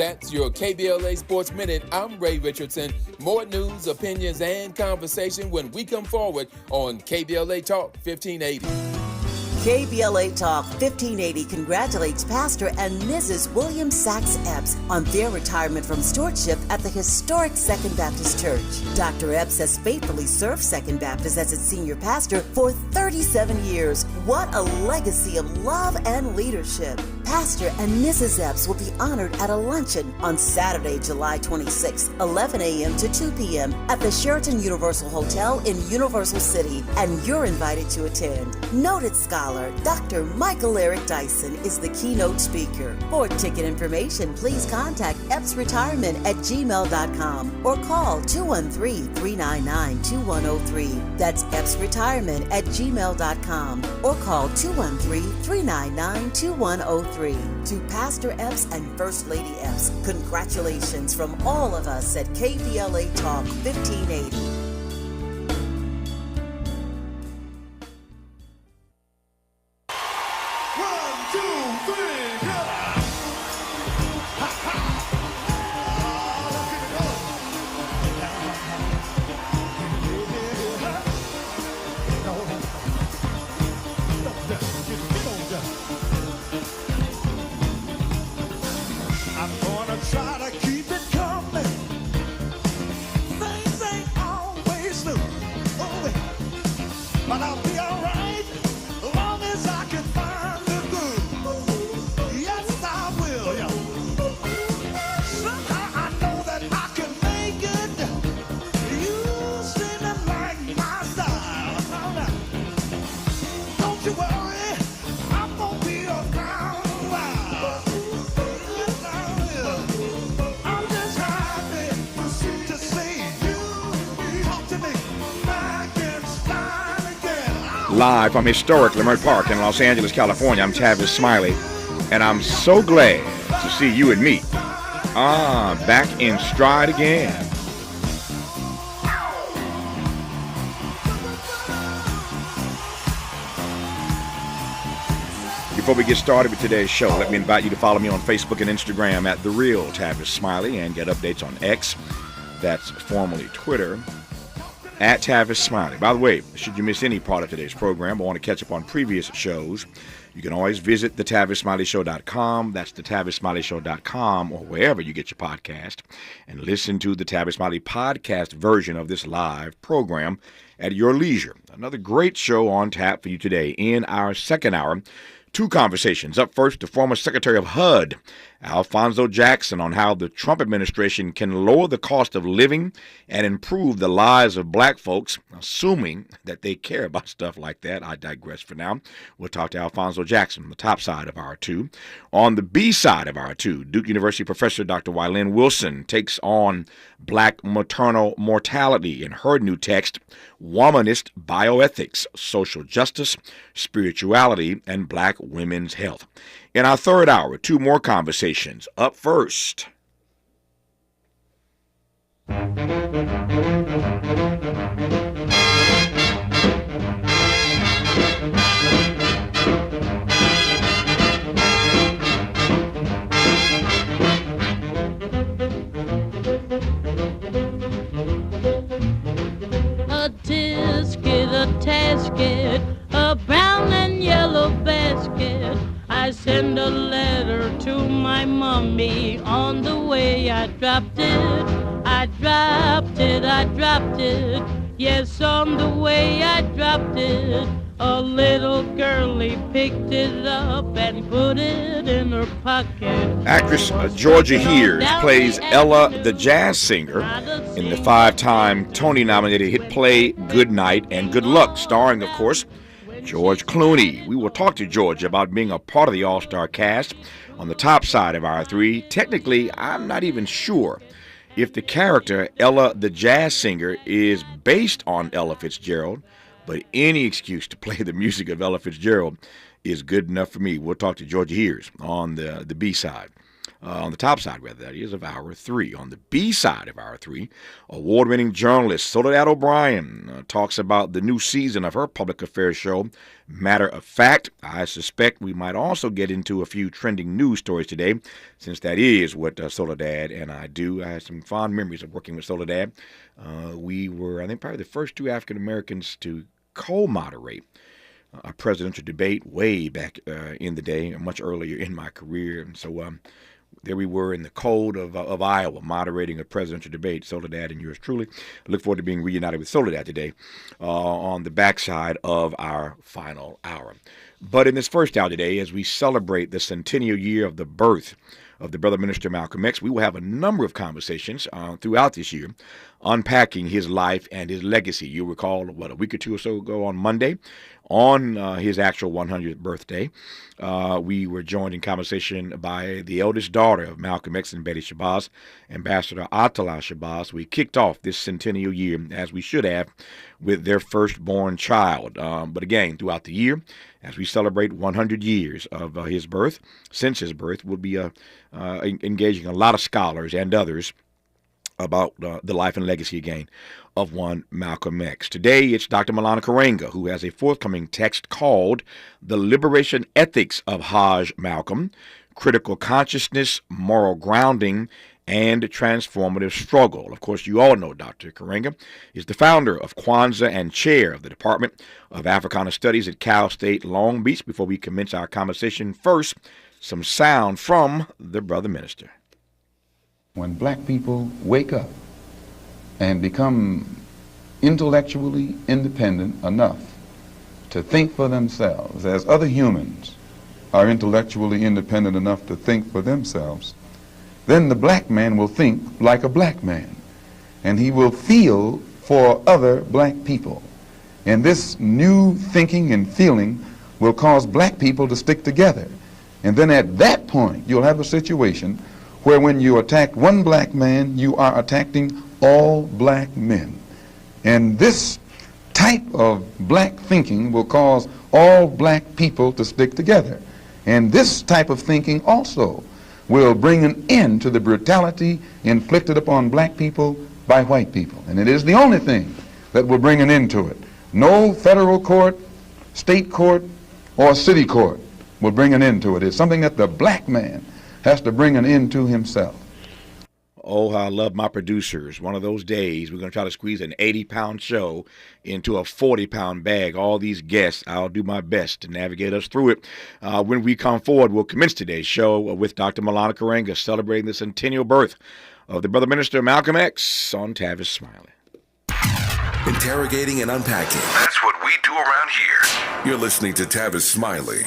That's your KBLA Sports Minute. I'm Ray Richardson. More news, opinions, and conversation when we come forward on KBLA Talk 1580. KBLA Talk 1580 congratulates Pastor and Mrs. William Sachs Eps on their retirement from stewardship at the historic Second Baptist Church. Dr. Eps has faithfully served Second Baptist as its senior pastor for 37 years. What a legacy of love and leadership. Pastor and Mrs. Eps will be honored at a luncheon on Saturday, July 26, 11 a.m. to 2 p.m. at the Sheraton Universal Hotel in Universal City, and you're invited to attend. Noted scholar Dr. Michael Eric Dyson is the keynote speaker. For ticket information, please contact epsretirement@gmail.com or call 213-399-2103. That's epsretirement@gmail.com or call 213-399-2103. To Pastor Eps and First Lady Eps, congratulations from all of us at KBLA Talk 1580. Live from historic Leimert Park in Los Angeles, California, I'm Tavis Smiley, and I'm so glad to see you and me. Back in stride again. Before we get started with today's show, let me invite you to follow me on Facebook and Instagram at The Real Tavis Smiley and get updates on X, that's formerly Twitter, at Tavis Smiley. By the way, should you miss any part of today's program or want to catch up on previous shows, you can always visit thetavisSmileyShow.com. That's thetavisSmileyShow.com or wherever you get your podcast, and listen to the Tavis Smiley podcast version of this live program at your leisure. Another great show on tap for you today. In our second hour, two conversations. Up first, the former Secretary of HUD, Alphonso Jackson, on how the Trump administration can lower the cost of living and improve the lives of black folks, assuming that they care about stuff like that. I digress for now. We'll talk to Alphonso Jackson on the top side of hour two. On the B side of hour two, Duke University professor Dr. Wylin Wilson takes on black maternal mortality in her new text, Womanist Bioethics, Social Justice, Spirituality, and Black Women's Health. In our third hour, two more conversations. Up first. A tisket, a tasket, a brown and yellow basket. I send a letter to my mommy. On the way I dropped it, I dropped it, I dropped it. Yes, on the way I dropped it. A little girlie picked it up and put it in her pocket. Actress Georgia Hears plays Ella, the jazz singer, in the five-time Tony-nominated hit play Good Night and Good Luck, starring, of course, George Clooney. We will talk to George about being a part of the all-star cast on the top side of hour three. Technically, I'm not even sure if the character Ella the jazz singer is based on Ella Fitzgerald, but any excuse to play the music of Ella Fitzgerald is good enough for me. We'll talk to Georgia Hears on the B side. on the top side, rather, that is, of Hour 3. On the B side of Hour 3, award-winning journalist Soledad O'Brien talks about the new season of her public affairs show, Matter of Fact. I suspect we might also get into a few trending news stories today, since that is what Soledad and I do. I had some fond memories of working with Soledad. We were, I think, probably the first two African Americans to co-moderate a presidential debate way back in the day, much earlier in my career. And so there we were in the cold of Iowa, moderating a presidential debate, Soledad and yours truly. I look forward to being reunited with Soledad today on the backside of our final hour. But in this first hour today, as we celebrate the centennial year of the birth of the brother minister Malcolm X, we will have a number of conversations throughout this year unpacking his life and his legacy. You'll recall, a week or two or so ago on Monday, on his actual 100th birthday, we were joined in conversation by the eldest daughter of Malcolm X and Betty Shabazz, Ambassador Atala Shabazz. We kicked off this centennial year, as we should have, with their firstborn child. But again, throughout the year, as we celebrate 100 years of his birth, since his birth, we'll be engaging a lot of scholars and others about the life and legacy, again, of one Malcolm X. Today, it's Dr. Maulana Karenga, who has a forthcoming text called The Liberation Ethics of Hajj Malcolm, Critical Consciousness, Moral Grounding, and Transformative Struggle. Of course, you all know Dr. Karenga is the founder of Kwanzaa and chair of the Department of Africana Studies at Cal State Long Beach. Before we commence our conversation, first, some sound from the brother minister. When black people wake up and become intellectually independent enough to think for themselves, as other humans are intellectually independent enough to think for themselves, then the black man will think like a black man, and he will feel for other black people. And this new thinking and feeling will cause black people to stick together. And then at that point, you'll have a situation where when you attack one black man, you are attacking all black men. And this type of black thinking will cause all black people to stick together. And this type of thinking also will bring an end to the brutality inflicted upon black people by white people. And it is the only thing that will bring an end to it. No federal court, state court, or city court will bring an end to it. It's something that the black man has to bring an end to himself. Oh, how I love my producers. One of those days, we're going to try to squeeze an 80-pound show into a 40-pound bag. All these guests, I'll do my best to navigate us through it. When we come forward, we'll commence today's show with Dr. Maulana Karenga, celebrating the centennial birth of the brother minister Malcolm X on Tavis Smiley. Interrogating and unpacking. That's what we do around here. You're listening to Tavis Smiley.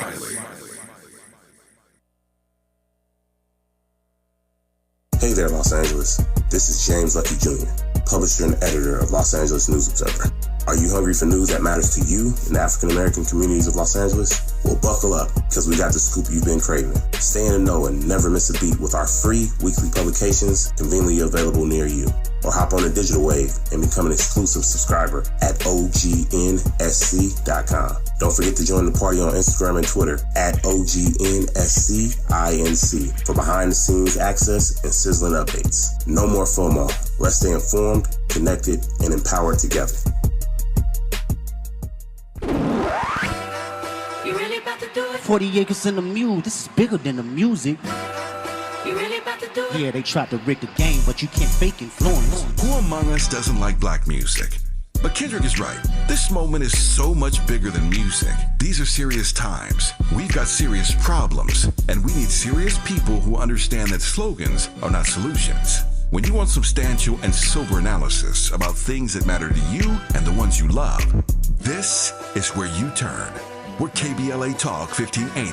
Hey there, Los Angeles. This is James Lucky Jr., publisher and editor of Los Angeles News Observer. Are you hungry for news that matters to you in the African American communities of Los Angeles? Well, buckle up, because we got the scoop you've been craving. Stay in the know and never miss a beat with our free weekly publications conveniently available near you. Or hop on the digital wave and become an exclusive subscriber at OGNSC.com. Don't forget to join the party on Instagram and Twitter at OGNSCINC for behind-the-scenes access and sizzling updates. No more FOMO. Let's stay informed, connected, and empowered together. 40 acres in the mule, this is bigger than the music. You really about to do it? Yeah, they tried to rig the game, but you can't fake influence. Who among us doesn't like black music? But Kendrick is right. This moment is so much bigger than music. These are serious times. We've got serious problems, and we need serious people who understand that slogans are not solutions. When you want substantial and sober analysis about things that matter to you and the ones you love, this is where you turn. We're KBLA Talk 1580,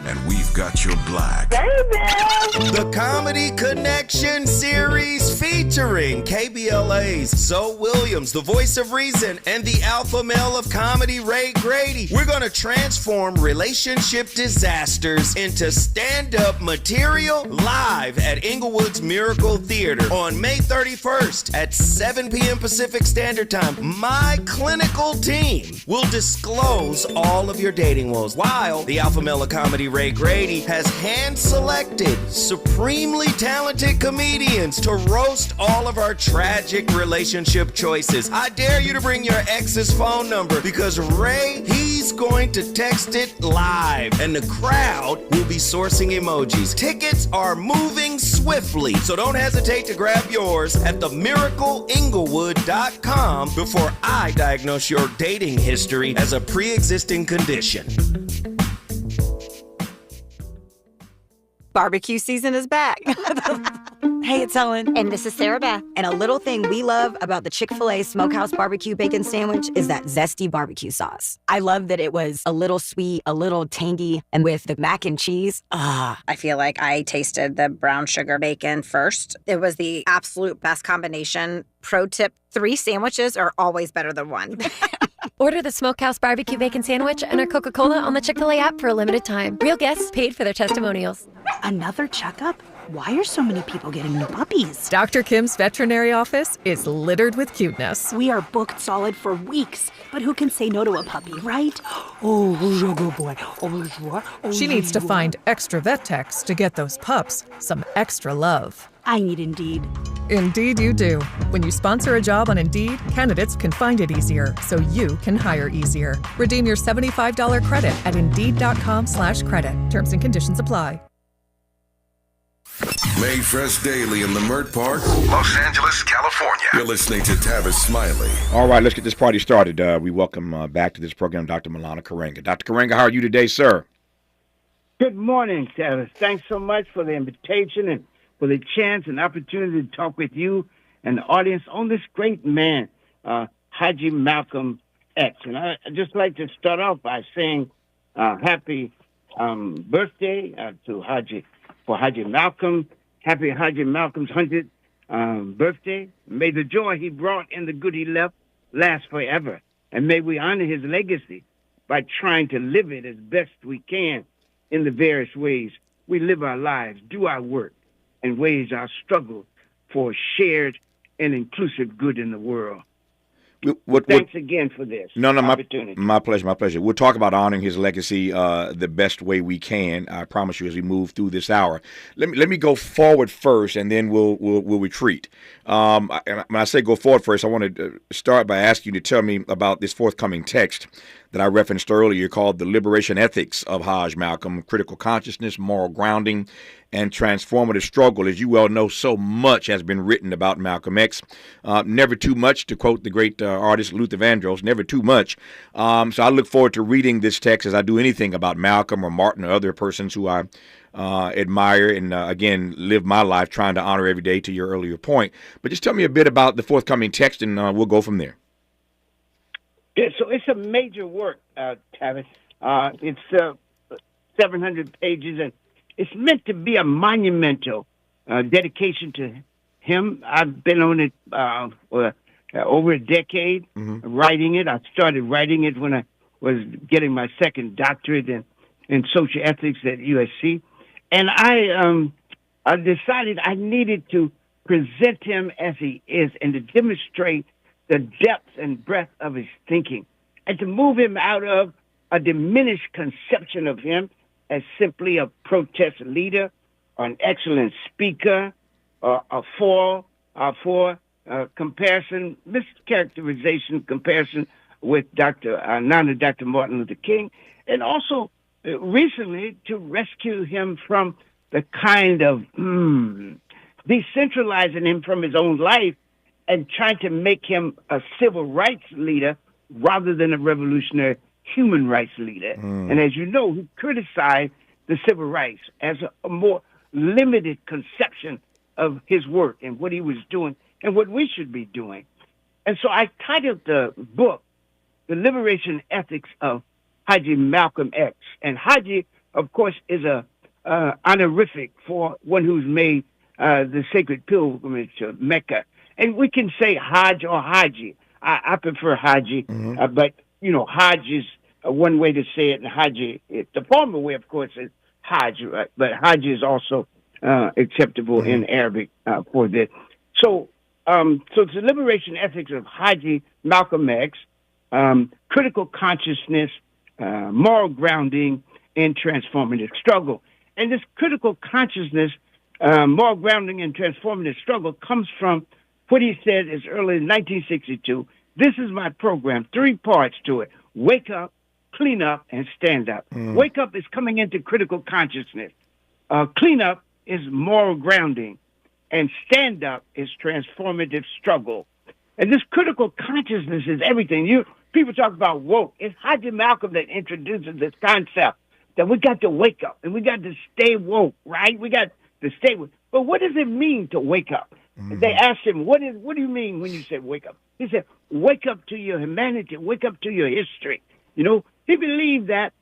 and we've got your black. The Comedy Connection series features Featuring KBLA's Zoe Williams, the voice of reason, and the alpha male of comedy, Ray Grady. We're going to transform relationship disasters into stand-up material live at Inglewood's Miracle Theater on May 31st at 7 p.m. Pacific Standard Time. My clinical team will disclose all of your dating woes, while the alpha male of comedy, Ray Grady, has hand-selected supremely talented comedians to roast all of our tragic relationship choices. I dare you to bring your ex's phone number, because Ray, he's going to text it live, and the crowd will be sourcing emojis. Tickets are moving swiftly, so don't hesitate to grab yours at themiracleinglewood.com before I diagnose your dating history as a pre-existing condition. Barbecue season is back. Hey, it's Ellen. And this is Sarah Beth. And a little thing we love about the Chick-fil-A Smokehouse Barbecue Bacon Sandwich is that zesty barbecue sauce. I love that it was a little sweet, a little tangy, and with the mac and cheese, I feel like I tasted the brown sugar bacon first. It was the absolute best combination. Pro tip, 3 sandwiches are always better than 1. Order the Smokehouse Barbecue Bacon Sandwich and our Coca-Cola on the Chick-fil-A app for a limited time. Real guests paid for their testimonials. Another checkup? Why are so many people getting new puppies? Dr. Kim's veterinary office is littered with cuteness. We are booked solid for weeks, but who can say no to a puppy, right? Oh, who's your good boy? Oh, who's your? Oh, she needs to find extra vet techs to get those pups some extra love. I need Indeed. Indeed you do. When you sponsor a job on Indeed, candidates can find it easier, so you can hire easier. Redeem your $75 credit at Indeed.com/credit. Terms and conditions apply. Made fresh daily in the Mert Park, Los Angeles, California. You're listening to Tavis Smiley. All right, let's get this party started. We welcome back to this program Dr. Maulana Karenga. Dr. Karenga, how are you today, sir? Good morning, Tavis. Thanks so much for the invitation and for the chance and opportunity to talk with you and the audience on this great man, Hajj Malcolm X. And I'd just like to start off by saying happy birthday to Hajj Malcolm. Happy Hajj Malcolm's 100th birthday. May the joy he brought and the good he left last forever. And may we honor his legacy by trying to live it as best we can in the various ways we live our lives, do our work, and wage our struggle for shared and inclusive good in the world. Thanks again for this opportunity. My pleasure. We'll talk about honoring his legacy the best way we can. I promise you, as we move through this hour. Let me go forward first, and then we'll retreat. And when I say go forward first, I want to start by asking you to tell me about this forthcoming text that I referenced earlier called The Liberation Ethics of Hajj Malcolm, Critical Consciousness, Moral Grounding, and Transformative Struggle. As you well know, so much has been written about Malcolm X. Never too much, to quote the great artist Luther Vandross, never too much. So I look forward to reading this text as I do anything about Malcolm or Martin or other persons who I admire and, again, live my life trying to honor every day, to your earlier point. But just tell me a bit about the forthcoming text, and we'll go from there. Yeah, so it's a major work, Tavis. It's 700 pages, and it's meant to be a monumental dedication to him. I've been on it for over a decade, writing it. I started writing it when I was getting my second doctorate in socioethics at USC. And I decided I needed to present him as he is and to demonstrate the depth and breadth of his thinking, and to move him out of a diminished conception of him as simply a protest leader, or an excellent speaker, or a comparison, mischaracterization comparison with Dr. Martin Luther King, and also recently to rescue him from the kind of decentralizing him from his own life and trying to make him a civil rights leader rather than a revolutionary human rights leader. And as you know, he criticized the civil rights as a more limited conception of his work and what he was doing and what we should be doing. And so I titled the book, The Liberation Ethics of Hajj Malcolm X. And Hajj, of course, is a honorific for one who's made the sacred pilgrimage to Mecca. And we can say Hajj or Haji. I prefer Haji, but, Hajj is one way to say it, and Haji, the former way, of course, is Hajj, right? But Hajj is also acceptable in Arabic for this. So it's the liberation ethics of Haji Malcolm X, critical consciousness, moral grounding, and transformative struggle. And this critical consciousness, moral grounding, and transformative struggle comes from what he said as early as 1962. This is my program, 3 parts to it: wake up, clean up, and stand up. Wake up is coming into critical consciousness. Clean up is moral grounding, and stand up is transformative struggle. And this critical consciousness is everything. People talk about woke. It's Haji Malcolm that introduces this concept that we got to wake up and we got to stay woke, right? We got to stay woke. But what does it mean to wake up? They asked him, what do you mean when you say wake up? He said, wake up to your humanity, wake up to your history. He believed that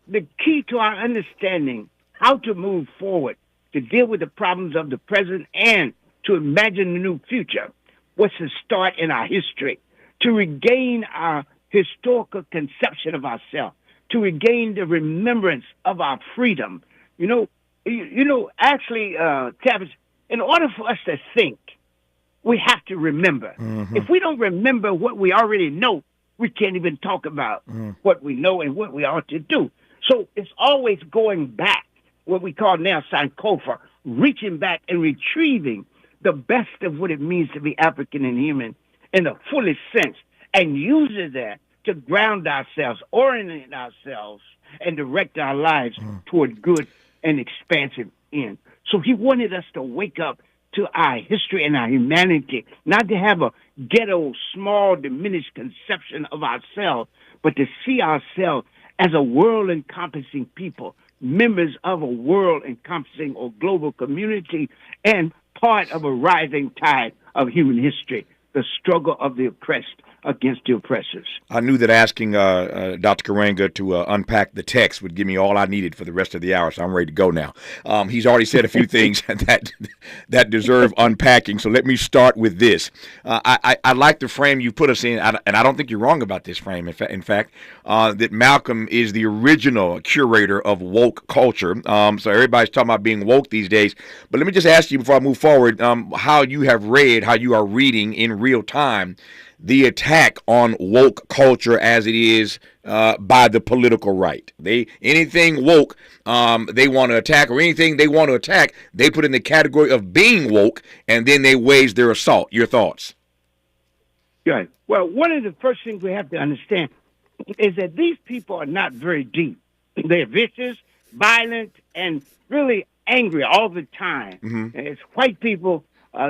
the key to our understanding how to move forward, to deal with the problems of the present and to imagine a new future was to start in our history, to regain our historical conception of ourselves, to regain the remembrance of our freedom. Actually, Tavis, in order for us to think, we have to remember. If we don't remember what we already know, we can't even talk about what we know and what we ought to do. So it's always going back, what we call now Sankofa, reaching back and retrieving the best of what it means to be African and human in the fullest sense, and using that to ground ourselves, orient ourselves, and direct our lives toward good and expansive end. So he wanted us to wake up to our history and our humanity, not to have a ghetto, small, diminished conception of ourselves, but to see ourselves as a world-encompassing people, members of a world-encompassing or global community, and part of a rising tide of human history, the struggle of the oppressed against the oppressors. I knew that asking Dr. Karenga to unpack the text would give me all I needed for the rest of the hour, so I'm ready to go now. He's already said a few things that deserve unpacking, so let me start with this. I like the frame you put us in, and I don't think you're wrong about this frame, in fact, that Malcolm is the original curator of woke culture. So everybody's talking about being woke these days, but let me just ask you before I move forward, how you are reading in real time the attack on woke culture as it is by the political right. Anything woke they want to attack, or anything they want to attack, they put in the category of being woke, and then they wage their assault. Your thoughts? Right. Well, one of the first things we have to understand is that these people are not very deep. They're vicious, violent, and really angry all the time. It's white people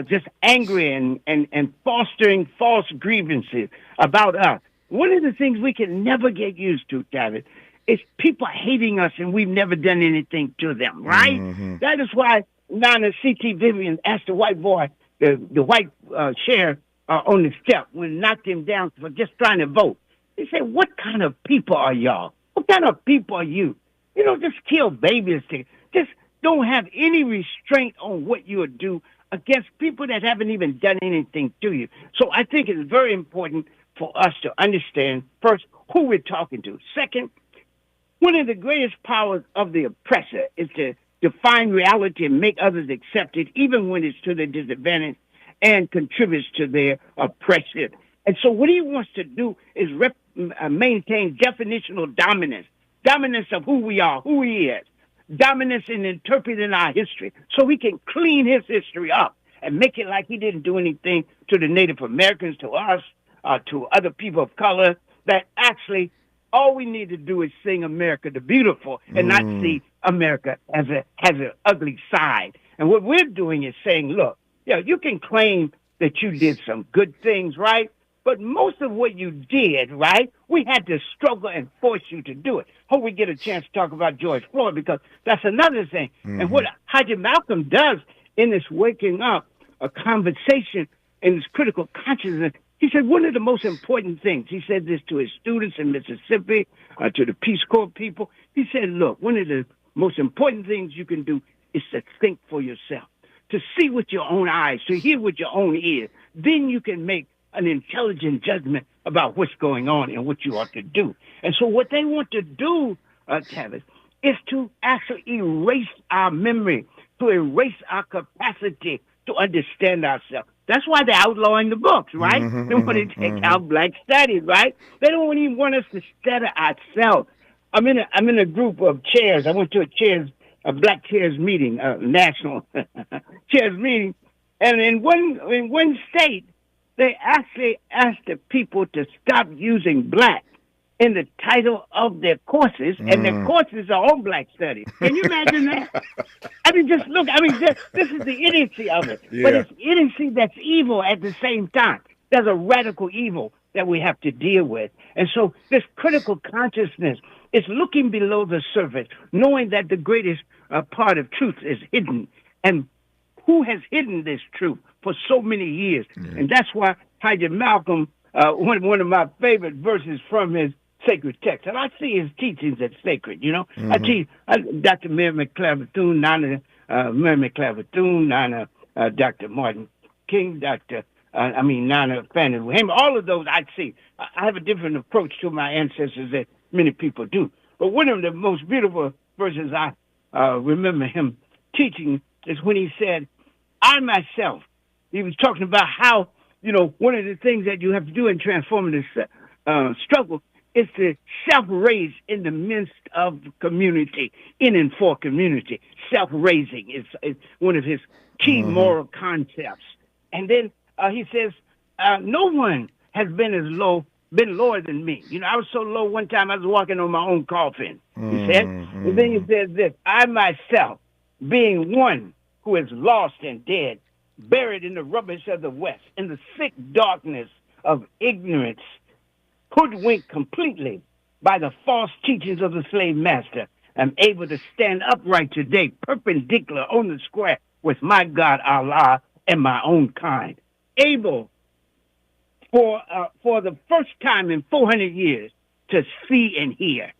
just angry and fostering false grievances about us. One of the things we can never get used to, Tavis, is people hating us and we've never done anything to them, right? That is why Nana C.T. Vivian asked the white boy, the white sheriff on the step, when knocked him down for just trying to vote. He said, what kind of people are y'all? What kind of people are you? Just kill babies. Just don't have any restraint on what you would do against people that haven't even done anything to you. So I think it's very important for us to understand, first, who we're talking to. Second, one of the greatest powers of the oppressor is to define reality and make others accept it, even when it's to their disadvantage and contributes to their oppression. And so what he wants to do is maintain definitional dominance of who we are, who he is, dominance in interpreting our history, so he can clean his history up and make it like he didn't do anything to the Native Americans, to us, to other people of color, that actually all we need to do is sing America the Beautiful and not see America as an ugly side. And what we're doing is saying, look, you can claim that you did some good things, right? But most of what you did, right, we had to struggle and force you to do it. Hope we get a chance to talk about George Floyd, because that's another thing. And what Haji Malcolm does in this waking up a conversation in this critical consciousness, he said one of the most important things, he said this to his students in Mississippi, to the Peace Corps people. He said, look, one of the most important things you can do is to think for yourself. to see with your own eyes, to hear with your own ears. Then you can make an intelligent judgment about what's going on and what you ought to do. And so what they want to do, Tavis, is to actually erase our memory, to erase our capacity to understand ourselves. That's why they're outlawing the books, right? They want to take out black studies, right? They don't even want us to study ourselves. I'm in a group of chairs. I went to a black chairs meeting, national chairs meeting, and in one state, they actually asked the people to stop using black in the title of their courses, and their courses are all black studies. Can you imagine that? I mean, just look. I mean, this is the idiocy of it. Yeah. But it's idiocy that's evil at the same time. There's a radical evil that we have to deal with. And so this critical consciousness is looking below the surface, knowing that the greatest part of truth is hidden. And who has hidden this truth for so many years? Yeah. And that's why Hajj Malcolm, one of my favorite verses from his sacred text, and I see his teachings as sacred, you know. I teach Dr. Mary McClever Thune, Nana Mary McClever Thune, Nana Dr. Martin King, Nana Fannie Lou Hamer, all of those I see. I have a different approach to my ancestors than many people do. But one of the most beautiful verses I remember him teaching is when he said, I myself, he was talking about how, you know, one of the things that you have to do in transformative struggle is to self-raise in the midst of community, in and for community. Self-raising is one of his key moral concepts. And then he says, no one has been lower than me. You know, I was so low one time I was walking on my own coffin, he said. And then he says this, I myself, being one who is lost and dead, buried in the rubbish of the West, in the thick darkness of ignorance, hoodwinked completely by the false teachings of the slave master, I'm able to stand upright today, perpendicular on the square with my God, Allah, and my own kind. Able, for the first time in 400 years, to see and hear.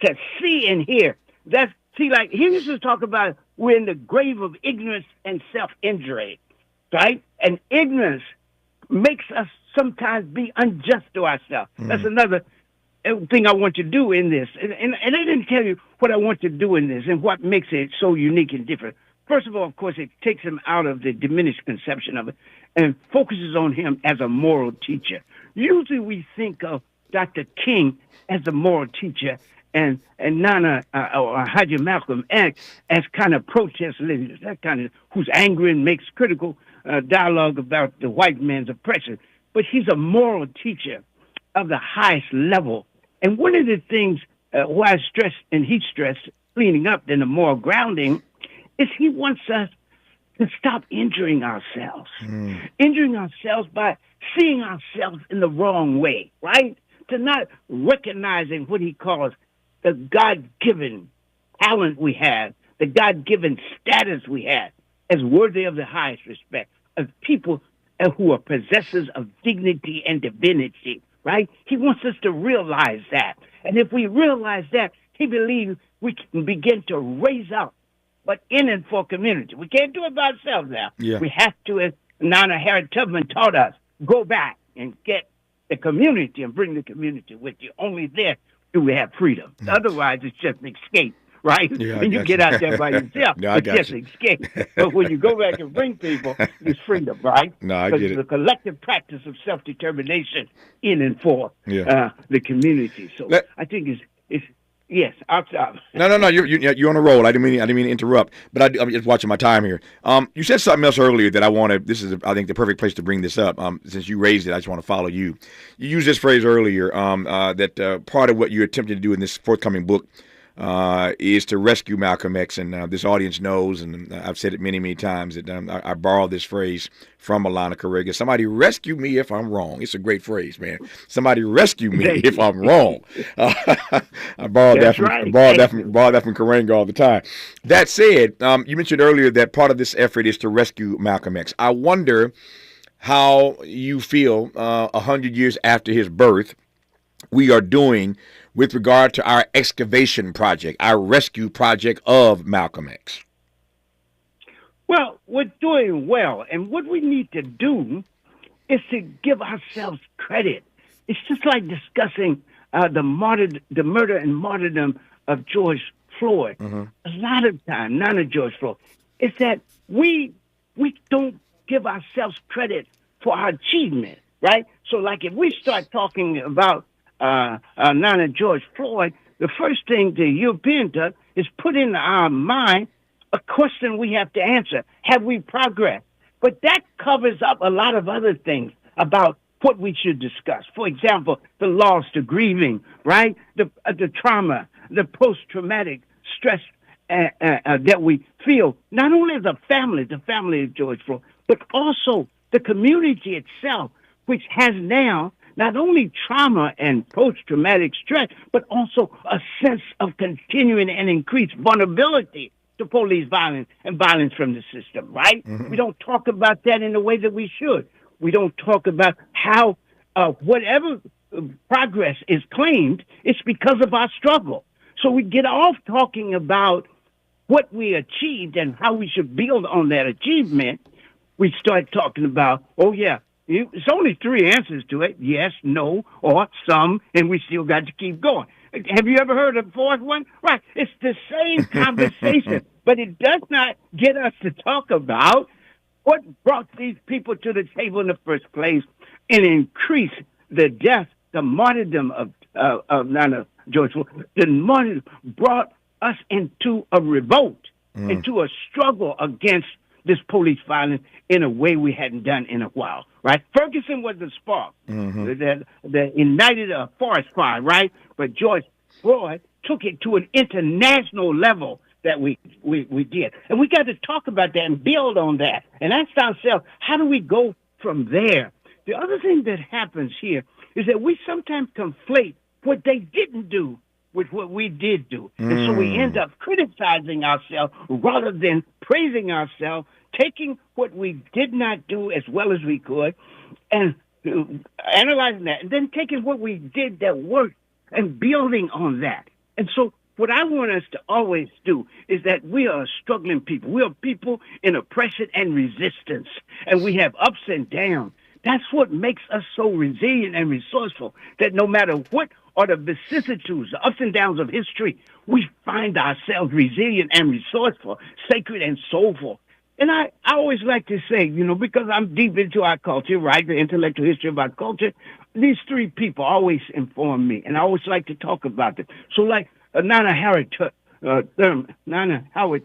To see and hear. Like, he used to talk about we're in the grave of ignorance and self-injury, right? And ignorance makes us sometimes be unjust to ourselves. That's another thing I want to do in this. And I didn't tell you what I want to do in this and what makes it so unique and different. First of all, of course, it takes him out of the diminished conception of it and focuses on him as a moral teacher. Usually we think of Dr. King as a moral teacher and Nana or Hajj Malcolm X as kind of protest leaders, that kind of who's angry and makes critical dialogue about the white man's oppression. But he's a moral teacher of the highest level. And one of the things why I stress, and he stressed, cleaning up and the moral grounding, is he wants us to stop injuring ourselves. Injuring ourselves by seeing ourselves in the wrong way, right? To not recognizing what he calls the God-given talent we have, the God-given status we have as worthy of the highest respect, of people who are possessors of dignity and divinity, right? He wants us to realize that. And if we realize that, he believes we can begin to raise up, but in and for community. We can't do it by ourselves now. Yeah. We have to, as Nana Harriet Tubman taught us, go back and get the community and bring the community with you. Only there do we have freedom. Otherwise, it's just an escape, right? Yeah, when you get out there by yourself, it's just an escape. But when you go back and bring people, it's freedom, right? No, I get it. It's the collective practice of self-determination in and for the community. So I think it's yes, I'll stop. No, you're on a roll. I didn't mean to interrupt, but I'm just watching my time here. You said something else earlier that I want to. This is, I think, the perfect place to bring this up. Since you raised it, I just want to follow you. You used this phrase earlier that part of what you're attempting to do in this forthcoming book is to rescue Malcolm X, and this audience knows, and I've said it many, many times, that I borrowed this phrase from Maulana Karenga. Somebody rescue me if I'm wrong. It's a great phrase, man. Somebody rescue me if I'm wrong. I borrowed that from Karenga all the time. That said, you mentioned earlier that part of this effort is to rescue Malcolm X. I wonder how you feel 100 years after his birth we are doing with regard to our excavation project, our rescue project of Malcolm X. Well, we're doing well, and what we need to do is to give ourselves credit. It's just like discussing the murder and martyrdom of George Floyd. A lot of time, none of George Floyd, is that we don't give ourselves credit for our achievement, right? So, like, if we start talking about none of George Floyd, the first thing the European does is put in our mind a question we have to answer. Have we progressed? But that covers up a lot of other things about what we should discuss. For example, the loss, the grieving, right? The trauma, the post-traumatic stress that we feel, not only as a family, the family of George Floyd, but also the community itself, which has now not only trauma and post-traumatic stress, but also a sense of continuing and increased vulnerability to police violence and violence from the system, right? We don't talk about that in the way that we should. We don't talk about how whatever progress is claimed, it's because of our struggle. So we get off talking about what we achieved and how we should build on that achievement. We start talking about, oh, yeah, it's only three answers to it, yes, no, or some, and we still got to keep going. Have you ever heard of the fourth one? Right. It's the same conversation, but it does not get us to talk about what brought these people to the table in the first place and increase the death, the martyrdom of George Floyd. The martyrdom brought us into a revolt, into a struggle against this police violence in a way we hadn't done in a while, right? Ferguson was the spark that ignited a forest fire, right? But George Floyd took it to an international level that we did. And we got to talk about that and build on that and ask ourselves, how do we go from there? The other thing that happens here is that we sometimes conflate what they didn't do with what we did do. And so we end up criticizing ourselves rather than praising ourselves, taking what we did not do as well as we could and analyzing that, and then taking what we did that worked and building on that. And so what I want us to always do is that we are a struggling people. We are people in oppression and resistance, and we have ups and downs. That's what makes us so resilient and resourceful, that no matter what are the vicissitudes, the ups and downs of history, we find ourselves resilient and resourceful, sacred and soulful. And I always like to say, because I'm deep into our culture, right, the intellectual history of our culture, these three people always inform me, and I always like to talk about them. So like Nana Howard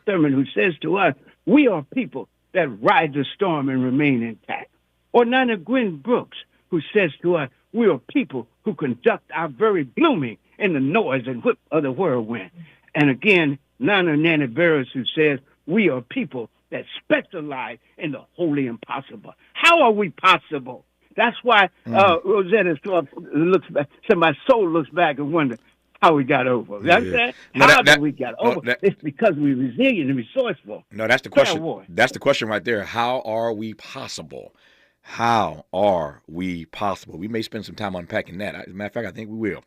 Thurman, who says to us, we are people that ride the storm and remain intact. Or Nana Gwen Brooks, who says to us, we are people who conduct our very blooming in the noise and whip of the whirlwind. And again, Nana Nanny Barris, who says, we are people that specialize in the wholly impossible. How are we possible? That's why Rosetta looks back, so my soul looks back and wonders how we got over. How did we get over? It's because we're resilient and resourceful. No, that's the question. That's the question right there. How are we possible? How are we possible? We may spend some time unpacking that. As a matter of fact, I think we will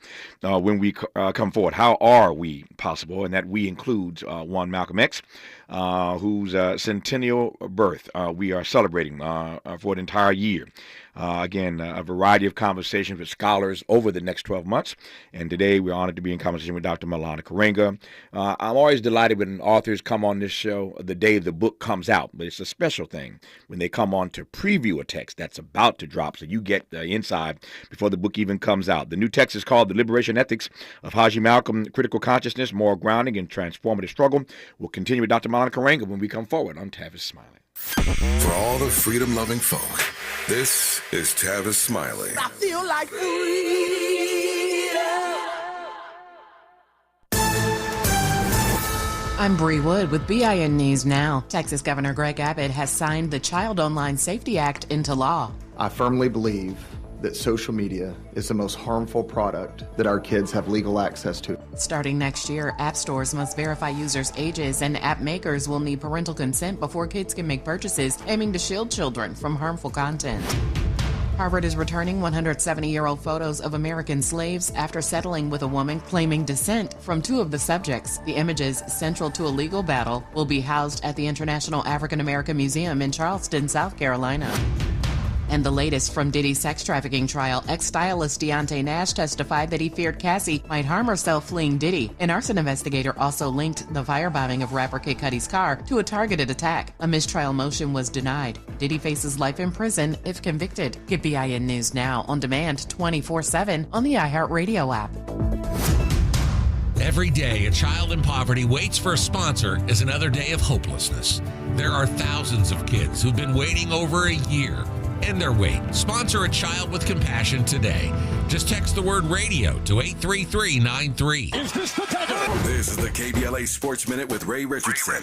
when we come forward. How are we possible? And that we includes one Malcolm X, whose centennial birth we are celebrating for an entire year. Again, a variety of conversations with scholars over the next 12 months. And today we're honored to be in conversation with Dr. Maulana Karenga. I'm always delighted when authors come on this show the day the book comes out. But it's a special thing when they come on to preview a text that's about to drop, so you get the inside before the book even comes out. The new text is called The Liberation Ethics of Haji Malcolm, Critical Consciousness, Moral Grounding and Transformative Struggle. We'll continue with Dr. Maulana Karenga when we come forward on Tavis Smiley. For all the freedom-loving folk, this is Tavis Smiley. I feel like I'm Bree Wood with BIN News Now. Texas Governor Greg Abbott has signed the Child Online Safety Act into law. I firmly believe that social media is the most harmful product that our kids have legal access to. Starting next year, app stores must verify users' ages, and app makers will need parental consent before kids can make purchases, aiming to shield children from harmful content. Harvard is returning 170-year-old photos of American slaves after settling with a woman claiming descent from two of the subjects. The images, central to a legal battle, will be housed at the International African American Museum in Charleston, South Carolina. And the latest from Diddy's sex trafficking trial, ex-stylist Deontay Nash testified that he feared Cassie might harm herself fleeing Diddy. An arson investigator also linked the firebombing of rapper Kid Cudi's car to a targeted attack. A mistrial motion was denied. Diddy faces life in prison if convicted. Get BIN News Now on demand 24/7 on the iHeartRadio app. Every day, a child in poverty waits for a sponsor is another day of hopelessness. There are thousands of kids who've been waiting over a year. End their wait. Sponsor a child with compassion today. Just text the word radio to 83393. Is this the tether? This is the KBLA Sports Minute with Ray Richardson.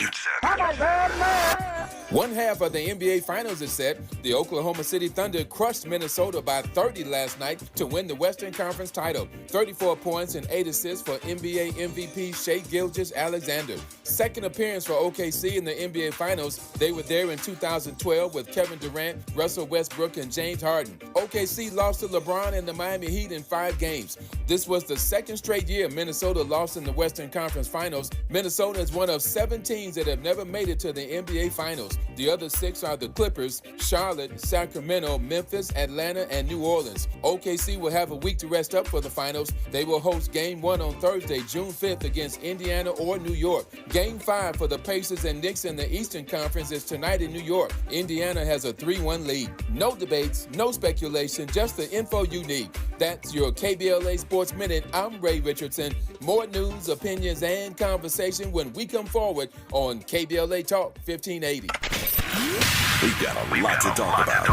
One half of the NBA Finals is set. The Oklahoma City Thunder crushed Minnesota by 30 last night to win the Western Conference title. 34 points and 8 assists for NBA MVP Shai Gilgeous-Alexander. Second appearance for OKC in the NBA Finals. They were there in 2012 with Kevin Durant, Russell Westbrook, and James Harden. OKC lost to LeBron and the Miami Heat in 5 games. This was the second straight year Minnesota lost in the Western Conference Finals. Minnesota is one of 7 teams that have never made it to the NBA Finals. The other 6 are the Clippers, Charlotte, Sacramento, Memphis, Atlanta, and New Orleans. OKC will have a week to rest up for the finals. They will host Game 1 on Thursday, June 5th against Indiana or New York. Game 5 for the Pacers and Knicks in the Eastern Conference is tonight in New York. Indiana has a 3-1 lead. No debates, no speculation, just the info you need. That's your KBLA Sports Minute. I'm Ray Richardson. More news, opinions, and conversation when we come forward on KBLA Talk 1580. We've got a lot to talk about.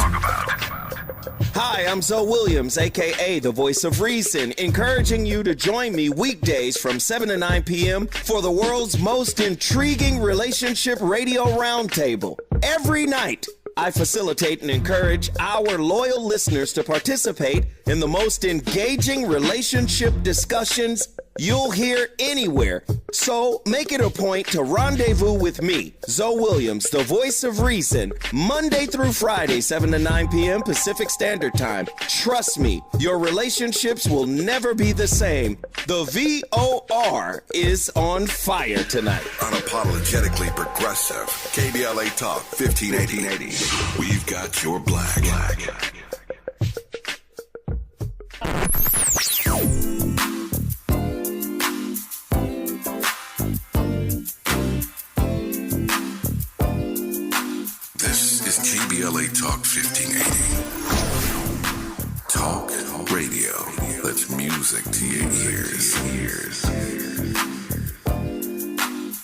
Hi, I'm Zoe Williams, a.k.a. the Voice of Reason, encouraging you to join me weekdays from 7 to 9 p.m. for the world's most intriguing relationship radio roundtable. Every night, I facilitate and encourage our loyal listeners to participate in the most engaging relationship discussions you'll hear anywhere. So make it a point to rendezvous with me, Zoe Williams, the Voice of Reason, Monday through Friday, 7 to 9 p.m. Pacific Standard Time. Trust me, your relationships will never be the same. The VOR is on fire tonight. Unapologetically progressive. KBLA Talk 1580. We've got your black. This is KBLA Talk 1580. Talk radio. That's music to your ears.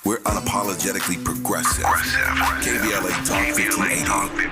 We're unapologetically progressive. KBLA Talk 1580.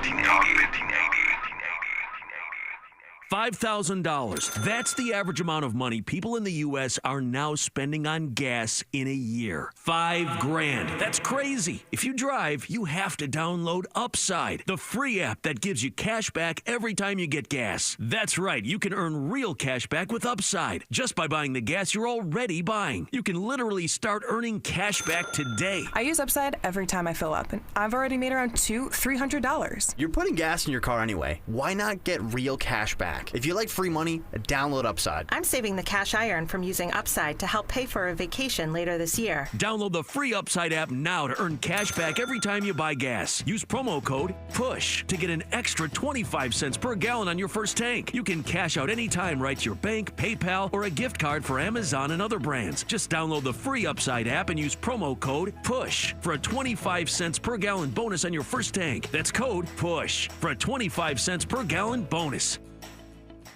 $5,000. That's the average amount of money people in the U.S. are now spending on gas in a year. $5,000. That's crazy. If you drive, you have to download Upside, the free app that gives you cash back every time you get gas. That's right. You can earn real cash back with Upside just by buying the gas you're already buying. You can literally start earning cash back today. I use Upside every time I fill up, and I've already made around $200-$300. You're putting gas in your car anyway. Why not get real cash back? If you like free money, download Upside. I'm saving the cash I earn from using Upside to help pay for a vacation later this year. Download the free Upside app now to earn cash back every time you buy gas. Use promo code PUSH to get an extra 25 cents per gallon on your first tank. You can cash out anytime right to your bank, PayPal, or a gift card for Amazon and other brands. Just download the free Upside app and use promo code PUSH for a 25 cents per gallon bonus on your first tank. That's code PUSH for a 25 cents per gallon bonus.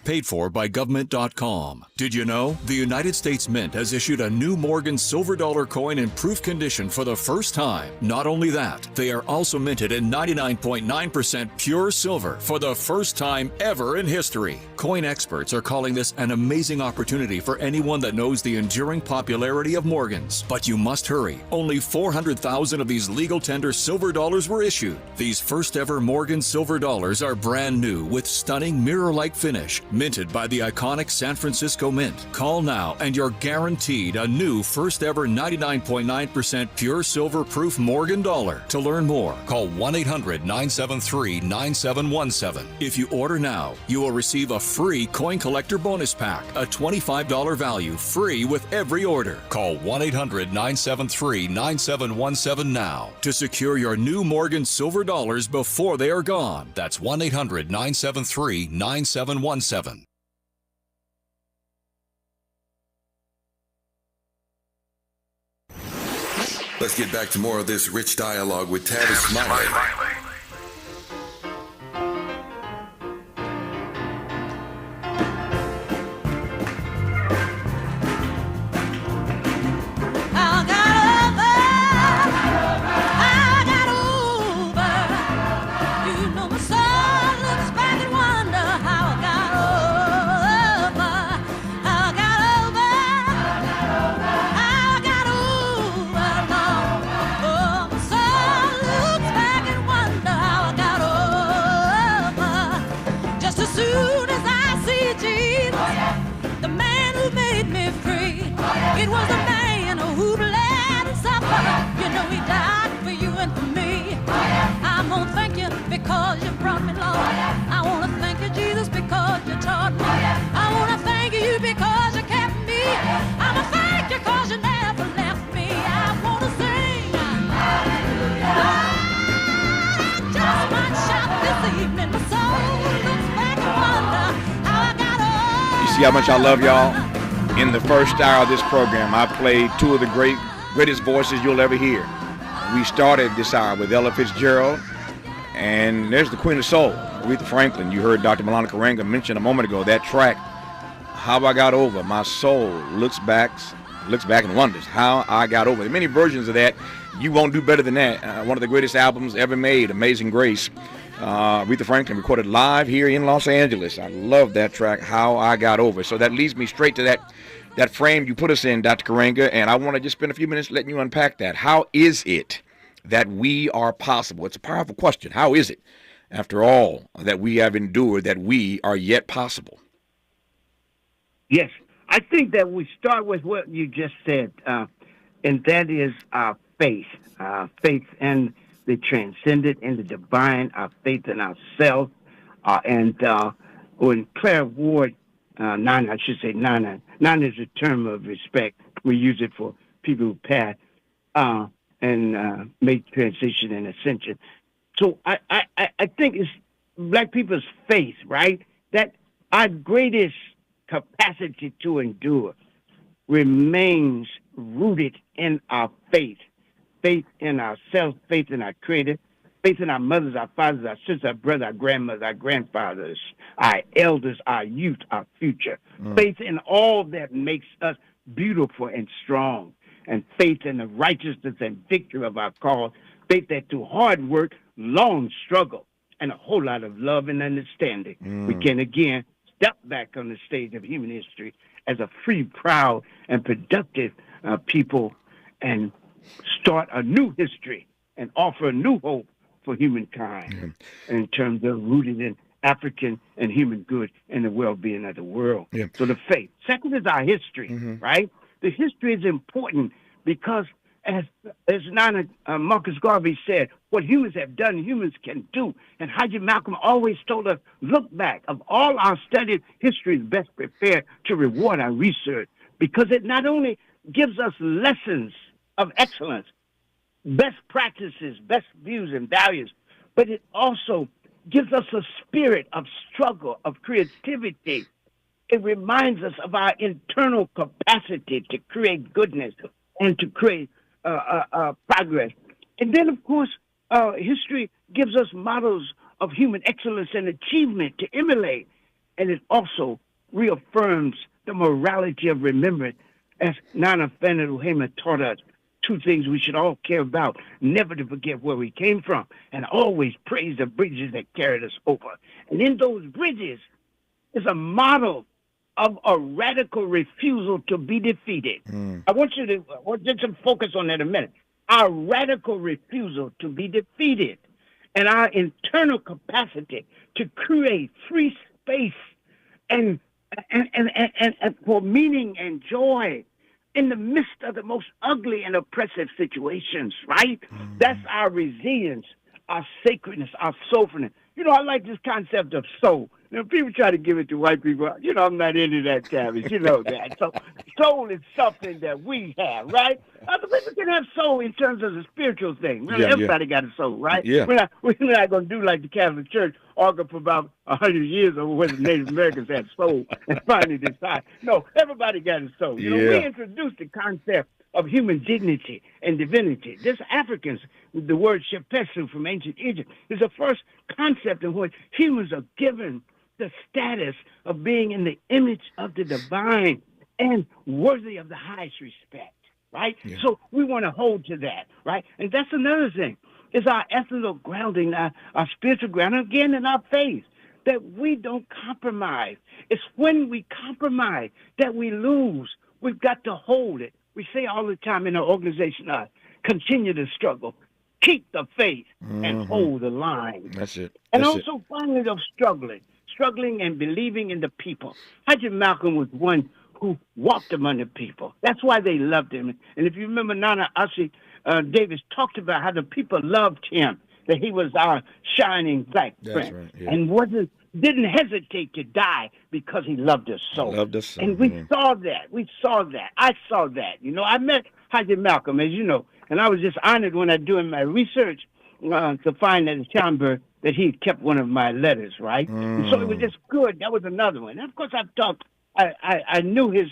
Paid for by government.com. Did you know? The United States Mint has issued a new Morgan silver dollar coin in proof condition for the first time. Not only that, they are also minted in 99.9% pure silver for the first time ever in history. Coin experts are calling this an amazing opportunity for anyone that knows the enduring popularity of Morgans. But you must hurry. Only 400,000 of these legal tender silver dollars were issued. These first ever Morgan silver dollars are brand new with stunning mirror-like finish, minted by the iconic San Francisco Mint. Call now and you're guaranteed a new first ever 99.9% pure silver proof Morgan dollar. To learn more, call 1-800-973-9717. If you order now, you will receive a free coin collector bonus pack, a $25 value, free with every order. Call 1-800-973-9717 now to secure your new Morgan silver dollars before they are gone. That's 1-800-973-9717. Let's get back to more of this rich dialogue with Tavis Smiley. It was the man who bled and suffered. You know he died for you and for me. I'm gonna thank you because you brought me along. I wanna thank you, Jesus, because you taught me. I wanna thank you because you kept me. I'ma thank you because you never left me. I wanna sing. I just might shout this evening. My soul looks back and wonder how I got on. You see how much I love y'all? In the first hour of this program, I played two of the greatest voices you'll ever hear. We started this hour with Ella Fitzgerald, and there's the Queen of Soul, Aretha Franklin. You heard Dr. Maulana Karenga mention a moment ago that track, How I Got Over. My soul looks back and wonders how I got over. There are many versions of that. You won't do better than that. One of the greatest albums ever made, Amazing Grace. Aretha Franklin recorded live here in Los Angeles. I love that track, How I Got Over. So that leads me straight to that frame you put us in, Dr. Karenga, and I want to just spend a few minutes letting you unpack that. How is it that we are possible? It's a powerful question. How is it, after all that we have endured, that we are yet possible? Yes, I think that we start with what you just said, and that is our faith. Faith in the transcendent and the divine, our faith in ourselves. And when Claire Ward, Nana is a term of respect. We use it for people who pass and make transition and ascension. So I think it's black people's faith, right? That our greatest capacity to endure remains rooted in our faith. Faith in ourselves, faith in our Creator, faith in our mothers, our fathers, our sisters, our brothers, our grandmothers, our grandfathers, our elders, our youth, our future. Faith in all that makes us beautiful and strong, and faith in the righteousness and victory of our cause. Faith that through hard work, long struggle, and a whole lot of love and understanding, we can again step back on the stage of human history as a free, proud, and productive people and start a new history and offer a new hope for humankind in terms of rooted in African and human good and the well-being of the world. So the faith. Second is our history, right? The history is important because as Nana Marcus Garvey said, what humans have done, humans can do. And Hajj Malcolm always told us, look back. Of all our studied history is best prepared to reward our research because it not only gives us lessons of excellence, best practices, best views and values, but it also gives us a spirit of struggle, of creativity. It reminds us of our internal capacity to create goodness and to create progress. And then, of course, history gives us models of human excellence and achievement to emulate. And it also reaffirms the morality of remembrance, as Nana Faniluhema taught us. Two things we should all care about: never to forget where we came from, and always praise the bridges that carried us over. And in those bridges is a model of a radical refusal to be defeated. I want you to focus on that a minute. Our radical refusal to be defeated and our internal capacity to create free space and for meaning and joy in the midst of the most ugly and oppressive situations, right? That's our resilience, our sacredness, our soulfulness. You know, I like this concept of soul. You know, people try to give it to white people. You know, I'm not into that, Tavis. You know that. So soul is something that we have, right? Other people can have soul in terms of the spiritual thing. Really, everybody got a soul, right? Yeah. We're not going to do like the Catholic Church, argue for about 100 years over whether Native Americans had soul and finally decide. No, everybody got a soul. You know, we introduced the concept of human dignity and divinity. This Africans, the word shepesu from ancient Egypt, is the first concept in which humans are given the status of being in the image of the divine and worthy of the highest respect, right? Yeah. So we want to hold to that, right? And that's another thing, is our ethical grounding, our spiritual grounding, again, in our faith, that we don't compromise. It's when we compromise that we lose. We've got to hold it. We say all the time in our organization, continue to struggle, keep the faith, and hold the line. That's it. And also, finally, of struggling and believing in the people. Hajj Malcolm was one who walked among the people. That's why they loved him. And if you remember, Nana Ashe Davis talked about how the people loved him, that he was our shining black friend, and didn't hesitate to die because he loved us so. And we saw that. I saw that. You know, I met Hajj Malcolm, as you know, and I was just honored when I doing my research to find that in Schaumburg that he kept one of my letters, right? And so it was just good. That was another one. And of course, I knew his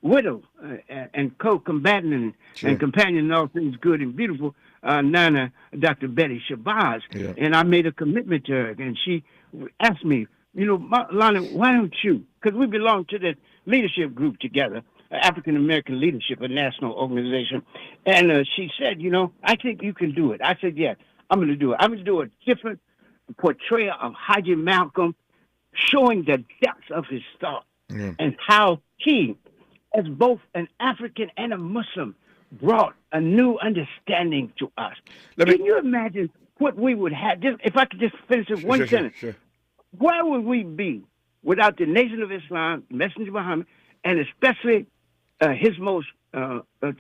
widow and co-combatant and companion in all things good and beautiful, Nana, Dr. Betty Shabazz. Yeah. And I made a commitment to her, and she asked me, you know, Maulana, why don't you? Because we belong to this leadership group together, African American Leadership, a national organization. And she said, you know, I think you can do it. I said, yeah, I'm going to do it. I'm going to do a different portrayal of Hajj Malcolm, showing the depths of his thought and how he, as both an African and a Muslim, brought a new understanding to us. Can you imagine what we would have? If I could just finish with one sentence. Sure. Where would we be without the Nation of Islam, Messenger Muhammad, and especially his most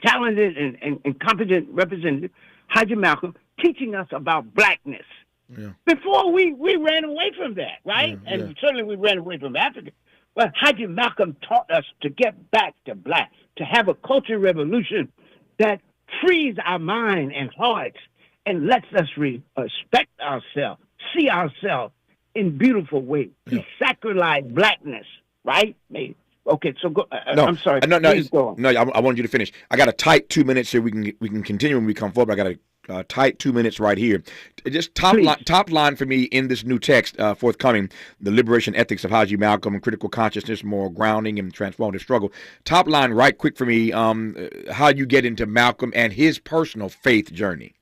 talented and competent representative, Hajj Malcolm, teaching us about blackness? Yeah. Before we ran away from that, right? And certainly we ran away from Africa. But Hajj Malcolm taught us to get back to black, to have a cultural revolution that frees our mind and hearts and lets us respect ourselves, see ourselves in beautiful ways. He sacralized blackness, right? Okay, so go. I'm sorry. Please go on. No, I wanted you to finish. I got a tight 2 minutes here. We can continue when we come forward. I got a tight 2 minutes right here. Just top line for me in this new text forthcoming, The Liberation Ethics of Hajj Malcolm, Critical Consciousness, Moral Grounding and Transformative Struggle. Top line right quick for me, how you get into Malcolm and his personal faith journey.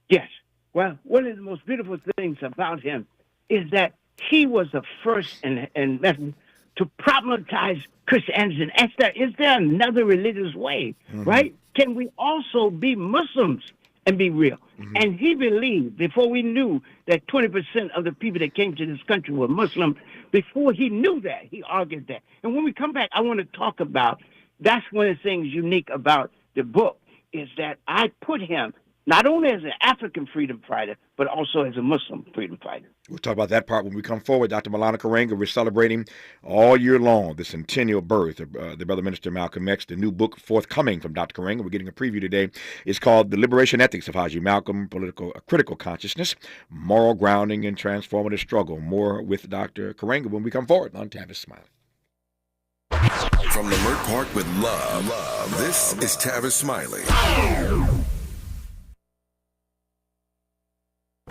Yes. Well, one of the most beautiful things about him is that he was the first and to problematize Christianity and ask that, is there another religious way, right? Can we also be Muslims and be real? And he believed, before we knew that 20% of the people that came to this country were Muslim, before he knew that, he argued that. And when we come back, I want to talk about, that's one of the things unique about the book, is that I put him not only as an African freedom fighter, but also as a Muslim freedom fighter. We'll talk about that part when we come forward. Dr. Maulana Karenga, we're celebrating all year long the centennial birth of the Brother Minister Malcolm X. The new book forthcoming from Dr. Karenga, we're getting a preview today, is called The Liberation Ethics of Hajj Malcolm, Critical Consciousness, Moral Grounding and Transformative Struggle. More with Dr. Karenga when we come forward on Tavis Smiley. From Lamert Park with love, this is Tavis Smiley.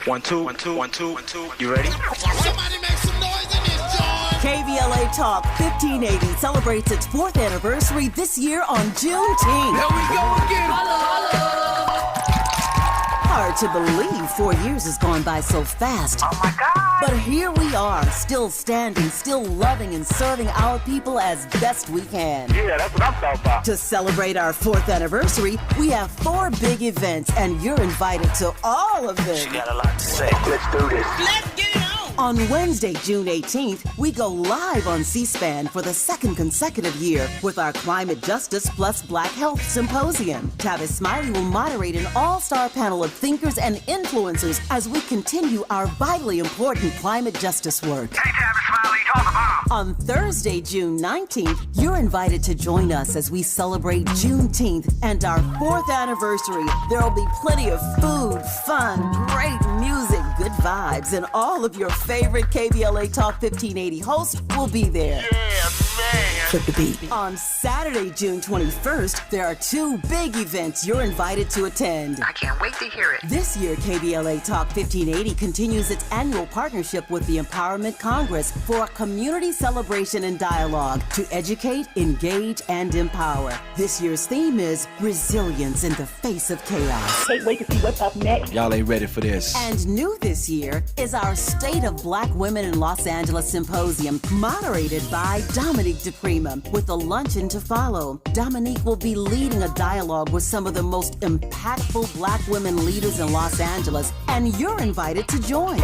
1 2 1 2 1 2 1 2. You ready? Somebody make some noise in this joint. KBLA Talk 1580 celebrates its 4th anniversary this year on Juneteenth. There we go again. Hard to believe 4 years has gone by so fast. Oh my God. But here we are, still standing, still loving and serving our people as best we can. Yeah, that's what I'm talking about. To celebrate our 4th anniversary, we have 4 big events, and you're invited to all of them. She got a lot to say. Let's do this. Let's get it on. On Wednesday, June 18th, we go live on C-SPAN for the second consecutive year with our Climate Justice plus Black Health Symposium. Tavis Smiley will moderate an all-star panel of thinkers and influencers as we continue our vitally important climate justice work. Hey, Tavis Smiley, call the bomb. On Thursday, June 19th, you're invited to join us as we celebrate Juneteenth and our 4th anniversary. There'll be plenty of food, fun, great music, good vibes, and all of your favorite KBLA Talk 1580 hosts will be there. Yeah, man. Flip the beat. On Saturday, June 21st, there are 2 big events you're invited to attend. I can't wait to hear it. This year, KBLA Talk 1580 continues its annual partnership with the Empowerment Congress for a community celebration and dialogue to educate, engage, and empower. This year's theme is Resilience in the Face of Chaos. Can't wait to see what's up next. Y'all ain't ready for this. And new this year is our State of Black Women in Los Angeles Symposium, moderated by Dominique DePrima, with a luncheon to follow. Dominique will be leading a dialogue with some of the most impactful Black women leaders in Los Angeles, and you're invited to join.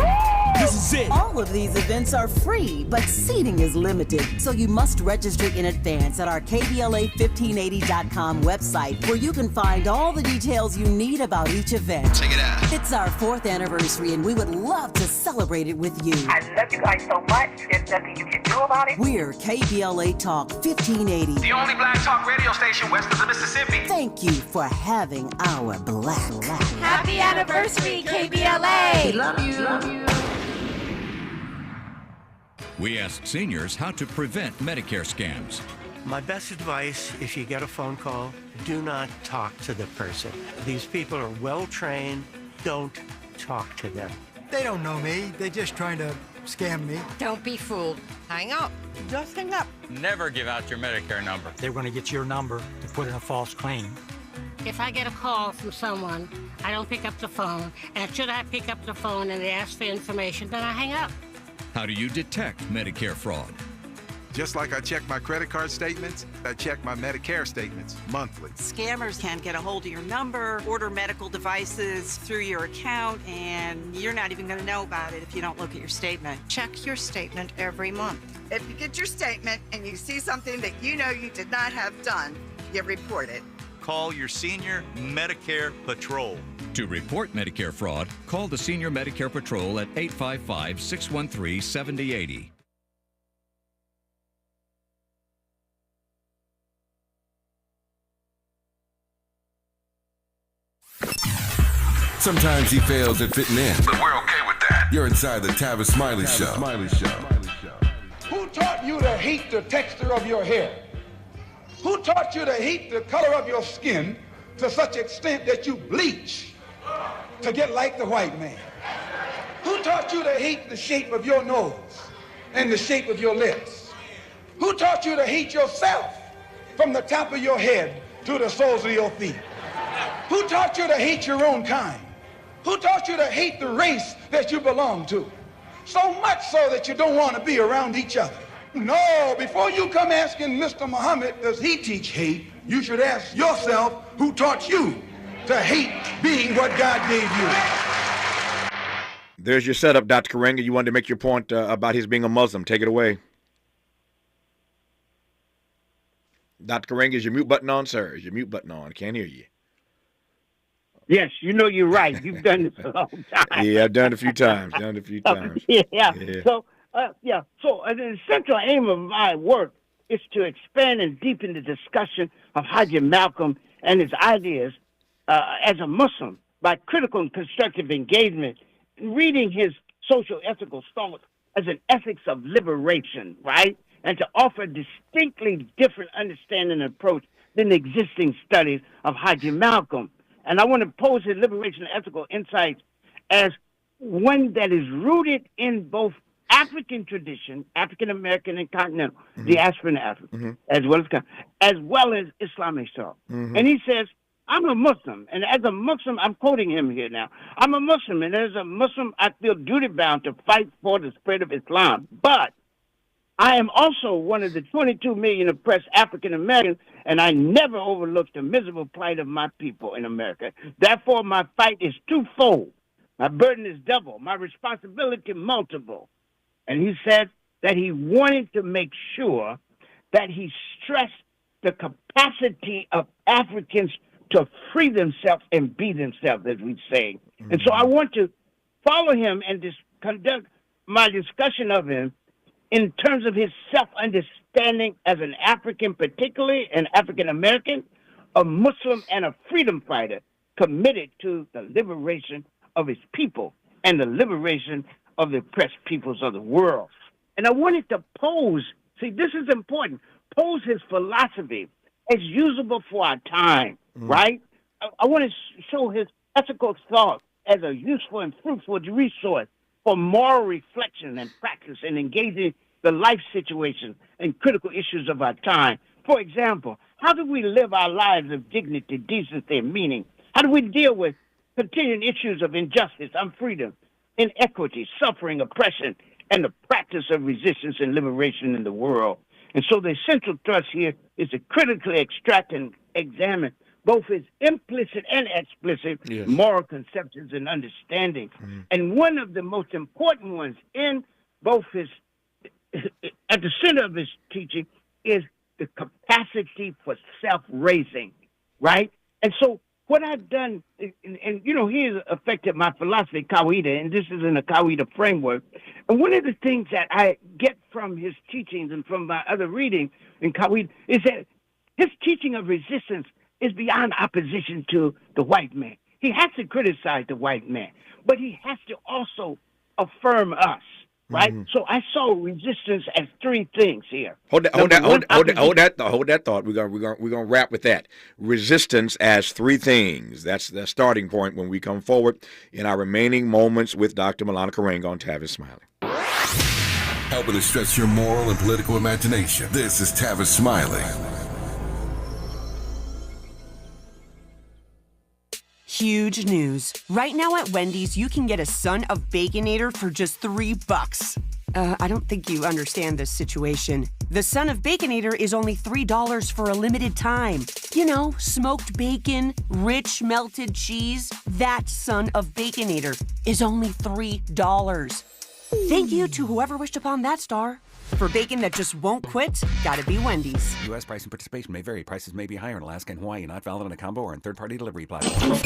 This is it. All of these events are free, but seating is limited, so you must register in advance at our KBLA1580.com website, where you can find all the details you need about each event. Check it out. It's our 4th anniversary, and we would love to celebrate it with you. I love you guys so much. There's nothing you can do about it. We're KBLA Talk 1580. The only black talk radio station west of the Mississippi. Thank you for having our black. Happy anniversary, KBLA! We love you. Love you. We ask seniors how to prevent Medicare scams. My best advice, if you get a phone call, do not talk to the person. These people are well trained. Don't talk to them. They don't know me. They're just trying to scam me. Don't be fooled. Hang up. Just hang up. Never give out your Medicare number. They're going to get your number to put in a false claim. If I get a call from someone, I don't pick up the phone. And should I pick up the phone and they ask for information, then I hang up. How do you detect Medicare fraud? Just like I check my credit card statements, I check my Medicare statements monthly. Scammers can get a hold of your number, order medical devices through your account, and you're not even going to know about it if you don't look at your statement. Check your statement every month. If you get your statement and you see something that you know you did not have done, you report it. Call your senior Medicare Patrol. To report Medicare fraud, call the Senior Medicare Patrol at 855-613-7080. Sometimes he fails at fitting in. But we're okay with that. You're inside the Tavis Smiley Show. Who taught you to hate the texture of your hair? Who taught you to hate the color of your skin to such extent that you bleach to get like the white man? Who taught you to hate the shape of your nose and the shape of your lips? Who taught you to hate yourself from the top of your head to the soles of your feet? Who taught you to hate your own kind? Who taught you to hate the race that you belong to? So much so that you don't want to be around each other. No, before you come asking Mr. Muhammad, does he teach hate? You should ask yourself, who taught you to hate being what God gave you? There's your setup, Dr. Karenga. You wanted to make your point about his being a Muslim. Take it away. Dr. Karenga, is your mute button on, sir? Is your mute button on? Can't hear you. Yes, you know you're right. You've done this a long time. Yeah, I've done it a few times. Yeah. So the central aim of my work is to expand and deepen the discussion of Hajj Malcolm and his ideas as a Muslim by critical and constructive engagement, reading his socio-ethical thoughts as an ethics of liberation, right? And to offer a distinctly different understanding and approach than the existing studies of Hajj Malcolm. And I want to pose his liberation ethical insights as one that is rooted in both African tradition, African American and continental, diaspora in Africa, as well as Islamic thought. And he says, I'm a Muslim, and as a Muslim, I'm quoting him here now. I'm a Muslim, and as a Muslim, I feel duty-bound to fight for the spread of Islam. But I am also one of the 22 million oppressed African Americans, and I never overlooked the miserable plight of my people in America. Therefore, my fight is twofold. My burden is double. My responsibility multiple. And he said that he wanted to make sure that he stressed the capacity of Africans to free themselves and be themselves, as we say. Mm-hmm. And so I want to follow him and conduct my discussion of him in terms of his self-understanding as an African, particularly an African-American, a Muslim, and a freedom fighter committed to the liberation of his people and the liberation of the oppressed peoples of the world. And I wanted to pose, see, this is important, pose his philosophy as usable for our time, right? I want to show his ethical thought as a useful and fruitful resource for moral reflection and practice in engaging the life situation and critical issues of our time. For example, how do we live our lives of dignity, decency, and meaning? How do we deal with continuing issues of injustice, unfreedom, inequity, suffering, oppression, and the practice of resistance and liberation in the world? And so the central thrust here is to critically extract and examine both his implicit and explicit moral conceptions and understanding. And one of the most important ones in both his, at the center of his teaching, is the capacity for self-raising, right? And so what I've done, and you know, he has affected my philosophy, Qaeda, and this is in a Qaeda framework. And one of the things that I get from his teachings and from my other reading in Qaeda is that his teaching of resistance is beyond opposition to the white man. He has to criticize the white man, but he has to also affirm us, right? So I saw resistance as three things here. Hold that thought. We're gonna wrap with that. Resistance as three things. That's the starting point when we come forward in our remaining moments with Dr. Maulana Karenga on Tavis Smiley. Helping to stretch your moral and political imagination. This is Tavis Smiley. Huge news. Right now at Wendy's, you can get a Son of Baconator for just $3. I don't think you understand this situation. The Son of Baconator is only $3 for a limited time. You know, smoked bacon, rich melted cheese. That Son of Baconator is only $3. Thank you to whoever wished upon that star. For bacon that just won't quit, gotta be Wendy's. U.S. price and participation may vary. Prices may be higher in Alaska and Hawaii, not valid on a combo or in third-party delivery platforms.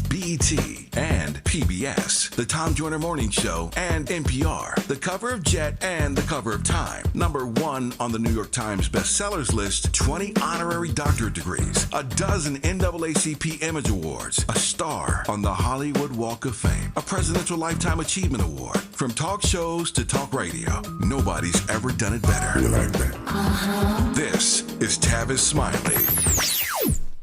BET and PBS, The Tom Joyner Morning Show, and NPR, the cover of Jet and the cover of Time. #1 on the New York Times bestsellers list, 20 honorary doctorate degrees, a dozen NAACP Image Awards, a star on the Hollywood Walk of Fame, a Presidential Lifetime Achievement Award. From talk shows to talk radio, nobody's ever done it better. This is Tavis Smiley.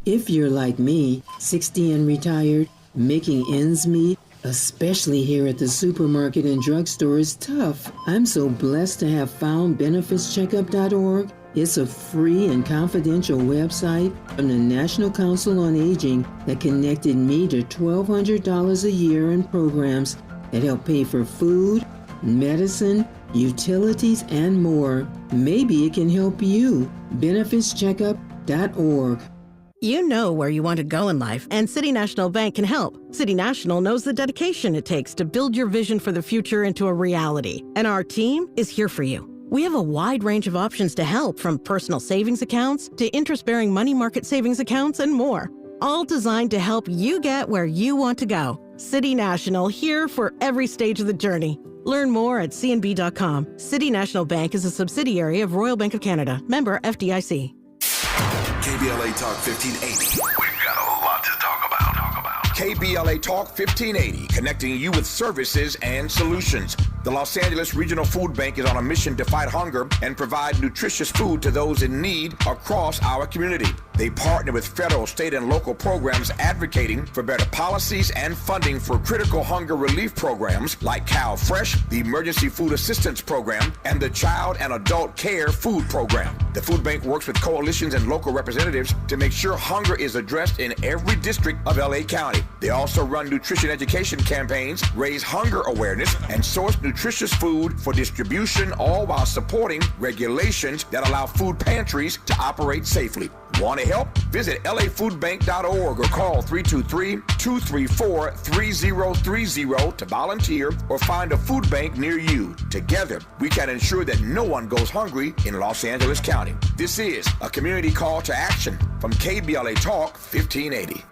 If you're like me, 60 and retired, making ends meet, especially here at the supermarket and drugstore, is tough. I'm so blessed to have found benefitscheckup.org. It's a free and confidential website from the National Council on Aging that connected me to $1,200 a year in programs that help pay for food, medicine, utilities, and more. Maybe it can help you. benefitscheckup.org. You know where you want to go in life, and City National Bank can help. City National knows the dedication it takes to build your vision for the future into a reality, and our team is here for you. We have a wide range of options to help, from personal savings accounts to interest-bearing money market savings accounts and more, all designed to help you get where you want to go. City National, here for every stage of the journey. Learn more at cnb.com. City National Bank is a subsidiary of Royal Bank of Canada, member FDIC. KBLA Talk 1580. We've got a lot to talk about. KBLA Talk 1580, connecting you with services and solutions. The Los Angeles Regional Food Bank is on a mission to fight hunger and provide nutritious food to those in need across our community. They partner with federal, state, and local programs advocating for better policies and funding for critical hunger relief programs like Cal Fresh, the Emergency Food Assistance Program, and the Child and Adult Care Food Program. The food bank works with coalitions and local representatives to make sure hunger is addressed in every district of LA County. They also run nutrition education campaigns, raise hunger awareness, and source nutritious food for distribution, all while supporting regulations that allow food pantries to operate safely. Want to help? Visit lafoodbank.org or call 323-234-3030 to volunteer or find a food bank near you. Together, we can ensure that no one goes hungry in Los Angeles County. This is a community call to action from KBLA Talk 1580.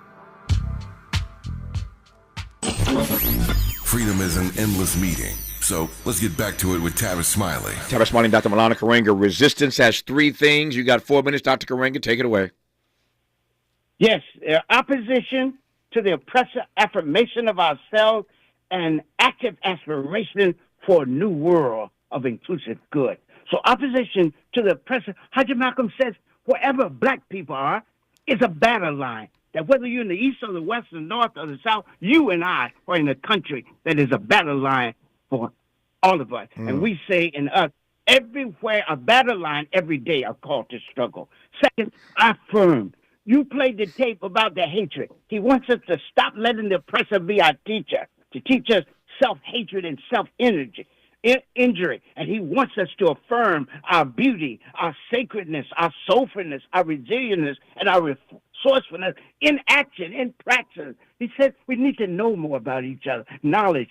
Freedom is an endless meeting. So let's get back to it with Tavis Smiley. Tavis Smiley, Dr. Maulana Karenga. Resistance has three things. You got 4 minutes, Dr. Karenga. Take it away. Yes, opposition to the oppressive affirmation of ourselves and active aspiration for a new world of inclusive good. So opposition to the oppressive, Hajj Malcolm says, wherever black people are, is a battle line. That whether you're in the east or the west, the north or the south, you and I are in a country that is a battle line for all of us. And we say in us, everywhere, a battle line every day, a call to struggle. Second, affirm. You played the tape about the hatred. He wants us to stop letting the oppressor be our teacher, to teach us self-hatred and self-injury. And he wants us to affirm our beauty, our sacredness, our soulfulness, our resilience, and our resourcefulness in action, in practice. He said we need to know more about each other. Knowledge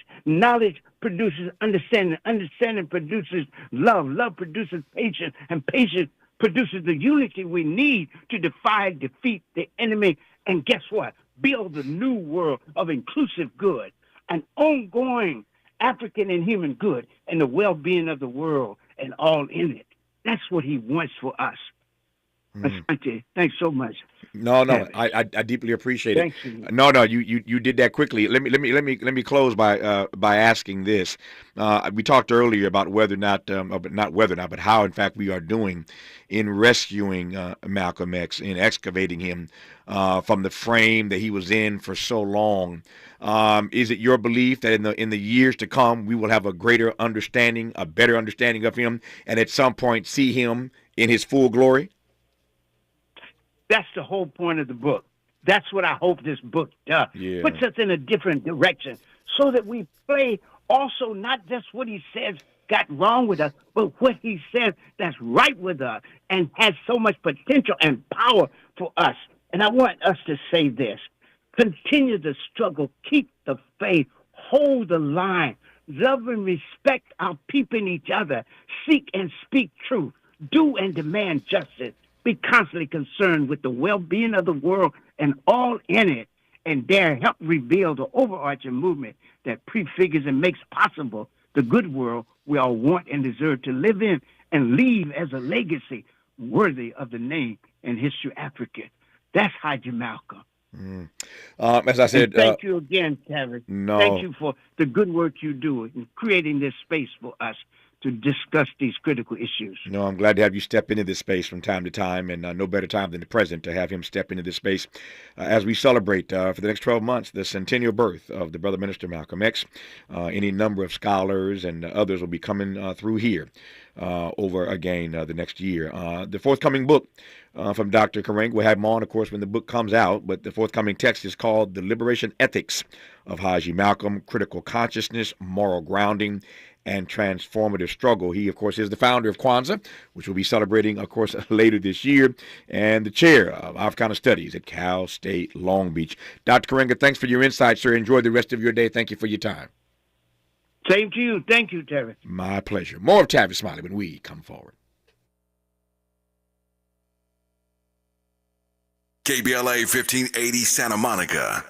produces understanding. Understanding produces love. Love produces patience. And patience produces the unity we need to defeat the enemy. And guess what? Build the new world of inclusive good, an ongoing African and human good, and the well-being of the world and all in it. That's what he wants for us. Thanks so much. No, I deeply appreciate it. Thank you. No, you did that quickly. Let me close by asking this. We talked earlier about but how in fact we are doing in rescuing Malcolm X, in excavating him from the frame that he was in for so long. Is it your belief that in the years to come we will have a better understanding of him, and at some point see him in his full glory? That's the whole point of the book. That's what I hope this book does. Yeah. Puts us in a different direction so that we play also not just what he says got wrong with us, but what he says that's right with us and has so much potential and power for us. And I want us to say this. Continue the struggle. Keep the faith. Hold the line. Love and respect our people and each other. Seek and speak truth. Do and demand justice. Be constantly concerned with the well-being of the world and all in it, and dare help reveal the overarching movement that prefigures and makes possible the good world we all want and deserve to live in and leave as a legacy worthy of the name and history Africa. That's Hajj Malcolm. As I said, and thank you again, Tavis. No. Thank you for the good work you do in creating this space for us to discuss these critical issues. No, I'm glad to have you step into this space from time to time, and no better time than the present to have him step into this space as we celebrate for the next 12 months the centennial birth of the brother minister Malcolm X. Any number of scholars and others will be coming through here over again the next year. The forthcoming book from Dr. Karenga, we'll have him on, of course, when the book comes out, but the forthcoming text is called The Liberation Ethics of Hajj Malcolm, Critical Consciousness, Moral Grounding, and Transformative Struggle. He, of course, is the founder of Kwanzaa, which we'll be celebrating, of course, later this year, and the chair of Africana Studies at Cal State Long Beach. Dr. Karenga, thanks for your insight, sir. Enjoy the rest of your day. Thank you for your time. Same to you. Thank you, Tavis. My pleasure. More of Tavis Smiley when we come forward. KBLA 1580 Santa Monica.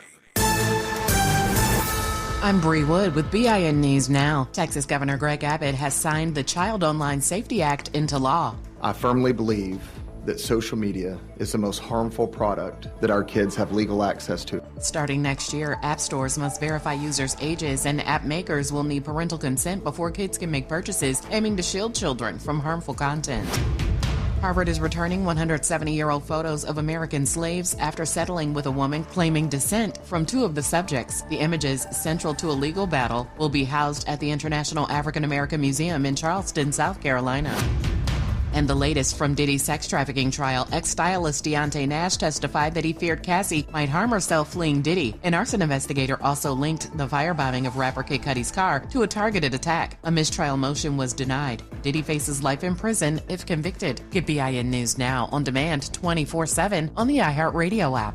I'm Bree Wood with BIN News Now. Texas Governor Greg Abbott has signed the Child Online Safety Act into law. I firmly believe that social media is the most harmful product that our kids have legal access to. Starting next year, app stores must verify users' ages, and app makers will need parental consent before kids can make purchases, aiming to shield children from harmful content. Harvard is returning 170-year-old photos of American slaves after settling with a woman claiming descent from two of the subjects. The images, central to a legal battle, will be housed at the International African American Museum in Charleston, South Carolina. And the latest from Diddy's sex trafficking trial, ex-stylist Deontay Nash testified that he feared Cassie might harm herself fleeing Diddy. An arson investigator also linked the firebombing of rapper Kid Cudi's car to a targeted attack. A mistrial motion was denied. Diddy faces life in prison if convicted. Get BIN News Now on demand 24/7 on the iHeartRadio app.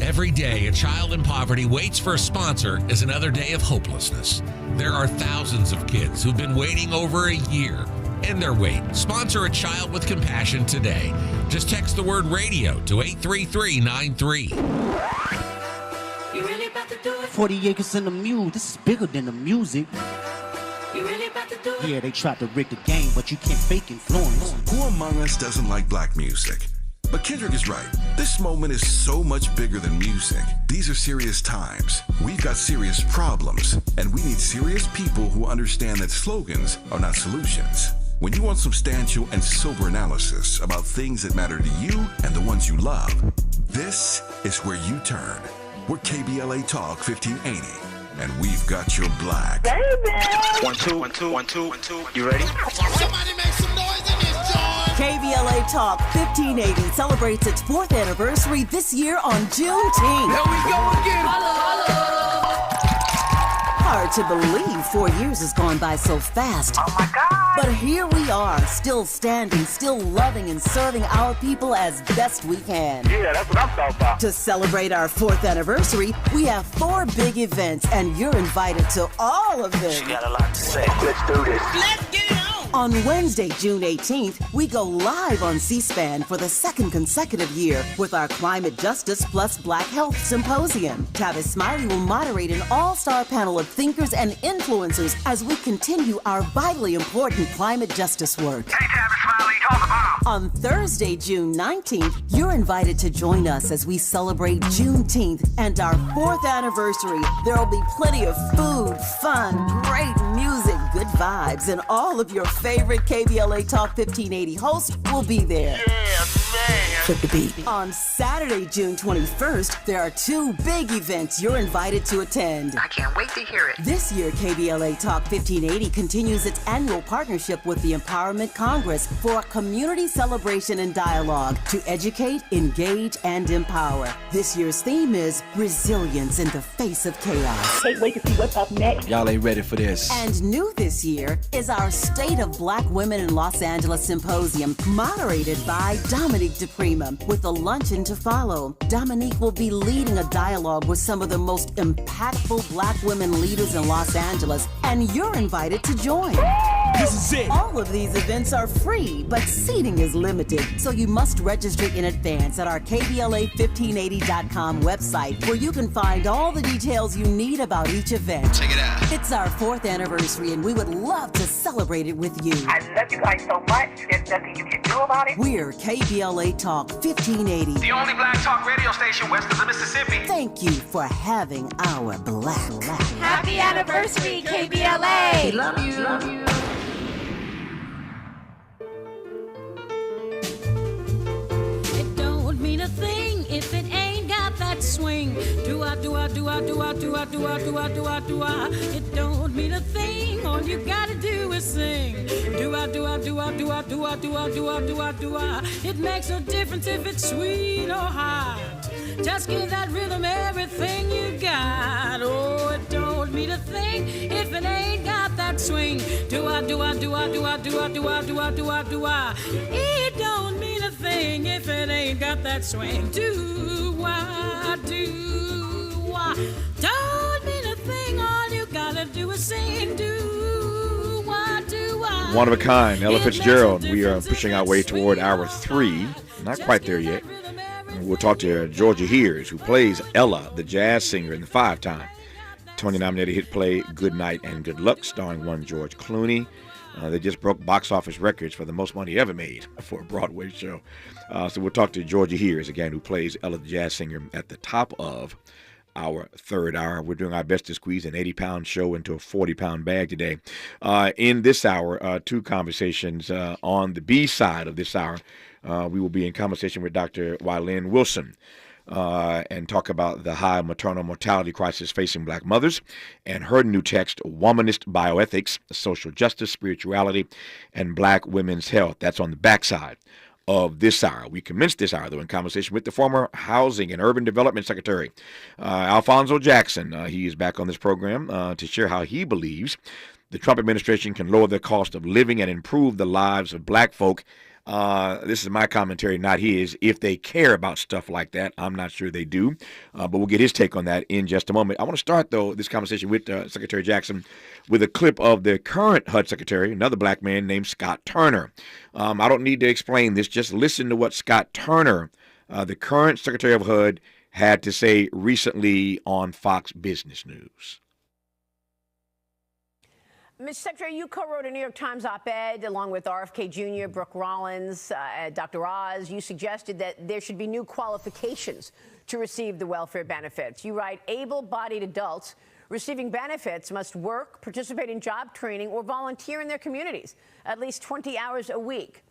Every day, a child in poverty waits for a sponsor is another day of hopelessness. There are thousands of kids who've been waiting over a year. End their wait. Sponsor a child with compassion today. Just text the word radio to 83393. You really about to do it? 40 acres and a mule. This is bigger than the music. You really about to do it? Yeah, they tried to rig the game, but you can't fake influence. Who among us doesn't like black music? But Kendrick is right. This moment is so much bigger than music. These are serious times. We've got serious problems, and we need serious people who understand that slogans are not solutions. When you want substantial and sober analysis about things that matter to you and the ones you love, this is where you turn. We're KBLA Talk 1580, and we've got your black. Baby! 1 2 1 2 1 2 1 2. You ready? Somebody make some noise in this joint! KBLA Talk 1580 celebrates its 4th anniversary this year on Juneteenth. Here we go again! Holla, Hard to believe 4 years has gone by so fast. Oh my God! But here we are, still standing, still loving and serving our people as best we can. Yeah, that's what I'm talking about. To celebrate our 4th anniversary, we have 4 big events, and you're invited to all of them. She got a lot to say. Let's do this. Let's get it on! On Wednesday, June 18th, we go live on C-SPAN for the 2nd consecutive year with our Climate Justice plus Black Health Symposium. Tavis Smiley will moderate an all-star panel of thinkers and influencers as we continue our vitally important climate justice work. Hey, Tavis Smiley, talk about. On Thursday, June 19th, you're invited to join us as we celebrate Juneteenth and our 4th anniversary. There will be plenty of food, fun, great music, good vibes, and all of your favorite KBLA Talk 1580 hosts will be there. Yeah, man. Flip the beat. On Saturday, June 21st, there are 2 big events you're invited to attend. I can't wait to hear it. This year, KBLA Talk 1580 continues its annual partnership with the Empowerment Congress for a community celebration and dialogue to educate, engage, and empower. This year's theme is resilience in the face of chaos. Can't wait to see what's up next. Y'all ain't ready for this. And new this year is our State of Black Women in Los Angeles Symposium, moderated by Dominique DePrima, with a luncheon to follow. Dominique will be leading a dialogue with some of the most impactful Black women leaders in Los Angeles, and you're invited to join. This is it. All of these events are free, but seating is limited, so you must register in advance at our KBLA1580.com website, where you can find all the details you need about each event. Check it out. It's our 4th anniversary, and we would love to celebrate it with you. I love you guys so much. There's nothing you can do about it. We're KBLA Talk 1580. The only black talk radio station west of the Mississippi. Thank you for having our black. Happy anniversary, KBLA. Love you. Love you. It don't mean a thing if it ain't got that swing. Do I. It don't mean a thing. All you gotta do is sing. Do I. It makes no difference if it's sweet or hot. Just give that rhythm everything you got. Oh, it don't mean a thing if it ain't got that swing. Do I. It don't mean a thing if it ain't got that swing. Do I. Don't mean a thing. All you gotta do is sing. Do I. One of a kind, Ella Fitzgerald. We are pushing our way toward hour 3. Not quite there yet. We'll talk to Georgia Hears, who plays Ella, the jazz singer, in the 5-time Tony-nominated hit play Good Night and Good Luck, starring one George Clooney. They just broke box office records for the most money ever made for a Broadway show. So we'll talk to Georgia Hears, again, who plays Ella, the jazz singer, at the top of our 3rd hour. We're doing our best to squeeze an 80-pound show into a 40-pound bag today. In this hour, 2 conversations. On the B side of this hour, we will be in conversation with Dr. Wylin Wilson, and talk about the high maternal mortality crisis facing black mothers, and her new text, Womanist Bioethics, Social Justice, Spirituality, and Black Women's Health. That's on the backside of this hour. We commenced this hour, though, in conversation with the former Housing and Urban Development Secretary, Alphonso Jackson. He is back on this program to share how he believes the Trump administration can lower the cost of living and improve the lives of black folk. This is my commentary, not his. If they care about stuff like that, I'm not sure they do. But we'll get his take on that in just a moment. I want to start, though, this conversation with Secretary Jackson with a clip of the current HUD Secretary, another black man named Scott Turner. I don't need to explain this. Just listen to what Scott Turner, the current Secretary of HUD, had to say recently on Fox Business News. Mr. Secretary, you co-wrote a New York Times op-ed along with RFK Jr., Brooke Rollins, Dr. Oz. You suggested that there should be new qualifications to receive the welfare benefits. You write, able-bodied adults receiving benefits must work, participate in job training, or volunteer in their communities at least 20 hours a week.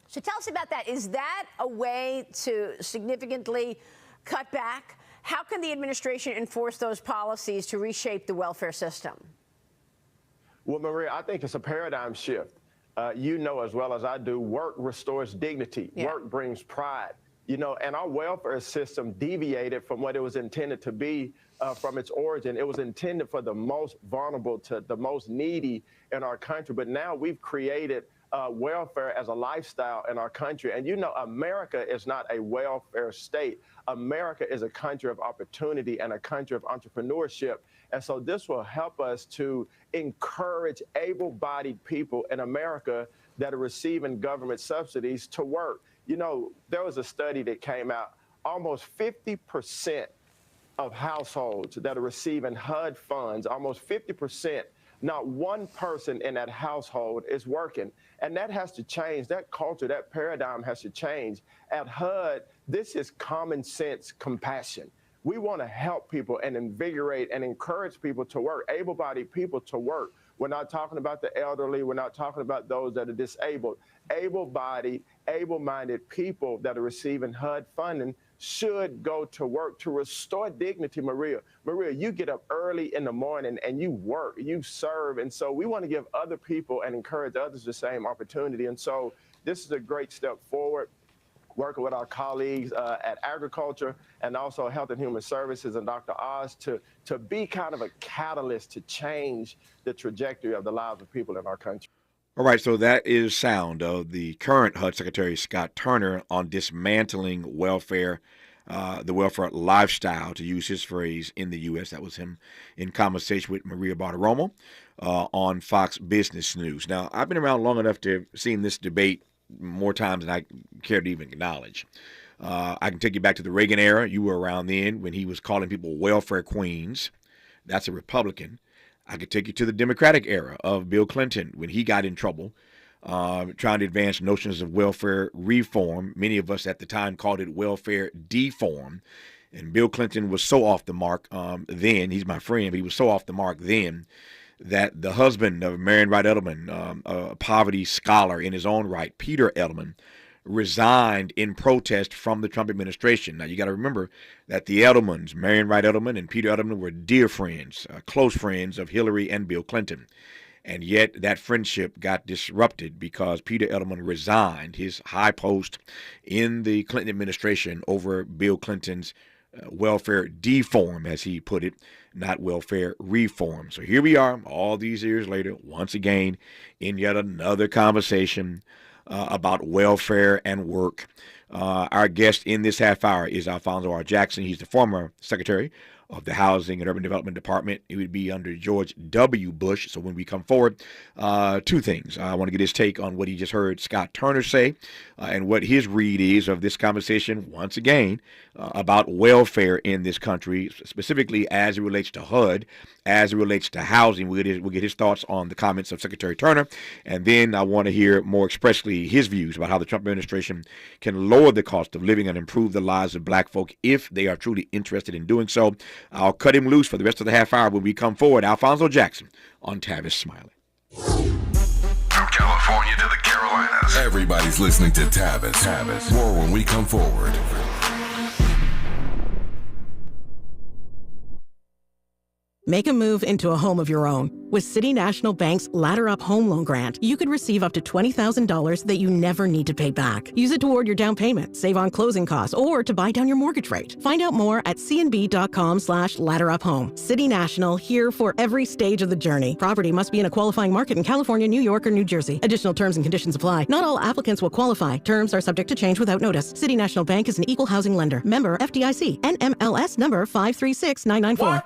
So tell us about that. Is that a way to significantly cut back? How can the administration enforce those policies to reshape the welfare system? Well, Maria, I think it's a paradigm shift. You know as well as I do, work restores dignity. Yeah. Work brings pride. You know, and our welfare system deviated from what it was intended to be from its origin. It was intended for the most vulnerable, to the most needy in our country. But now we've created welfare as a lifestyle in our country. And you know, America is not a welfare state. America is a country of opportunity and a country of entrepreneurship. And so this will help us to encourage able-bodied people in America that are receiving government subsidies to work. You know, there was a study that came out, almost 50% of households that are receiving HUD funds, almost 50%, not one person in that household is working. And that has to change. That culture, that paradigm has to change. At HUD, this is common sense compassion. We want to help people and invigorate and encourage people to work, able-bodied people to work. We're not talking about the elderly. We're not talking about those that are disabled. Able-bodied, able-minded people that are receiving HUD funding should go to work to restore dignity, Maria. Maria, you get up early in the morning and you work, you serve. And so we want to give other people and encourage others the same opportunity. And so this is a great step forward, working with our colleagues at Agriculture and also Health and Human Services and Dr. Oz to be kind of a catalyst to change the trajectory of the lives of people in our country. All right, so that is sound of the current HUD Secretary, Scott Turner, on dismantling welfare, the welfare lifestyle, to use his phrase, in the U.S. That was him in conversation with Maria Bartiromo on Fox Business News. Now, I've been around long enough to have seen this debate more times than I care to even acknowledge. I can take you back to the Reagan era. You were around then when he was calling people welfare queens. That's a Republican. I could take you to the Democratic era of Bill Clinton when he got in trouble trying to advance notions of welfare reform. Many of us at the time called it welfare deform. And Bill Clinton was so off the mark then. He's my friend, but he was so off the mark then that the husband of Marion Wright Edelman, a poverty scholar in his own right, Peter Edelman, resigned in protest from the Trump administration. Now, you got to remember that the Edelmans, Marion Wright Edelman and Peter Edelman, were dear friends, close friends of Hillary and Bill Clinton. And yet that friendship got disrupted because Peter Edelman resigned his high post in the Clinton administration over Bill Clinton's welfare deform, as he put it, not welfare reform. So here we are all these years later, once again, in yet another conversation about welfare and work. Our guest in this half hour is Alphonso R. Jackson. He's the former Secretary of the Housing and Urban Development Department. It would be under George W. Bush. So when we come forward, two things. I want to get his take on what he just heard Scott Turner say and what his read is of this conversation, once again, about welfare in this country, specifically as it relates to HUD, as it relates to housing. We'll get his thoughts on the comments of Secretary Turner. And then I want to hear more expressly his views about how the Trump administration can lower the cost of living and improve the lives of black folk if they are truly interested in doing so. I'll cut him loose for the rest of the half hour when we come forward. Alphonso Jackson on Tavis Smiley. From California to the Carolinas, everybody's listening to Tavis. More when we come forward. Make a move into a home of your own. With City National Bank's Ladder Up Home Loan Grant, you could receive up to $20,000 that you never need to pay back. Use it toward your down payment, save on closing costs, or to buy down your mortgage rate. Find out more at cnb.com/ladderuphome. City National, here for every stage of the journey. Property must be in a qualifying market in California, New York, or New Jersey. Additional terms and conditions apply. Not all applicants will qualify. Terms are subject to change without notice. City National Bank is an equal housing lender. Member FDIC. NMLS number 536994.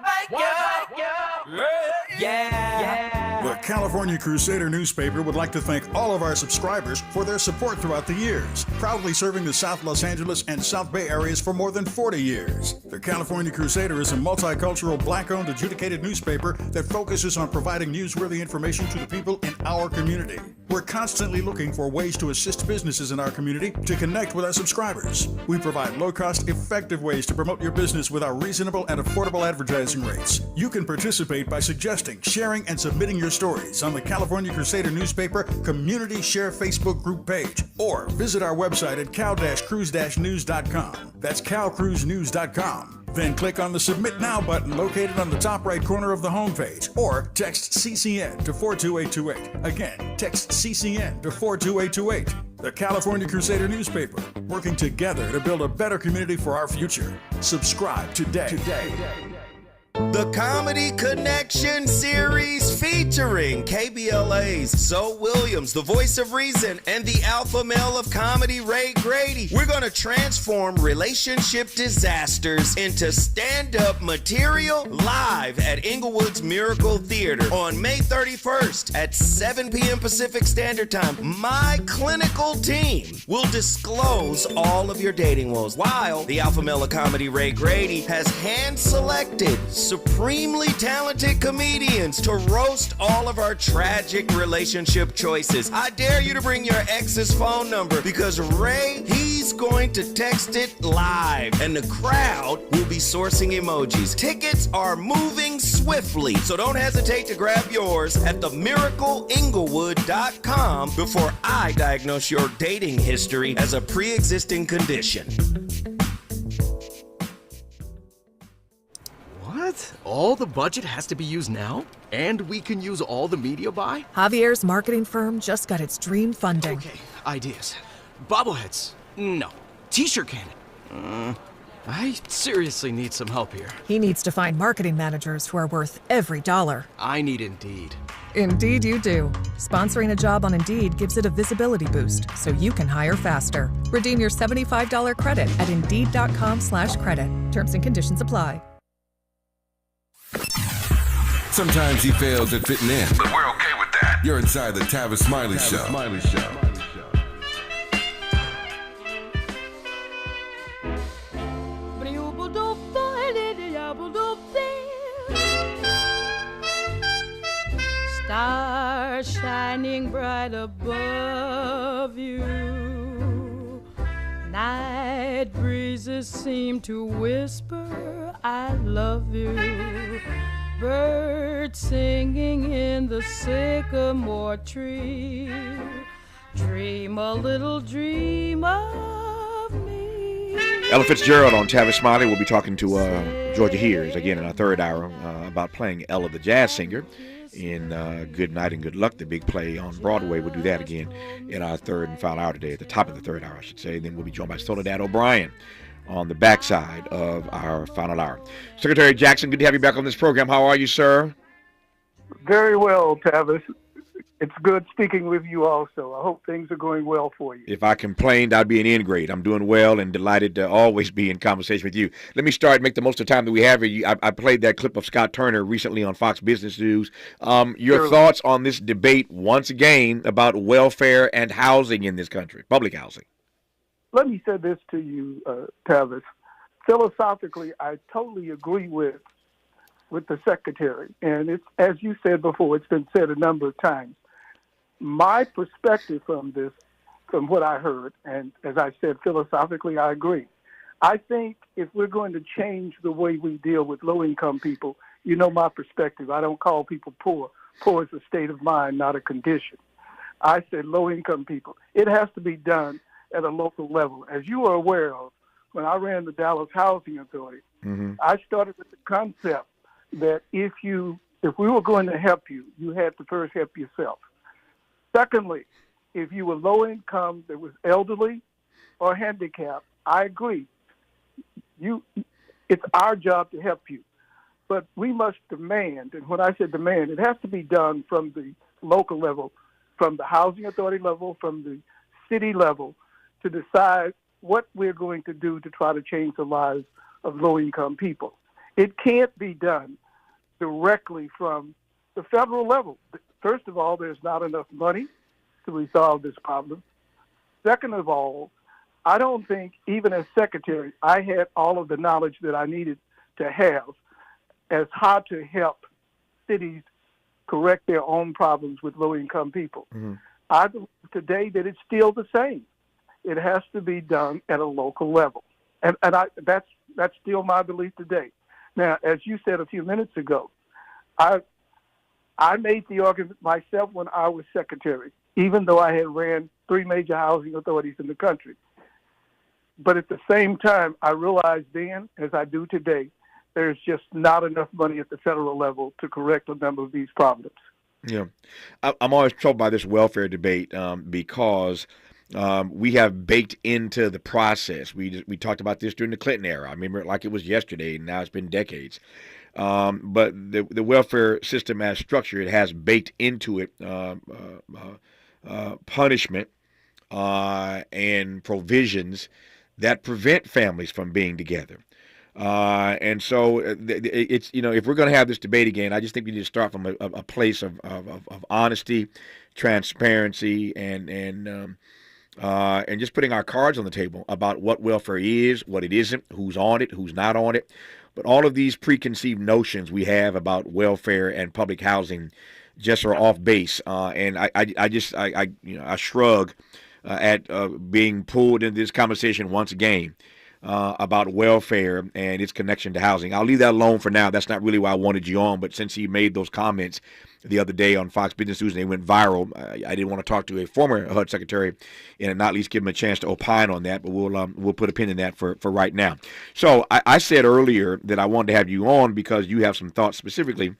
The California Crusader newspaper would like to thank all of our subscribers for their support throughout the years, proudly serving the South Los Angeles and South Bay areas for more than 40 years. The California Crusader is a multicultural, black-owned, adjudicated newspaper that focuses on providing newsworthy information to the people in our community. We're constantly looking for ways to assist businesses in our community to connect with our subscribers. We provide low-cost, effective ways to promote your business with our reasonable and affordable advertising rates. You can participate by suggesting, sharing, and submitting your stories on the California Crusader newspaper Community Share Facebook group page, or visit our website at cal-cruise-news.com. That's calcruisenews.com. Then click on the Submit Now button located on the top right corner of the homepage, or text CCN to 42828. Again, text CCN to 42828. The California Crusader newspaper, working together to build a better community for our future. Subscribe today. The Comedy Connection series featuring KBLA's Zoe Williams, the voice of reason, and the alpha male of comedy, Ray Grady. We're going to transform relationship disasters into stand-up material live at Inglewood's Miracle Theater on May 31st at 7 p.m. Pacific Standard Time. My clinical team will disclose all of your dating woes, while the alpha male of comedy, Ray Grady, has hand-selected supremely talented comedians to roast all of our tragic relationship choices. I dare you to bring your ex's phone number, because Ray, he's going to text it live, and the crowd will be sourcing emojis. Tickets are moving swiftly, so don't hesitate to grab yours at themiracleinglewood.com before I diagnose your dating history as a pre-existing condition. What? All the budget has to be used now? And we can use all the media buy? Javier's marketing firm just got its dream funding. Okay, ideas. Bobbleheads. No. T-shirt cannon. I seriously need some help here. He needs to find marketing managers who are worth every dollar. I need Indeed. Indeed you do. Sponsoring a job on Indeed gives it a visibility boost, so you can hire faster. Redeem your $75 credit at Indeed.com/credit. Terms and conditions apply. Sometimes he fails at fitting in, but we're okay with that. You're inside the Tavis Smiley Show. Stars shining bright above you. Night breezes seem to whisper, I love you. Birds singing in the sycamore tree. Dream a little dream of me. Ella Fitzgerald on Tavis Smiley. We'll be talking to Georgia Hears again in our third hour about playing Ella the jazz singer in Good Night and Good Luck, the big play on Broadway. We'll do that again in our third and final hour today, at the top of the third hour, I should say. Then we'll be joined by Soledad O'Brien on the backside of our final hour. Secretary Jackson, good to have you back on this program. How are you, sir? Very well, Tavis. It's good speaking with you also. I hope things are going well for you. If I complained, I'd be an N grade. I'm doing well and delighted to always be in conversation with you. Let me start, make the most of the time that we have here. I played that clip of Scott Turner recently on Fox Business News. Your thoughts on this debate once again about welfare and housing in this country, public housing? Let me say this to you, Tavis. Philosophically, I totally agree with the Secretary. And it's, as you said before, it's been said a number of times. My perspective from this, from what I heard, and as I said, philosophically, I agree. I think if we're going to change the way we deal with low-income people, you know my perspective. I don't call people poor. Poor is a state of mind, not a condition. I said low-income people. It has to be done at a local level. As you are aware of, when I ran the Dallas Housing Authority, I started with the concept that if we were going to help you, you had to first help yourself. Secondly, if you were low income, that was elderly or handicapped, I agree. It's our job to help you. But we must demand, and when I say demand, it has to be done from the local level, from the housing authority level, from the city level, to decide what we're going to do to try to change the lives of low-income people. It can't be done directly from the federal level. First of all, there's not enough money to resolve this problem. Second of all, I don't think, even as secretary, I had all of the knowledge that I needed to have as how to help cities correct their own problems with low-income people. Mm-hmm. I believe today that it's still the same. It has to be done at a local level. And that's still my belief today. Now, as you said a few minutes ago, I made the argument myself when I was secretary, even though I had ran 3 major housing authorities in the country. But at the same time, I realized then, as I do today, there's just not enough money at the federal level to correct a number of these problems. Yeah. I'm always troubled by this welfare debate because we have baked into the process. We talked about this during the Clinton era. I remember it like it was yesterday, and now it's been decades. But the welfare system as structure, it has baked into it punishment and provisions that prevent families from being together. And so it's, if we're going to have this debate again, I just think we need to start from a place of honesty, transparency, and just putting our cards on the table about what welfare is, what it isn't, who's on it, who's not on it. But all of these preconceived notions we have about welfare and public housing just are off base. And I shrug at being pulled into this conversation once again about welfare and its connection to housing. I'll leave that alone for now. That's not really why I wanted you on. But since he made those comments the other day on Fox Business News and they went viral, I didn't want to talk to a former HUD secretary and not at least give him a chance to opine on that. But we'll put a pin in that for right now. So I said earlier that I wanted to have you on because you have some thoughts specifically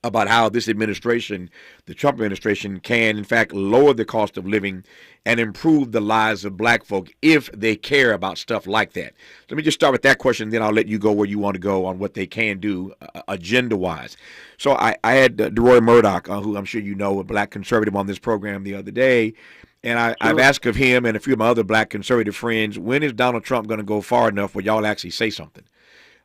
about how this administration, the Trump administration, can in fact lower the cost of living and improve the lives of black folk if they care about stuff like that. Let me just start with that question, then I'll let you go where you want to go on what they can do agenda-wise. So I had DeRoy Murdoch, who I'm sure you know, a black conservative on this program the other day, and I've asked of him and a few of my other black conservative friends, when is Donald Trump going to go far enough where y'all actually say something?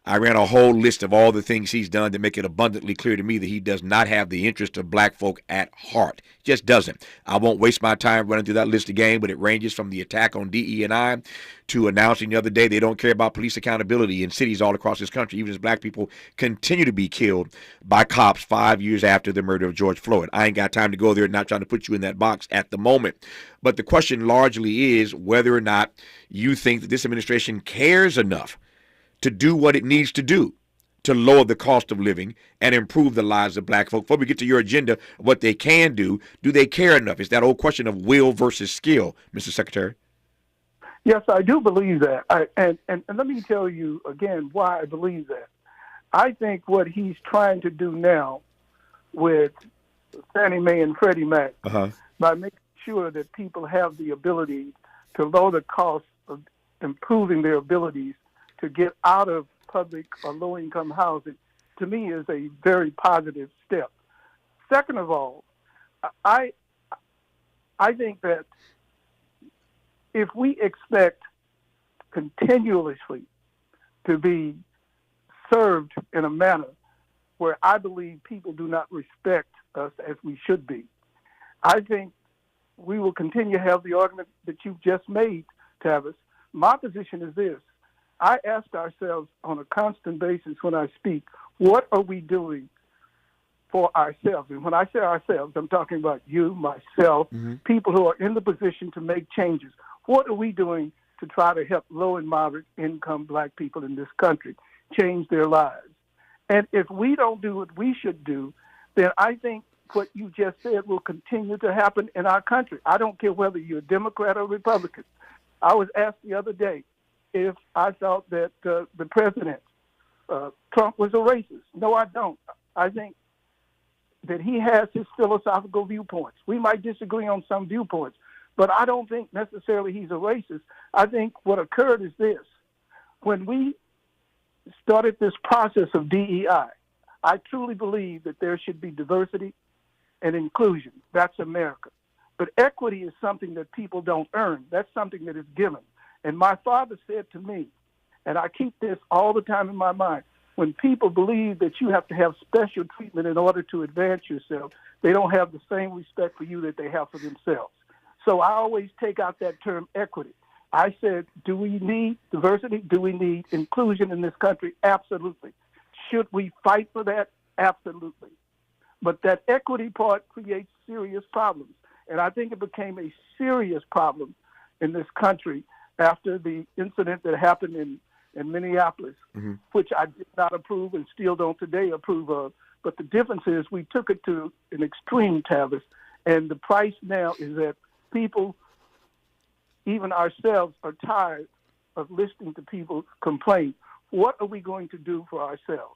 I ran a whole list of all the things he's done to make it abundantly clear to me that he does not have the interest of black folk at heart. Just doesn't. I won't waste my time running through that list again, but it ranges from the attack on DE&I to announcing the other day they don't care about police accountability in cities all across this country, even as black people continue to be killed by cops 5 years after the murder of George Floyd. I ain't got time to go there, not trying to put you in that box at the moment. But the question largely is whether or not you think that this administration cares enough to do what it needs to do to lower the cost of living and improve the lives of black folk. Before we get to your agenda, what they can do they care enough? It's that old question of will versus skill, Mr. Secretary. Yes, I do believe that. And let me tell you again why I believe that. I think what he's trying to do now with Fannie Mae and Freddie Mac, by making sure that people have the ability to lower the cost of improving their abilities to get out of public or low-income housing, to me is a very positive step. Second of all, I think that if we expect continuously to be served in a manner where I believe people do not respect us as we should be, I think we will continue to have the argument that you've just made, Tavis. My position is this. I ask ourselves on a constant basis when I speak, what are we doing for ourselves? And when I say ourselves, I'm talking about you, myself, people who are in the position to make changes. What are we doing to try to help low and moderate income black people in this country change their lives? And if we don't do what we should do, then I think what you just said will continue to happen in our country. I don't care whether you're a Democrat or Republican. I was asked the other day if I thought that the president Trump was a racist. No, I don't. I think that he has his philosophical viewpoints. We might disagree on some viewpoints, but I don't think necessarily he's a racist. I think what occurred is this. When we started this process of DEI, I truly believe that there should be diversity and inclusion. That's America. But equity is something that people don't earn. That's something that is given. And my father said to me, and I keep this all the time in my mind, when people believe that you have to have special treatment in order to advance yourself, they don't have the same respect for you that they have for themselves. So I always take out that term equity. I said, do we need diversity? Do we need inclusion in this country? Absolutely. Should we fight for that? Absolutely. But that equity part creates serious problems. And I think it became a serious problem in this country after the incident that happened in Minneapolis, which I did not approve and still don't today approve of. But the difference is we took it to an extreme, Tavis, and the price now is that people, even ourselves, are tired of listening to people complain. What are we going to do for ourselves?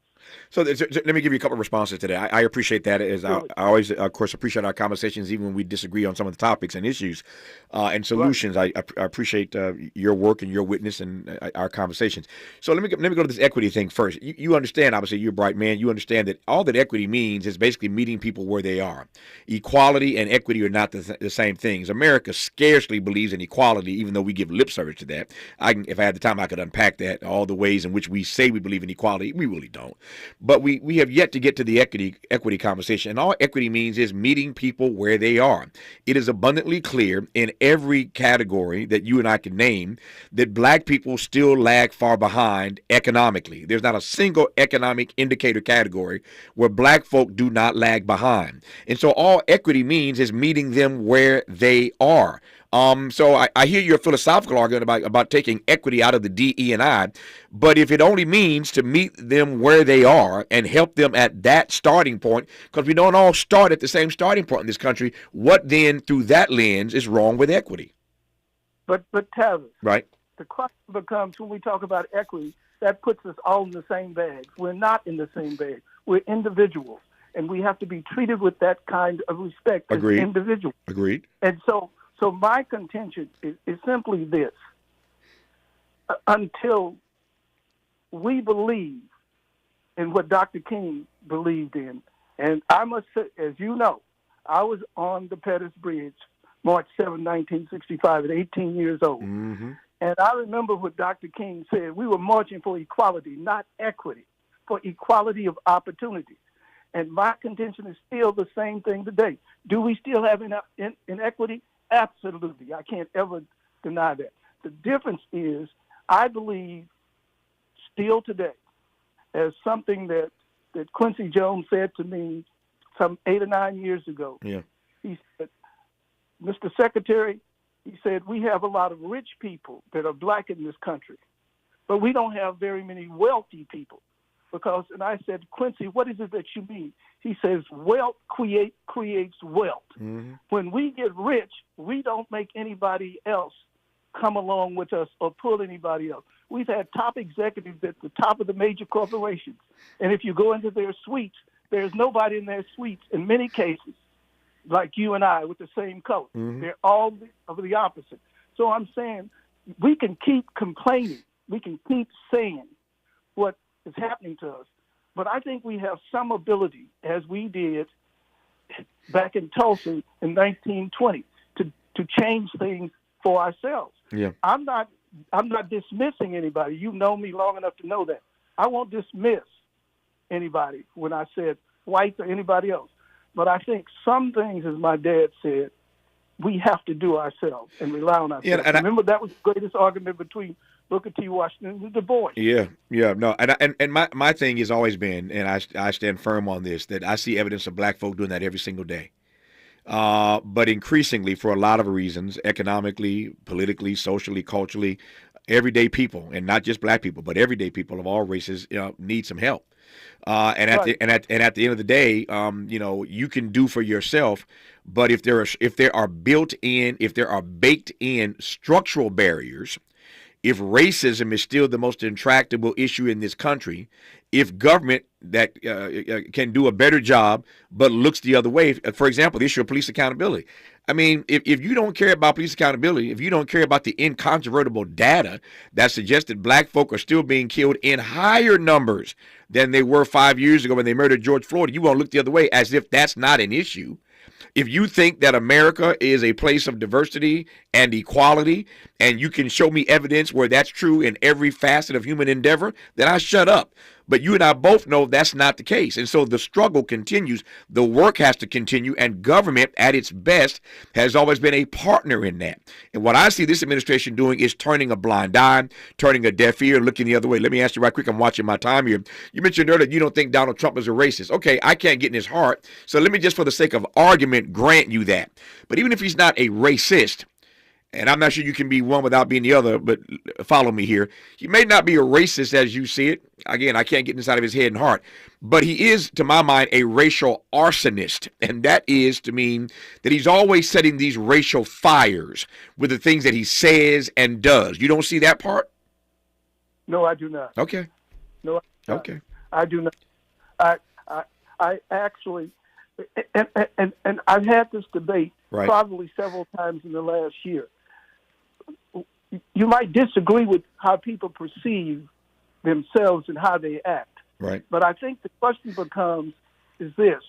So let me give you a couple of responses to that. I appreciate that. As I always, of course, appreciate our conversations, even when we disagree on some of the topics and issues and solutions. Right. I appreciate your work and your witness and our conversations. So let me go to this equity thing first. You understand, obviously, you're a bright man. You understand that all that equity means is basically meeting people where they are. Equality and equity are not the same things. America scarcely believes in equality, even though we give lip service to that. If I had the time, I could unpack that, all the ways in which we say we believe in equality. We really don't. But we have yet to get to the equity conversation. And all equity means is meeting people where they are. It is abundantly clear in every category that you and I can name that black people still lag far behind economically. There's not a single economic indicator category where black folk do not lag behind. And so all equity means is meeting them where they are. So I hear your philosophical argument about taking equity out of the DE&I, but if it only means to meet them where they are and help them at that starting point, because we don't all start at the same starting point in this country, what then through that lens is wrong with equity? But Tavis, right? The question becomes when we talk about equity, that puts us all in the same bag. We're not in the same bag. We're individuals, and we have to be treated with that kind of respect as individuals. Agreed. And so my contention is simply this. Until we believe in what Dr. King believed in, and I must say, as you know, I was on the Pettus Bridge March 7, 1965 at 18 years old. Mm-hmm. And I remember what Dr. King said. We were marching for equality, not equity, for equality of opportunity. And my contention is still the same thing today. Do we still have inequity? Absolutely. I can't ever deny that. The difference is I believe still today as something that Quincy Jones said to me some 8 or 9 years ago. Yeah. He said, Mr. Secretary, he said, we have a lot of rich people that are black in this country, but we don't have very many wealthy people. And I said, Quincy, what is it that you mean? He says, wealth creates wealth. Mm-hmm. When we get rich, we don't make anybody else come along with us or pull anybody else. We've had top executives at the top of the major corporations. And if you go into their suites, there's nobody in their suites in many cases like you and I with the same color. Mm-hmm. They're all of the opposite. So I'm saying we can keep complaining. We can keep saying what is happening to us. But I think we have some ability, as we did back in Tulsa in 1920, to change things for ourselves. Yeah. I'm not dismissing anybody. You know me long enough to know that. I won't dismiss anybody when I said whites or anybody else. But I think some things, as my dad said, we have to do ourselves and rely on ourselves. Yeah, and remember, that was the greatest argument between Booker T. Washington and Du Bois. Yeah, no, and my thing has always been, and I stand firm on this, that I see evidence of black folk doing that every single day. But increasingly, for a lot of reasons, economically, politically, socially, culturally, everyday people, and not just black people, but everyday people of all races, need some help. And at the end of the day, you can do for yourself, but if there are baked in structural barriers, if racism is still the most intractable issue in this country, if government that can do a better job but looks the other way, for example, the issue of police accountability. I mean, if you don't care about police accountability, if you don't care about the incontrovertible data that suggests that black folk are still being killed in higher numbers than they were 5 years ago when they murdered George Floyd, you won't look the other way as if that's not an issue. If you think that America is a place of diversity and equality, and you can show me evidence where that's true in every facet of human endeavor, then I shut up. But you and I both know that's not the case. And so the struggle continues. The work has to continue, and government at its best has always been a partner in that. And what I see this administration doing is turning a blind eye, turning a deaf ear, looking the other way. Let me ask you right quick. I'm watching my time here. You mentioned earlier you don't think Donald Trump is a racist. Okay, I can't get in his heart. So let me just, for the sake of argument, grant you that. But even if he's not a racist, and I'm not sure you can be one without being the other, but follow me here. He may not be a racist as you see it. Again, I can't get inside of his head and heart. But he is, to my mind, a racial arsonist. And that is to mean that he's always setting these racial fires with the things that he says and does. You don't see that part? No, I do not. Okay. No, okay. I do not. I actually, and I've had this debate probably several times in the last year. You might disagree with how people perceive themselves and how they act. Right. But I think the question becomes is this: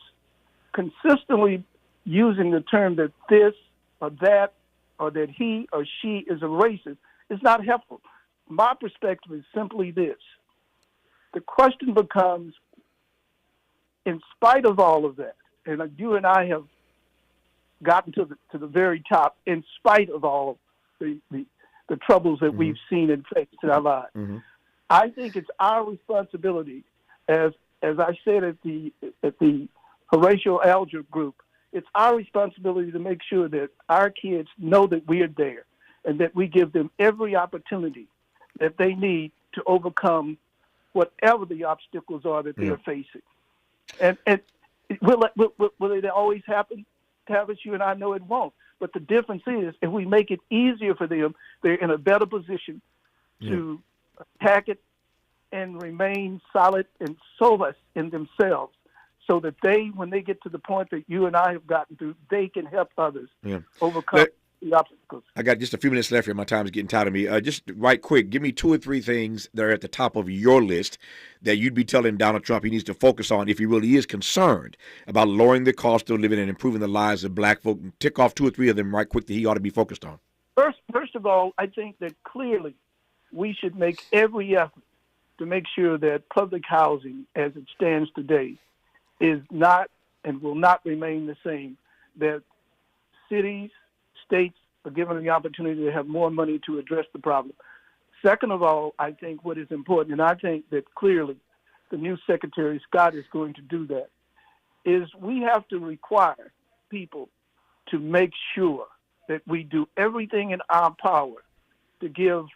consistently using the term that this or that or that he or she is a racist is not helpful. My perspective is simply this. The question becomes, in spite of all of that, and you and I have gotten to the very top in spite of all of the troubles that we've seen and faced in our lives. I think it's our responsibility, as I said at the Horatio Alger group, it's our responsibility to make sure that our kids know that we are there and that we give them every opportunity that they need to overcome whatever the obstacles are that they're facing. And will it always happen, Tavis? You and I know it won't. But the difference is, if we make it easier for them, they're in a better position to attack it and remain solid and solid in themselves, so that they, when they get to the point that you and I have gotten to, they can help others overcome the obstacles. I got just a few minutes left here. My time is getting tired of me. Just right quick, give me 2 or 3 things that are at the top of your list that you'd be telling Donald Trump he needs to focus on if he really is concerned about lowering the cost of living and improving the lives of black folk. Tick off 2 or 3 of them right quick that he ought to be focused on. First of all, I think that clearly we should make every effort to make sure that public housing as it stands today is not and will not remain the same, that cities, states are given the opportunity to have more money to address the problem. Second of all, I think what is important, and I think that clearly the new Secretary Scott is going to do that, is we have to require people to make sure that we do everything in our power to give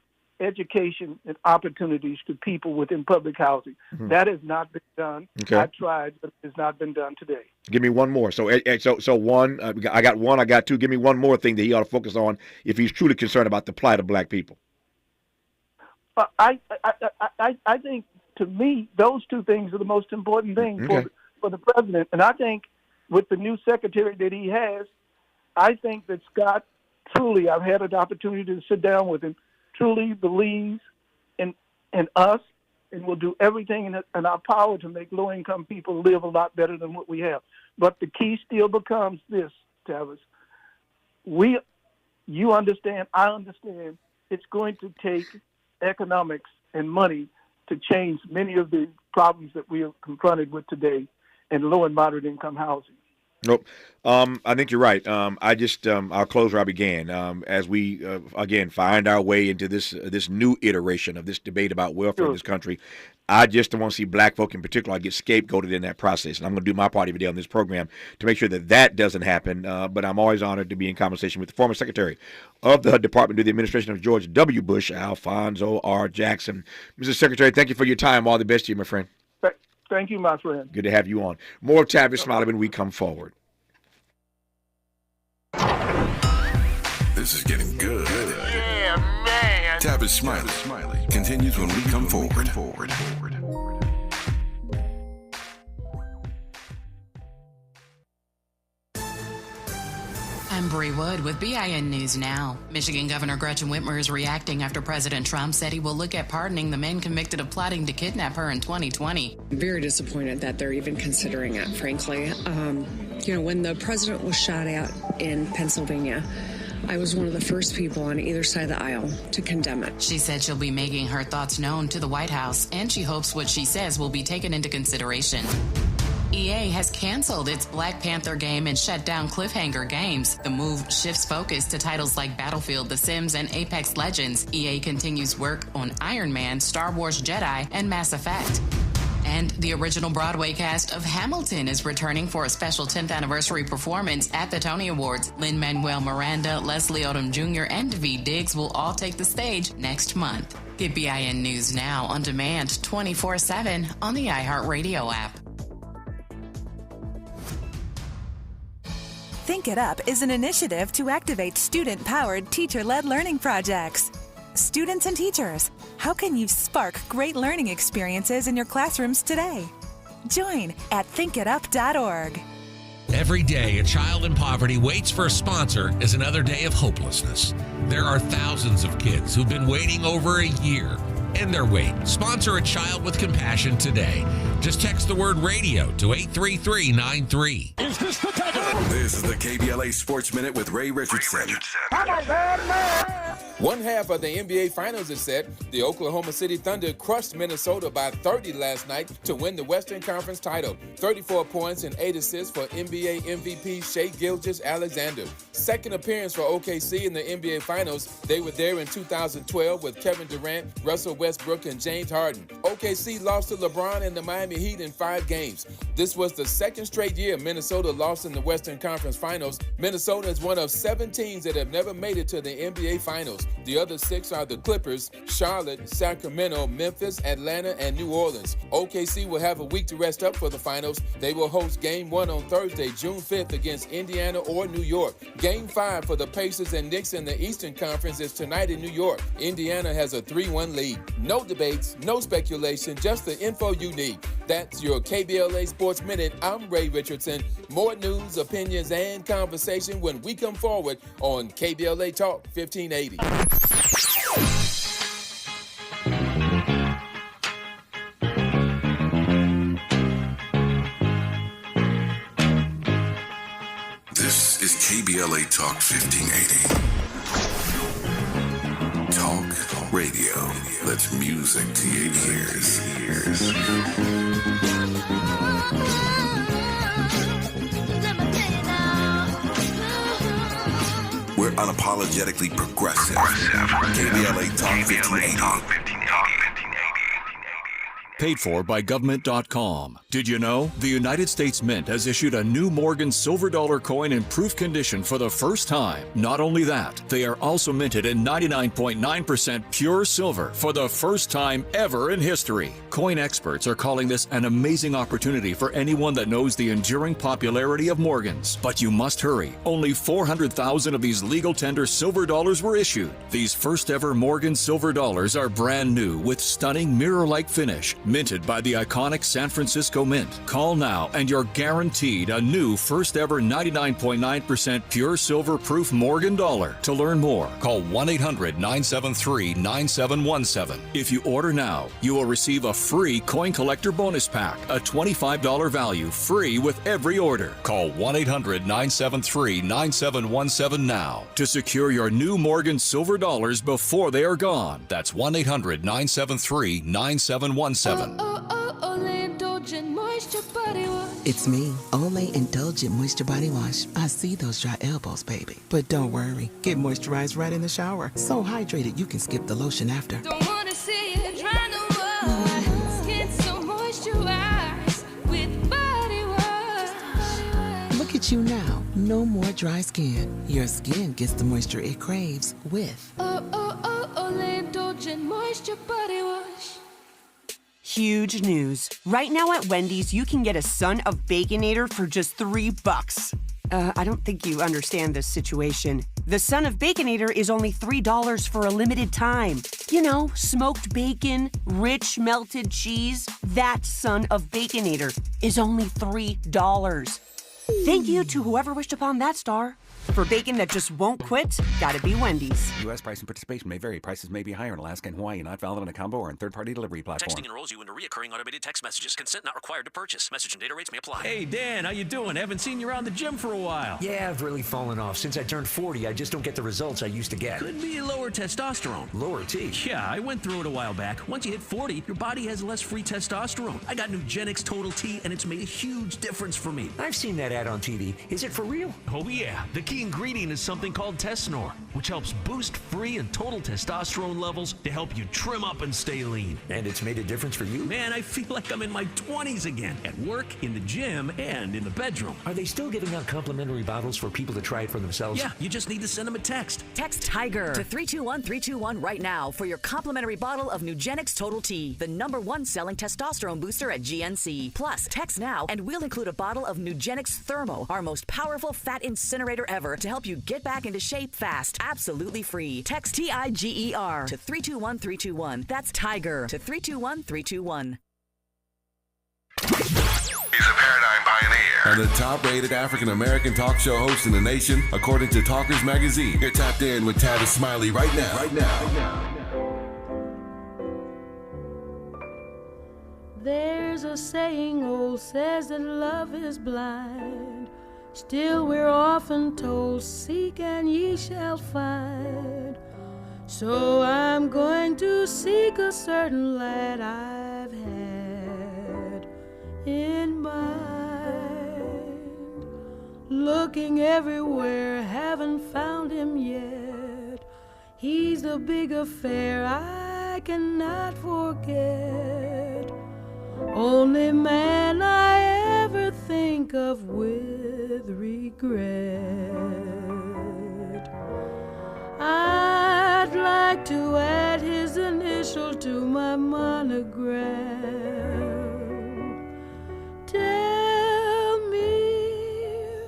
education and opportunities to people within public housing. That has not been done. Okay. I tried, but it has not been done today. Give me one more. So one, I got 1, I got 2. Give me one more thing that he ought to focus on if he's truly concerned about the plight of black people. I think, to me, those 2 things are the most important things for the president. And I think with the new secretary that he has, I think that Scott truly, I've had an opportunity to sit down with him, truly believes in us and will do everything in our power to make low-income people live a lot better than what we have. But the key still becomes this, Tavis. You understand, I understand, it's going to take economics and money to change many of the problems that we are confronted with today in low and moderate income housing. Nope. I think you're right. I'll close where I began. As we, again, find our way into this new iteration of this debate about welfare in this country, I just don't want to see black folk in particular get scapegoated in that process. And I'm going to do my part every day on this program to make sure that doesn't happen. But I'm always honored to be in conversation with the former Secretary of the Department of the Administration of George W. Bush, Alphonso R. Jackson. Mr. Secretary, thank you for your time. All the best to you, my friend. Thank you, my friend. Good to have you on. More of Tavis Smiley when we come forward. This is getting good. Yeah, man. Tavis Smiley continues when we come forward. I'm Bree Wood with BIN News Now. Michigan Governor Gretchen Whitmer is reacting after President Trump said he will look at pardoning the men convicted of plotting to kidnap her in 2020. I'm very disappointed that they're even considering it, frankly. When the president was shot at in Pennsylvania, I was one of the first people on either side of the aisle to condemn it. She said she'll be making her thoughts known to the White House, and she hopes what she says will be taken into consideration. EA has canceled its Black Panther game and shut down Cliffhanger Games. The move shifts focus to titles like Battlefield, The Sims, and Apex Legends. EA continues work on Iron Man, Star Wars Jedi, and Mass Effect. And the original Broadway cast of Hamilton is returning for a special 10th anniversary performance at the Tony Awards. Lin-Manuel Miranda, Leslie Odom Jr., and Daveed Diggs will all take the stage next month. Get BIN News Now on demand 24/7 on the iHeartRadio app. Think It Up is an initiative to activate student-powered, teacher-led learning projects. Students and teachers, how can you spark great learning experiences in your classrooms today? Join at thinkitup.org. Every day, a child in poverty waits for a sponsor is another day of hopelessness. There are thousands of kids who've been waiting over a year. End their wait. Sponsor a child with compassion today. Just text the word radio to 83393. Is this the tiger? This is the KBLA Sports Minute with Ray Richardson. I'm a bad man. One half of the NBA Finals is set. The Oklahoma City Thunder crushed Minnesota by 30 last night to win the Western Conference title. 34 points and 8 assists for NBA MVP Shai Gilgeous-Alexander. Second appearance for OKC in the NBA Finals. They were there in 2012 with Kevin Durant, Russell Westbrook, and James Harden. OKC lost to LeBron and the Miami Heat in 5 games. This was the second straight year Minnesota lost in the Western Conference Finals. Minnesota is one of 7 teams that have never made it to the NBA Finals. The other 6 are the Clippers, Charlotte, Sacramento, Memphis, Atlanta, and New Orleans. OKC will have a week to rest up for the finals. They will host Game 1 on Thursday, June 5th against Indiana or New York. Game 5 for the Pacers and Knicks in the Eastern Conference is tonight in New York. Indiana has a 3-1 lead. No debates, no speculation, just the info you need. That's your KBLA Sports Minute. I'm Ray Richardson. More news, opinions, and conversation when we come forward on KBLA Talk 1580. This is KBLA Talk 1580. Talk radio. That's music to your ears. We're unapologetically progressive. KBLA Talk 1580. Paid for by government.com. Did you know? The United States Mint has issued a new Morgan silver dollar coin in proof condition for the first time. Not only that, they are also minted in 99.9% pure silver for the first time ever in history. Coin experts are calling this an amazing opportunity for anyone that knows the enduring popularity of Morgans. But you must hurry. Only 400,000 of these legal tender silver dollars were issued. These first ever Morgan silver dollars are brand new with stunning mirror-like finish, minted by the iconic San Francisco Mint. Call now and you're guaranteed a new first ever 99.9% pure silver proof Morgan dollar. To learn more, call 1-800-973-9717. If you order now, you will receive a free coin collector bonus pack, a $25 value, free with every order. Call 1-800-973-9717 now to secure your new Morgan silver dollars before they are gone. That's 1-800-973-9717. Olay Indulgent Moisture Body Wash. It's me, Olay Indulgent Moisture Body Wash. I see those dry elbows, baby. But don't worry, get moisturized right in the shower. So hydrated you can skip the lotion after. Don't wanna see it dry no more. Skin so moisturized with body wash. Look at you now, no more dry skin. Your skin gets the moisture it craves with Olay Indulgent Moisture Body Wash. Huge news. Right now at Wendy's, you can get a Son of Baconator for just $3. I don't think you understand this situation. The Son of Baconator is only $3 for a limited time. You know, smoked bacon, rich melted cheese. That Son of Baconator is only $3. Thank you to whoever wished upon that star. For bacon that just won't quit, gotta be Wendy's. U.S. price and participation may vary. Prices may be higher in Alaska and Hawaii, not valid on a combo or on third-party delivery platform. Texting enrolls you into recurring automated text messages. Consent not required to purchase. Message and data rates may apply. Hey, Dan, how you doing? Haven't seen you around the gym for a while. Yeah, I've really fallen off. Since I turned 40, I just don't get the results I used to get. Could be lower testosterone. Lower T? Yeah, I went through it a while back. Once you hit 40, your body has less free testosterone. I got Nugenix Total T, and it's made a huge difference for me. I've seen that ad on TV. Is it for real? Oh, yeah. The key ingredient is something called Tesnor, which helps boost free and total testosterone levels to help you trim up and stay lean. And it's made a difference for you? Man, I feel like I'm in my 20s again, at work, in the gym, and in the bedroom. Are they still giving out complimentary bottles for people to try it for themselves? Yeah, you just need to send them a text. Text TIGER to 321-321 right now for your complimentary bottle of Nugenix Total T, the #1 selling testosterone booster at GNC. Plus, text now and we'll include a bottle of Nugenix Thermo, our most powerful fat incinerator ever, to help you get back into shape fast. Absolutely free. Text TIGER to 321-321. That's TIGER to 321-321. He's a paradigm pioneer and the top-rated African-American talk show host in the nation, according to Talkers Magazine. You're tapped in with Tavis Smiley right now. There's a saying old says that love is blind. Still we're often told, seek and ye shall find. So I'm going to seek a certain lad I've had in mind. Looking everywhere, haven't found him yet. He's the big affair I cannot forget. Only man I ever think of with regret. I'd like to add his initial to my monogram. Tell me,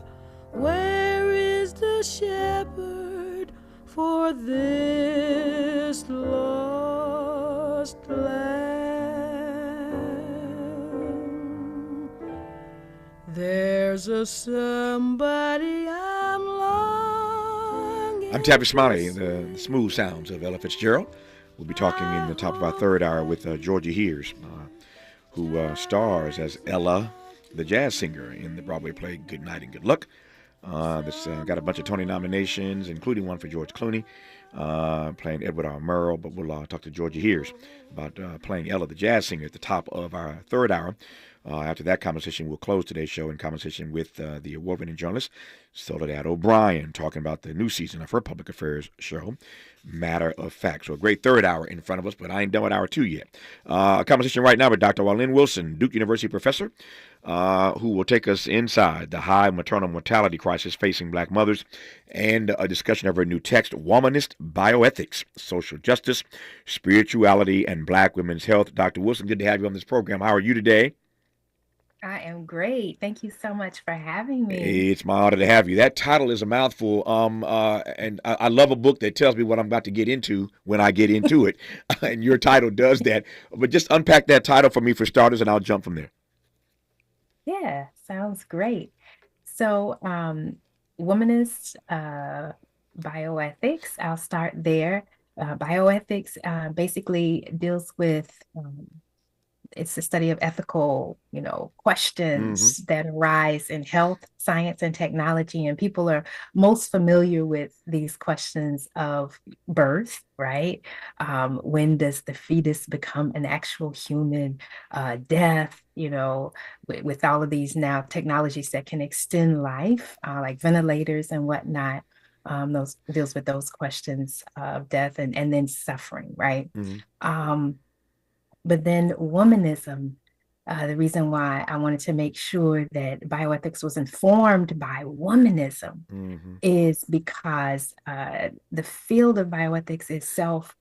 where is the shepherd for this lost land? There's a somebody I'm longing. I'm Tavis Smiley, the smooth sounds of Ella Fitzgerald. We'll be talking in the top of our third hour with Georgia Hears, who stars as Ella, the jazz singer, in the Broadway play Good Night and Good Luck. This got a bunch of Tony nominations, including one for George Clooney, playing Edward R. Murrow. But we'll talk to Georgia Hears about playing Ella, the jazz singer, at the top of our third hour. After that conversation, we'll close today's show in conversation with the award-winning journalist, Soledad O'Brien, talking about the new season of her public affairs show, Matter of Fact. So a great third hour in front of us, but I ain't done with hour two yet. A conversation right now with Dr. Wylin Wilson, Duke University professor, who will take us inside the high maternal mortality crisis facing black mothers, and a discussion of her new text, Womanist Bioethics, Social Justice, Spirituality, and Black Women's Health. Dr. Wilson, good to have you on this program. How are you today? I am great. Thank you so much for having me. It's my honor to have you. That title is a mouthful, and I love a book that tells me what I'm about to get into when I get into it, and your title does that. But just unpack that title for me for starters, and I'll jump from there. Yeah, sounds great. So, Womanist Bioethics, I'll start there. Bioethics basically deals with it's the study of ethical, questions that arise in health, science, and technology. And people are most familiar with these questions of birth, right? When does the fetus become an actual human? Death, with all of these now technologies that can extend life, like ventilators and whatnot. Those deals with those questions of death and then suffering, right? But then womanism, the reason why I wanted to make sure that bioethics was informed by womanism is because the field of bioethics itself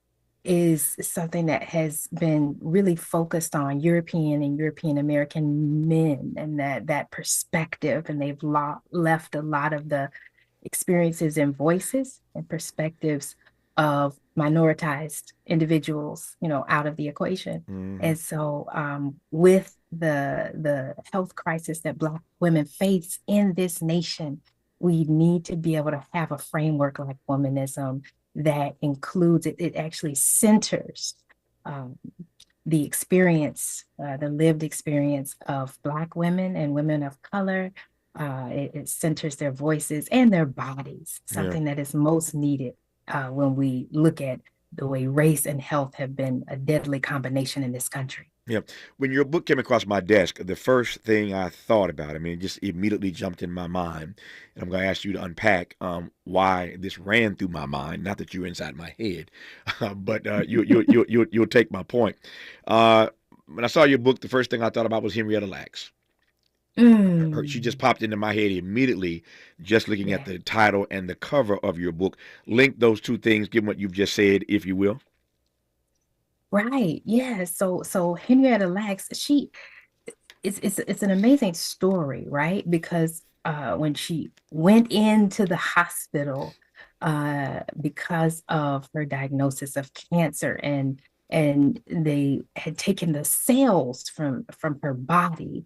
is something that has been really focused on European and European American men and that perspective, and they've left a lot of the experiences and voices and perspectives of minoritized individuals, out of the equation. And so with the health crisis that Black women face in this nation, we need to be able to have a framework like womanism that includes it actually centers the experience, the lived experience of Black women and women of color. It centers their voices and their bodies, something that is most needed when we look at the way race and health have been a deadly combination in this country. Yeah. When your book came across my desk, the first thing I thought about, it just immediately jumped in my mind, and I'm going to ask you to unpack why this ran through my mind. Not that you're inside my head, but you'll take my point. When I saw your book, the first thing I thought about was Henrietta Lacks. She just popped into my head immediately, just looking at the title and the cover of your book. Link those two things, given what you've just said, if you will. Right. Yeah. So Henrietta Lacks, it's an amazing story, right? Because when she went into the hospital because of her diagnosis of cancer, and they had taken the cells from her body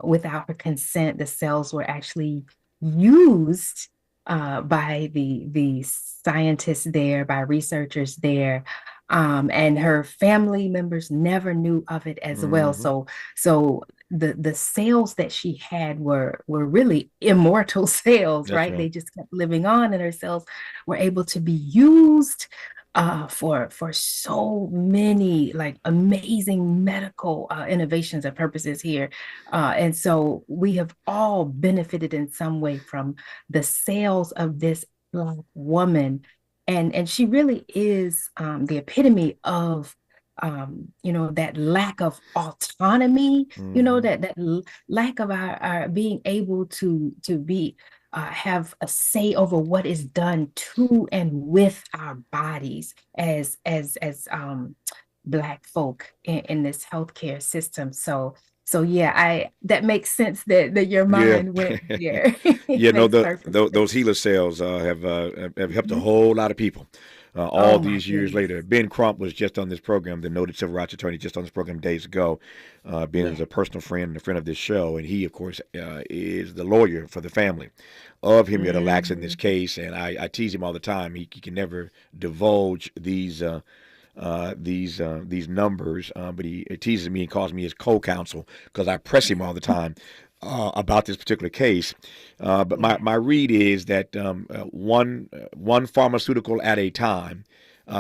without her consent, the cells were actually used by the scientists there, by researchers there. And her family members never knew of it as well. So the cells that she had were really immortal cells, right? They just kept living on, and her cells were able to be used for so many like amazing medical innovations and purposes here. And so we have all benefited in some way from the cells of this Black woman. And she really is the epitome of, that lack of autonomy, that lack of our being able to be have a say over what is done to and with our bodies as Black folk in this healthcare system. So yeah, that makes sense that your mind went there. Those HeLa cells have helped a whole lot of people all these years later. Ben Crump was just on this program, the noted civil rights attorney, just on this program days ago. Ben is a personal friend and a friend of this show, and he, of course, is the lawyer for the family of Henrietta Lacks in this case. And I tease him all the time. He can never divulge these numbers, but he teases me and calls me his co-counsel because I press him all the time about this particular case. But my read is that one pharmaceutical at a time,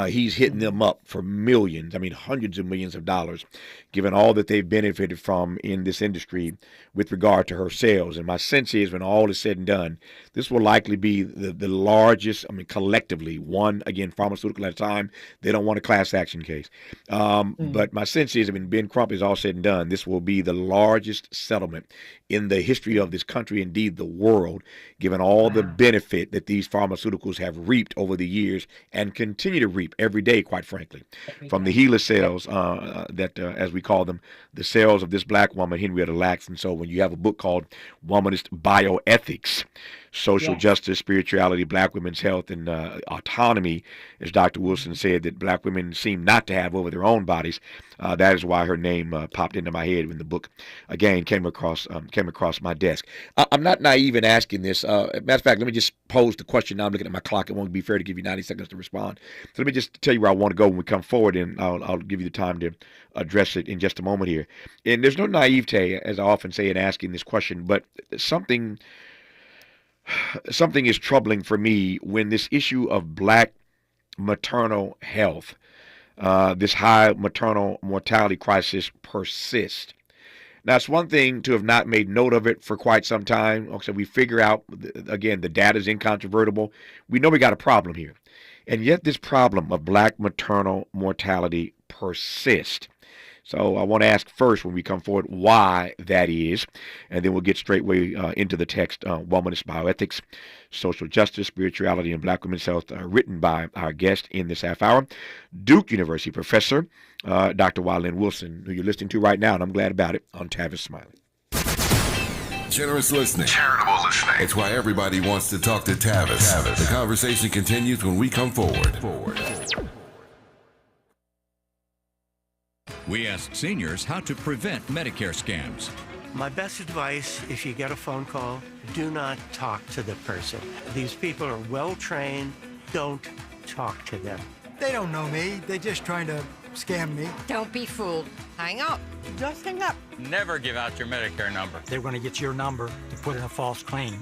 he's hitting them up for millions, hundreds of millions of dollars, given all that they've benefited from in this industry with regard to her sales. And my sense is, when all is said and done, this will likely be the largest, collectively, one, again, pharmaceutical at a time. They don't want a class action case. But my sense is, Ben Crump is all said and done, this will be the largest settlement in the history of this country, indeed the world, given all the benefit that these pharmaceuticals have reaped over the years and continue to reap every day, quite frankly, from the HeLa cells that, as we call them, the cells of this Black woman, Henrietta Lacks. And so when you have a book called Womanist Bioethics, Social Justice, Spirituality, Black Women's Health, and Autonomy, as Dr. Wilson said, that Black women seem not to have over their own bodies. That is why her name popped into my head when the book, again, came across my desk. I'm not naive in asking this. Matter of fact, let me just pose the question now. I'm looking at my clock. It won't be fair to give you 90 seconds to respond. So let me just tell you where I want to go when we come forward, and I'll give you the time to address it in just a moment here. And there's no naivete, as I often say, in asking this question, but something is troubling for me when this issue of Black maternal health, this high maternal mortality crisis persists. Now, it's one thing to have not made note of it for quite some time. So we figure out, again, the data is incontrovertible. We know we got a problem here. And yet this problem of Black maternal mortality persists. So I want to ask first, when we come forward, why that is, and then we'll get straightway into the text, Womanist Bioethics, Social Justice, Spirituality, and Black Women's Health, written by our guest in this half hour, Duke University professor, Dr. Wylin Wilson, who you're listening to right now, and I'm glad about it, on Tavis Smiley. Generous listening. Charitable listening. It's why everybody wants to talk to Tavis. The conversation continues when we come forward. We asked seniors how to prevent Medicare scams. My best advice, if you get a phone call, do not talk to the person. These people are well trained. Don't talk to them. They don't know me. They're just trying to scam me. Don't be fooled. Hang up. Just hang up. Never give out your Medicare number. They're going to get your number to put in a false claim.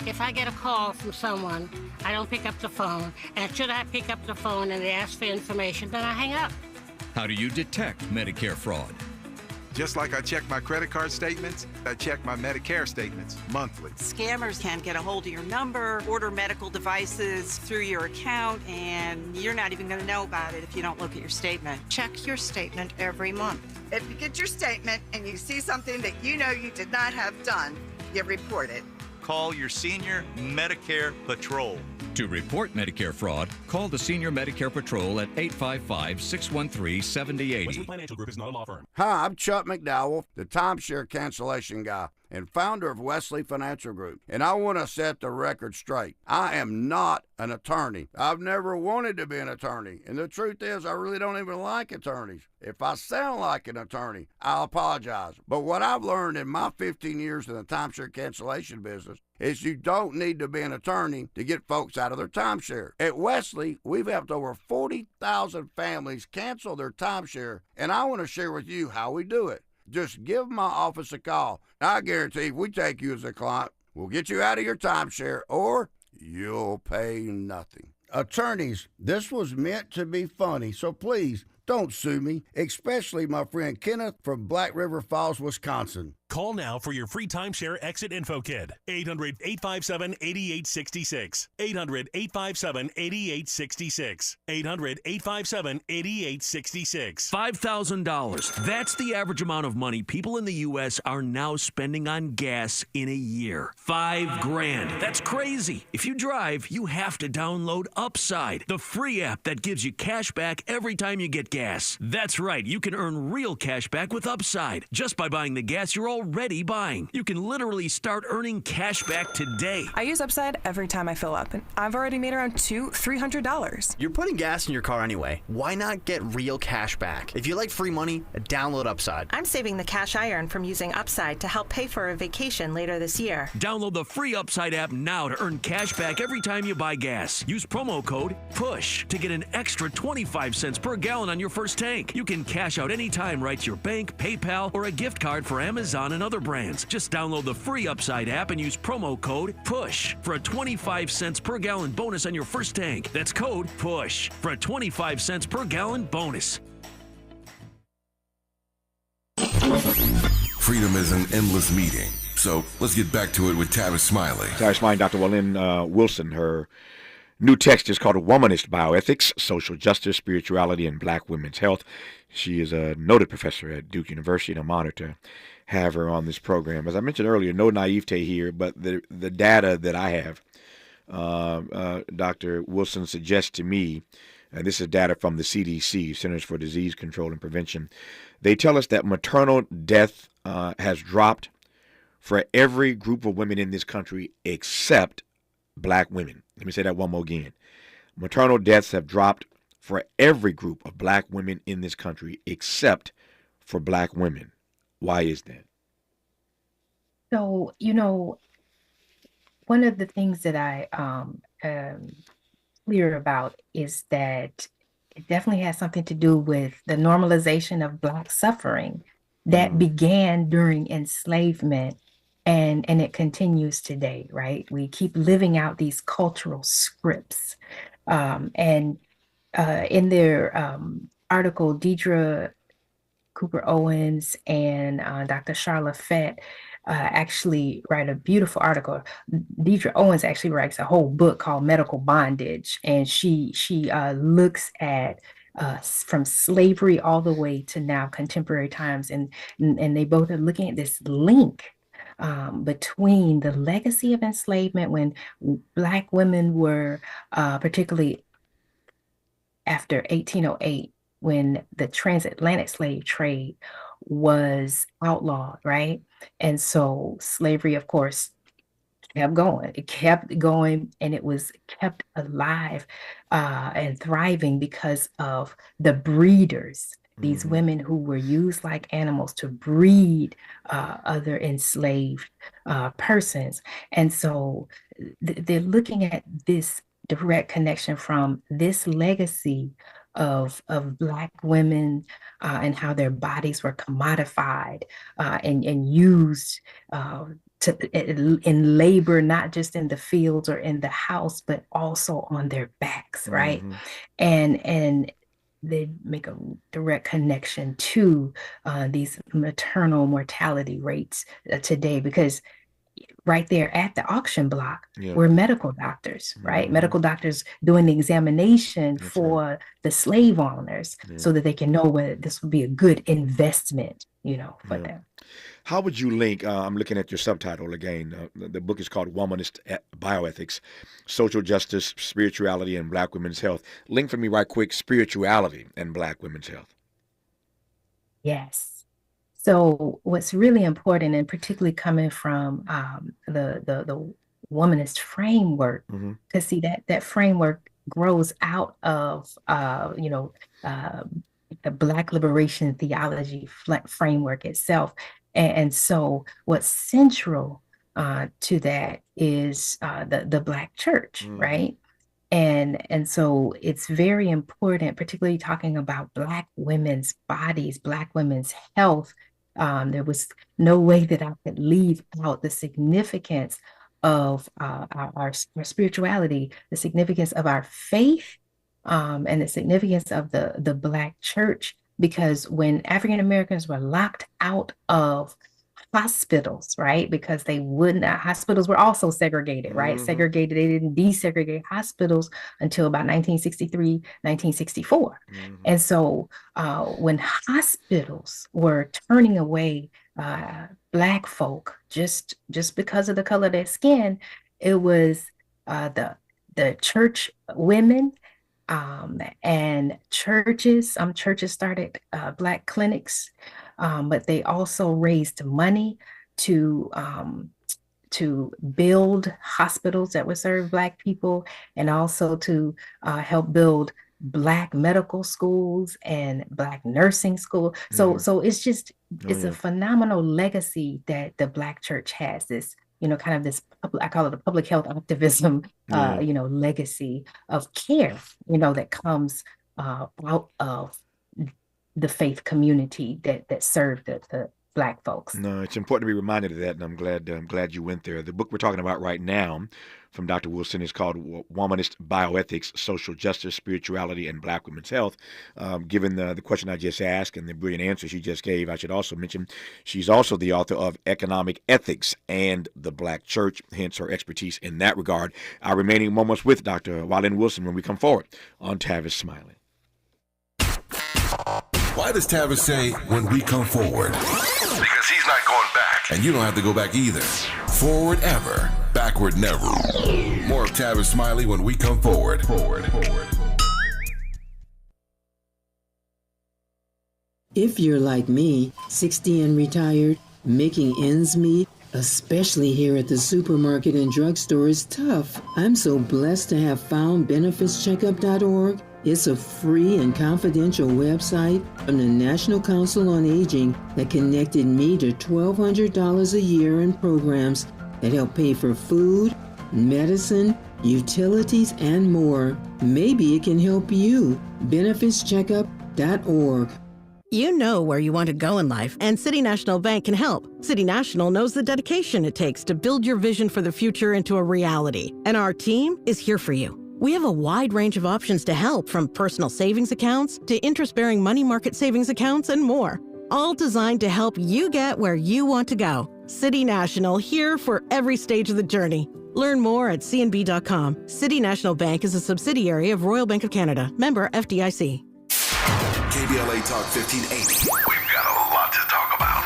If I get a call from someone, I don't pick up the phone. And should I pick up the phone and they ask for information, then I hang up. How do you detect Medicare fraud? Just like I check my credit card statements, I check my Medicare statements monthly. Scammers can get a hold of your number, order medical devices through your account, and you're not even going to know about it if you don't look at your statement. Check your statement every month. If you get your statement and you see something that you know you did not have done, you report it. Call your senior Medicare Patrol. To report Medicare fraud, call the Senior Medicare Patrol at 855-613-7080. Wesley Financial Group is not a law firm. Hi, I'm Chuck McDowell, the timeshare cancellation guy and founder of Wesley Financial Group. And I want to set the record straight. I am not an attorney. I've never wanted to be an attorney. And the truth is, I really don't even like attorneys. If I sound like an attorney, I'll apologize. But what I've learned in my 15 years in the timeshare cancellation business is you don't need to be an attorney to get folks out of their timeshare. At Wesley, we've helped over 40,000 families cancel their timeshare, and I want to share with you how we do it. Just give my office a call. I guarantee if we take you as a client, we'll get you out of your timeshare or you'll pay nothing. Attorneys, this was meant to be funny, so please don't sue me, especially my friend Kenneth from Black River Falls, Wisconsin. Call now for your free timeshare exit info kit. 800-857-8866. 800-857-8866. 800-857-8866. $5,000. That's the average amount of money people in the U.S. are now spending on gas in a year. $5,000. That's crazy. If you drive, you have to download Upside, the free app that gives you cash back every time you get gas. That's right. You can earn real cash back with Upside just by buying the gas you're already buying. You can literally start earning cash back today. I use Upside every time I fill up, and I've already made around $300. You're putting gas in your car anyway. Why not get real cash back? If you like free money, download Upside. I'm saving the cash I earn from using Upside to help pay for a vacation later this year. Download the free Upside app now to earn cash back every time you buy gas. Use promo code PUSH to get an extra 25 cents per gallon on your first tank. You can cash out anytime right to your bank, PayPal, or a gift card for Amazon and other brands. Just download the free Upside app and use promo code PUSH for a 25 cents per gallon bonus on your first tank. That's code PUSH for a 25 cents per gallon bonus. Freedom is an endless meeting. So let's get back to it with Tavis Smiley. Tavis Smiley, Dr. Wylin Wilson, her new text is called Womanist Bioethics, Social Justice, Spirituality, and Black Women's Health. She is a noted professor at Duke University, and I'm honored to have her on this program. As I mentioned earlier, no naivete here, but the data that I have, Dr. Wilson suggests to me, and this is data from the CDC, Centers for Disease Control and Prevention, they tell us that maternal death has dropped for every group of women in this country except Black women. Let me say that one more again. Maternal deaths have dropped for every group of Black women in this country except for Black women. Why is that? So, one of the things that I clear about is that it definitely has something to do with the normalization of Black suffering that began during enslavement, and it continues today, right? We keep living out these cultural scripts. In their article, Deidre Cooper Owens and Dr. Charla Fett actually write a beautiful article. Deidre Owens actually writes a whole book called Medical Bondage, and she looks at from slavery all the way to now contemporary times, and they both are looking at this link between the legacy of enslavement when Black women were, particularly after 1808, when the transatlantic slave trade was outlawed, right? And so slavery, of course, kept going. It kept going, and it was kept alive and thriving because of the breeders, these women who were used like animals to breed other enslaved persons. And so they're looking at this direct connection from this legacy of Black women and how their bodies were commodified and used in labor, not just in the fields or in the house, but also on their backs, right? And they make a direct connection to these maternal mortality rates today, because right there at the auction block were medical doctors, right? Medical doctors doing the examination for the slave owners so that they can know whether this would be a good investment, for them. How would you link, I'm looking at your subtitle again, the book is called Womanist Bioethics, Social Justice, Spirituality, and Black Women's Health. Link for me right quick, spirituality and Black women's health. Yes. So what's really important, and particularly coming from the womanist framework, because see that framework grows out of, the Black liberation theology framework itself. And so what's central to that is the Black church, right? And so it's very important, particularly talking about Black women's bodies, Black women's health. There was no way that I could leave out the significance of our spirituality, the significance of our faith, and the significance of the Black church. Because when African Americans were locked out of hospitals, right? Because they wouldn't, hospitals were also segregated, right? Segregated, they didn't desegregate hospitals until about 1963, 1964. And so when hospitals were turning away Black folk just because of the color of their skin, it was the church women and churches. Some churches started Black clinics, but they also raised money to build hospitals that would serve Black people, and also to help build Black medical schools and Black nursing school. So it's just, it's a phenomenal legacy that the Black church has, this, kind of this, I call it a public health activism, legacy of care, that comes out of the faith community that served the Black folks. No, it's important to be reminded of that, and I'm glad you went there. The book we're talking about right now from Dr. Wilson is called Womanist Bioethics, Social Justice, Spirituality, and Black Women's Health. Given the question I just asked and the brilliant answer she just gave, I should also mention she's also the author of Economic Ethics and the Black Church, hence her expertise in that regard. Our remaining moments with Dr. Wylin Wilson when we come forward on Tavis Smiley. Why does Tavis say, when we come forward? Because he's not going back. And you don't have to go back either. Forward ever, backward never. More of Tavis Smiley when we come forward. If you're like me, 60 and retired, making ends meet, especially here at the supermarket and drugstore, is tough. I'm so blessed to have found benefitscheckup.org. It's a free and confidential website from the National Council on Aging that connected me to $1,200 a year in programs that help pay for food, medicine, utilities, and more. Maybe it can help you. benefitscheckup.org. You know where you want to go in life, and City National Bank can help. City National knows the dedication it takes to build your vision for the future into a reality, and our team is here for you. We have a wide range of options to help, from personal savings accounts to interest-bearing money market savings accounts and more, all designed to help you get where you want to go. City National, here for every stage of the journey. Learn more at cnb.com. City National Bank is a subsidiary of Royal Bank of Canada, member FDIC. KBLA Talk 1580. We've got a lot to talk about.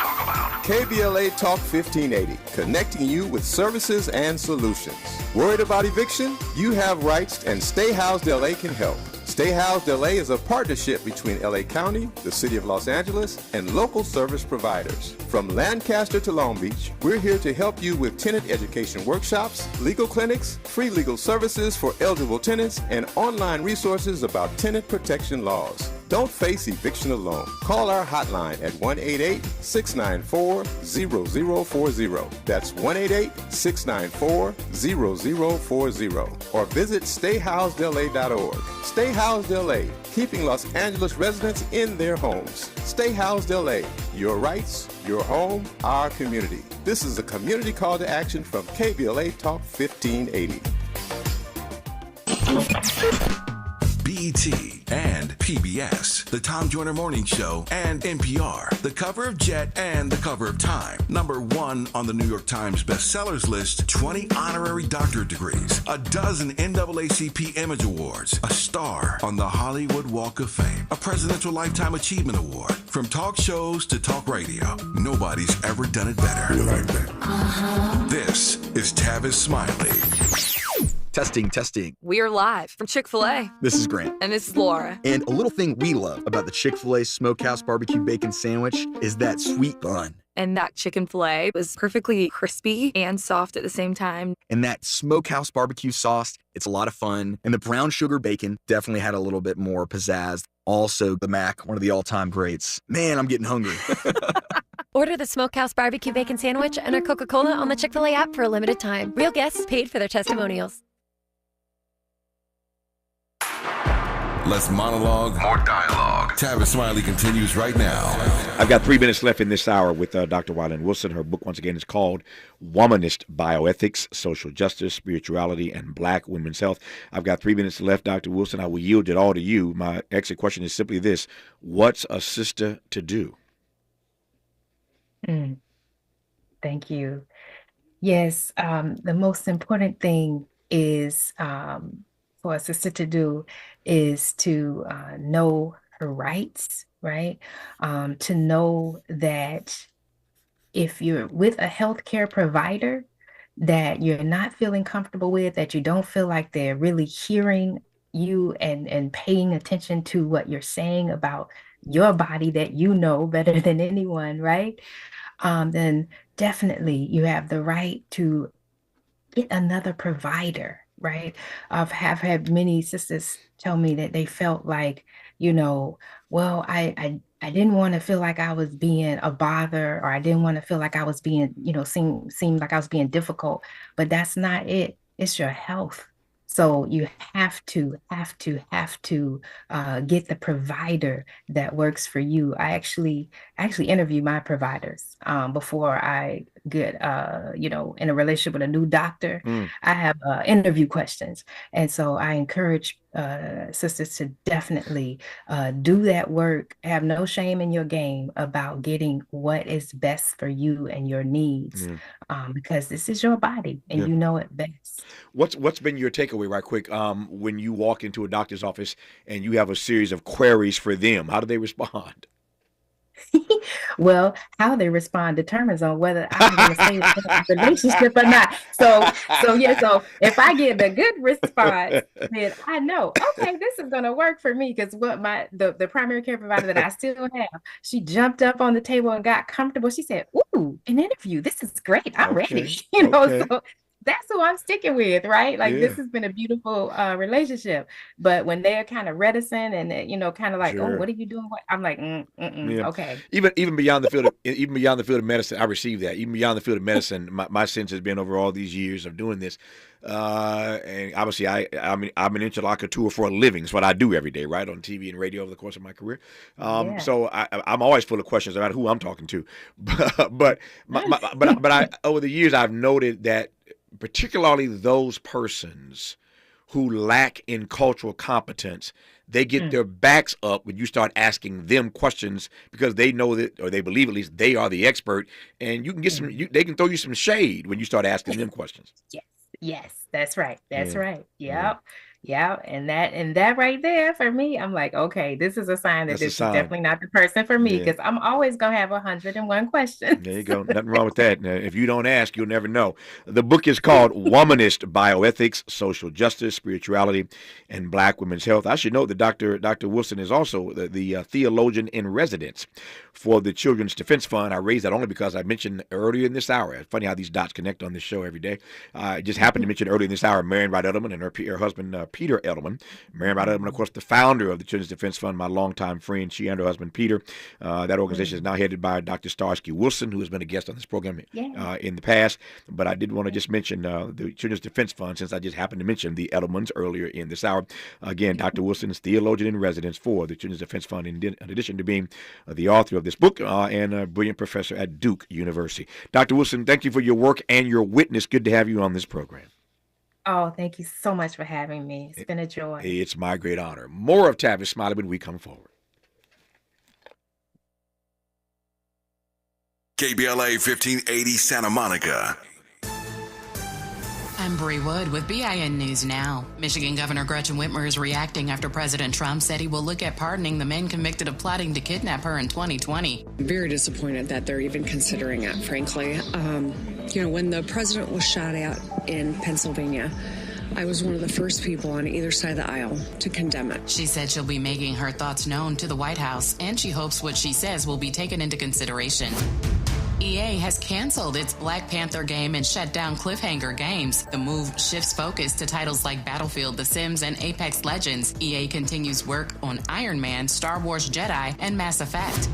KBLA Talk 1580, connecting you with services and solutions. Worried about eviction? You have rights, and Stay Housed LA can help. Stay Stay Housed LA is a partnership between LA County, the City of Los Angeles, and local service providers. From Lancaster to Long Beach, we're here to help you with tenant education workshops, legal clinics, free legal services for eligible tenants, and online resources about tenant protection laws. Don't face eviction alone. Call our hotline at 1-888-694-0040. That's 1-888-694-0040. Or visit stayhousedla.org. Stay Housed LA, keeping Los Angeles residents in their homes. Stay Housed LA, your rights, your home, our community. This is a community call to action from KBLA Talk 1580. BET and PBS, the Tom Joyner Morning Show, and NPR, the cover of Jet and the cover of Time. #1 on the New York Times bestsellers list, 20 honorary doctorate degrees, a dozen NAACP Image Awards, a star on the Hollywood Walk of Fame, a Presidential Lifetime Achievement Award. From talk shows to talk radio, nobody's ever done it better. You like that? This is Tavis Smiley. Testing. We're live from Chick-fil-A. This is Grant. And this is Laura. And a little thing we love about the Chick-fil-A Smokehouse Barbecue Bacon Sandwich is that sweet bun. And that chicken filet was perfectly crispy and soft at the same time. And that Smokehouse Barbecue sauce, it's a lot of fun. And the brown sugar bacon definitely had a little bit more pizzazz. Also, the mac, one of the all-time greats. Man, I'm getting hungry. Order the Smokehouse Barbecue Bacon Sandwich and a Coca-Cola on the Chick-fil-A app for a limited time. Real guests paid for their testimonials. Less monologue, more dialogue. Tavis Smiley continues right now. I've got 3 minutes left in this hour with Dr. Wylin Wilson. Her book, once again, is called Womanist Bioethics, Social Justice, Spirituality, and Black Women's Health. I've got 3 minutes left, Dr. Wilson. I will yield it all to you. My exit question is simply this. What's a sister to do? Thank you. Yes, the most important thing is for a sister to do is to know her rights, right? To know that if you're with a healthcare provider that you're not feeling comfortable with, that you don't feel like they're really hearing you and paying attention to what you're saying about your body that you know better than anyone, right? Then definitely you have the right to get another provider, right? Have had many sisters tell me that they felt like, well, I didn't want to feel like I was being a bother, or I didn't want to feel like I was being, seemed like I was being difficult, but that's not it. It's your health. So you have to get the provider that works for you. I actually interview my providers before I get in a relationship with a new doctor. I have interview questions, and so I encourage sisters to definitely do that work. Have no shame in your game about getting what is best for you and your needs, because this is your body and you know it best. What's been your takeaway, right quick, when you walk into a doctor's office and you have a series of queries for them? How do they respond? Well, how they respond determines on whether I'm going to stay in a relationship or not. So if I get a good response, then I know, okay, this is going to work for me, because what the primary care provider that I still have, she jumped up on the table and got comfortable. She said, "Ooh, an interview. This is great. I'm ready." So that's who I'm sticking with, right? Like, this has been a beautiful relationship. But when they're kind of reticent and kind of like, "Oh, what are you doing?" I'm like, okay. Even beyond the field of medicine, I receive that. Even beyond the field of medicine, my sense has been over all these years of doing this. And obviously, I'm an interlocutor for a living. It's what I do every day, right, on TV and radio over the course of my career. So I'm always full of questions about who I'm talking to. But over the years, I've noted that particularly those persons who lack in cultural competence, they get their backs up when you start asking them questions, because they know that, or they believe at least, they are the expert, and you can get they can throw you some shade when you start asking them questions. Yes, that's right. That's right. Yep. Yeah, and that right there for me, I'm like, okay, this is a sign that this is definitely not the person for me, because I'm always gonna have 101 questions. There you go. Nothing wrong with that. Now, if you don't ask, you'll never know. The book is called Womanist Bioethics, Social Justice, Spirituality, and Black Women's Health. I should note that Dr. Wilson is also the theologian in residence for the Children's Defense Fund. I raised that only because I mentioned earlier in this hour. It's funny how these dots connect on this show every day. I just happened to mention earlier in this hour Marion Wright Edelman and her husband, Peter Edelman. Marion Wright Edelman, of course, the founder of the Children's Defense Fund, my longtime friend. She and her husband, Peter. That organization is now headed by Dr. Starsky Wilson, who has been a guest on this program in the past. But I did want to just mention the Children's Defense Fund, since I just happened to mention the Edelmans earlier in this hour. Again, Dr. Wilson is theologian in residence for the Children's Defense Fund, in addition to being the author of this book and a brilliant professor at Duke University. Dr. Wilson, thank you for your work and your witness. Good to have you on this program. Oh, thank you so much for having me. It's been a joy. It's my great honor. More of Tavis Smiley when we come forward. KBLA 1580 Santa Monica. I'm Bree Wood with BIN News Now. Michigan Governor Gretchen Whitmer is reacting after President Trump said he will look at pardoning the men convicted of plotting to kidnap her in 2020. I'm very disappointed that they're even considering it, frankly. When the president was shot at in Pennsylvania, I was one of the first people on either side of the aisle to condemn it. She said she'll be making her thoughts known to the White House, and she hopes what she says will be taken into consideration. EA has canceled its Black Panther game and shut down Cliffhanger Games. The move shifts focus to titles like Battlefield, The Sims, and Apex Legends. EA continues work on Iron Man, Star Wars Jedi, and Mass Effect.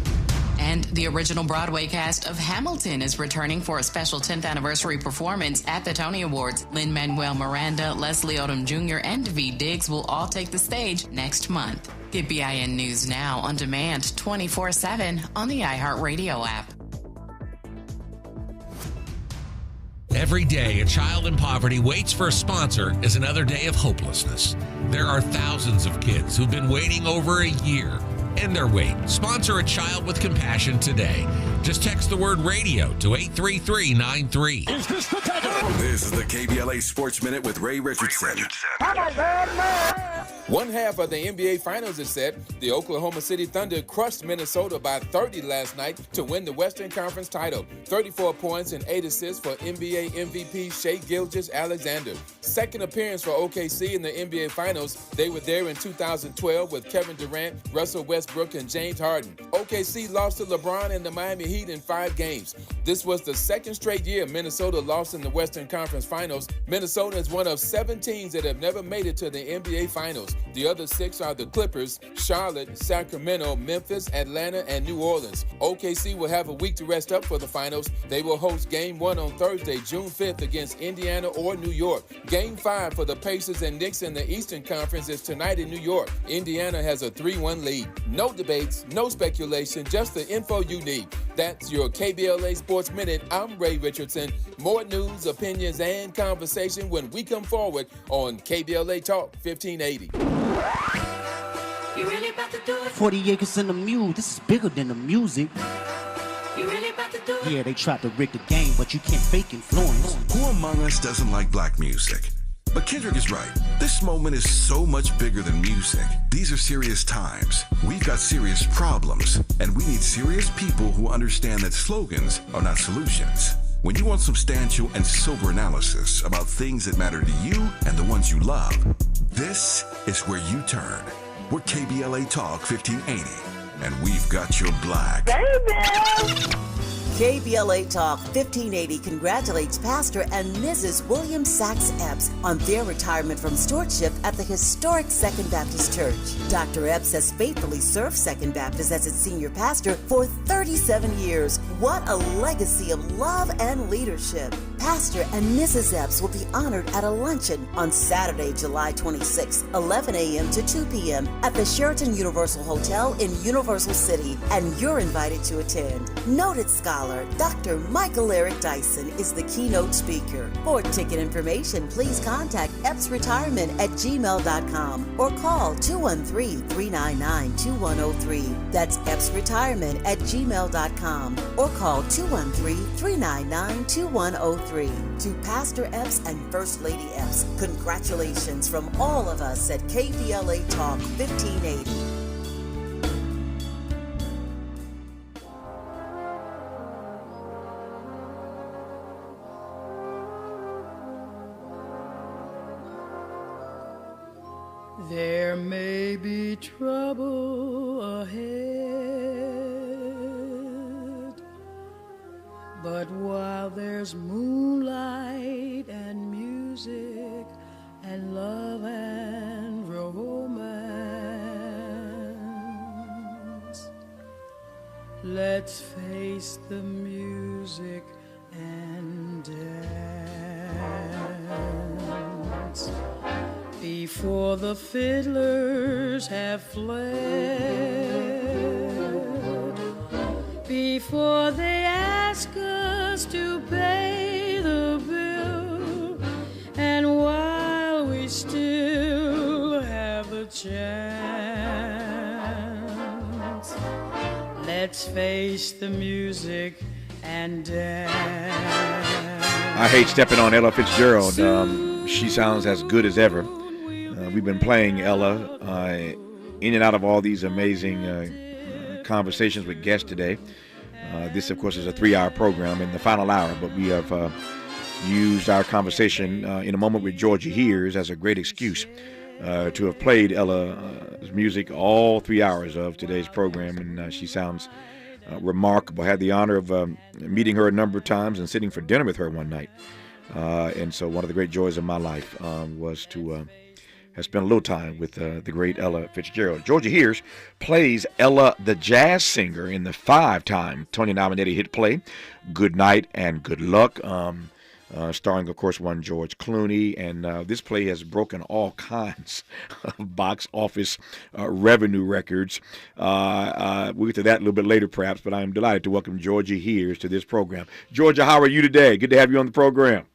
And the original Broadway cast of Hamilton is returning for a special 10th anniversary performance at the Tony Awards. Lin-Manuel Miranda, Leslie Odom Jr., and Daveed Diggs will all take the stage next month. Get BIN News Now on demand 24/7 on the iHeartRadio app. Every day, a child in poverty waits for a sponsor is another day of hopelessness. There are thousands of kids who've been waiting over a year. End their wait. Sponsor a child with compassion today. Just text the word radio to 83393. This is the KBLA Sports Minute with Ray Richardson. One half of the NBA Finals is set. The Oklahoma City Thunder crushed Minnesota by 30 last night to win the Western Conference title. 34 points and 8 assists for NBA MVP Shai Gilgeous-Alexander. Second appearance for OKC in the NBA Finals. They were there in 2012 with Kevin Durant, Russell Westbrook, and James Harden. OKC lost to LeBron and the Miami Heat in 5 games. This was the second straight year Minnesota lost in the Western Conference Finals. Minnesota is one of 7 teams that have never made it to the NBA Finals. The other 6 are the Clippers, Charlotte, Sacramento, Memphis, Atlanta, and New Orleans. OKC will have a week to rest up for the finals. They will host Game 1 on Thursday, June 5th against Indiana or New York. Game 5 for the Pacers and Knicks in the Eastern Conference is tonight in New York. Indiana has a 3-1 lead. No debates, no speculation, just the info you need. That's your KBLA Sports Minute. I'm Ray Richardson. More news, opinions, and conversation when we come forward on KBLA Talk 1580. You really about to do it? 40 acres in the mule. This is bigger than the music. You really about to do it? Yeah, they tried to rig the game, but you can't fake influence. Who among us doesn't like black music? But Kendrick is right. This moment is so much bigger than music. These are serious times. We've got serious problems, and we need serious people who understand that slogans are not solutions. When you want substantial and sober analysis about things that matter to you and the ones you love, this is where you turn. We're KBLA Talk 1580, and we've got your black. KBLA Talk 1580 congratulates Pastor and Mrs. William Sachs Eps on their retirement from stewardship at the historic Second Baptist Church. Dr. Eps has faithfully served Second Baptist as its senior pastor for 37 years. What a legacy of love and leadership. Pastor and Mrs. Eps will be honored at a luncheon on Saturday, July 26, 11 a.m. to 2 p.m. at the Sheraton Universal Hotel in Universal City, and you're invited to attend. Noted scholar Dr. Michael Eric Dyson is the keynote speaker. For ticket information, please contact epsretirement@gmail.com or call 213-399-2103. That's epsretirement@gmail.com or call 213-399-2103. 2023. To Pastor Eps and First Lady Eps, congratulations from all of us at KBLA Talk 1580. There may be trouble ahead, but while there's moonlight and music and love and romance, let's face the music and dance. Before the fiddlers have fled, before they ask us to pay the bill, and while we still have the chance, let's face the music and dance. I hate stepping on Ella Fitzgerald. She sounds as good as ever. We've been playing Ella in and out of all these amazing conversations with guests today. This, of course, is a 3-hour program in the final hour, but we have used our conversation in a moment with Georgia Hears as a great excuse to have played Ella's music all 3 hours of today's program, and she sounds remarkable. I had the honor of meeting her a number of times and sitting for dinner with her one night. And so one of the great joys of my life was to have spent a little time with the great Ella Fitzgerald. Georgia Hears plays Ella the jazz singer in the 5-time Tony-nominated hit play Good Night and Good Luck, starring, of course, one George Clooney. And this play has broken all kinds of box office revenue records. We'll get to that a little bit later, perhaps, but I am delighted to welcome Georgia Hears to this program. Georgia, how are you today? Good to have you on the program.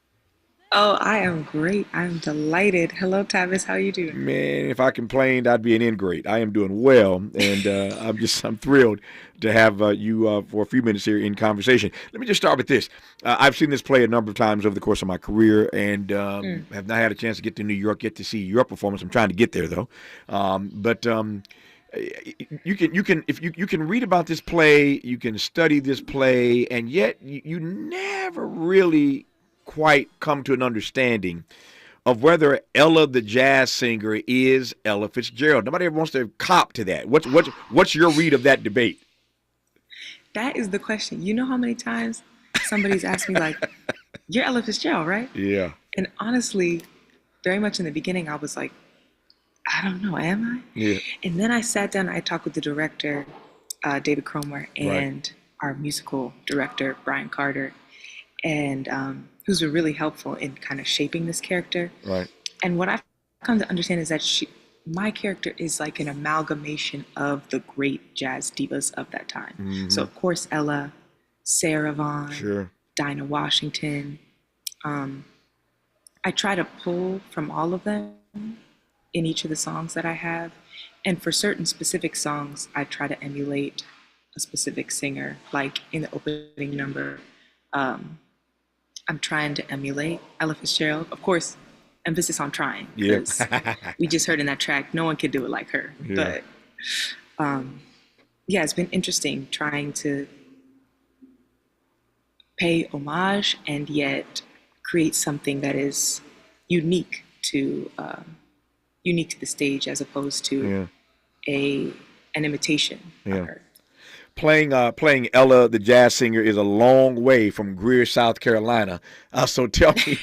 Oh, I am great. I'm delighted. Hello, Tavis. How you doing? Man, if I complained, I'd be an ingrate. I am doing well, and I'm thrilled to have you for a few minutes here in conversation. Let me just start with this. I've seen this play a number of times over the course of my career, and have not had a chance to get to New York, get to see your performance. I'm trying to get there though, but. You can read about this play, you can study this play, and yet you never really quite come to an understanding of whether Ella the jazz singer is Ella Fitzgerald. Nobody ever wants to cop to that. What's your read of that debate? That is the question. You know how many times somebody's asked me, like, you're Ella Fitzgerald, right? Yeah. And honestly, very much in the beginning, I was like, I don't know, am I? Yeah. And then I sat down and I talked with the director, David Cromer, and our musical director, Brian Carter, and who's been really helpful in kind of shaping this character. Right. And what I've come to understand is that my character is like an amalgamation of the great jazz divas of that time. Mm-hmm. So, of course, Ella, Sarah Vaughan, sure, Dinah Washington. I try to pull from all of them in each of the songs that I have. And for certain specific songs, I try to emulate a specific singer. Like in the opening number, I'm trying to emulate Ella Fitzgerald. Of course, emphasis on trying. Because we just heard in that track, no one could do it like her. Yeah. But it's been interesting trying to pay homage and yet create something that is unique to the stage as opposed to an imitation of her. Playing Ella the jazz singer is a long way from Greer, South Carolina. So tell me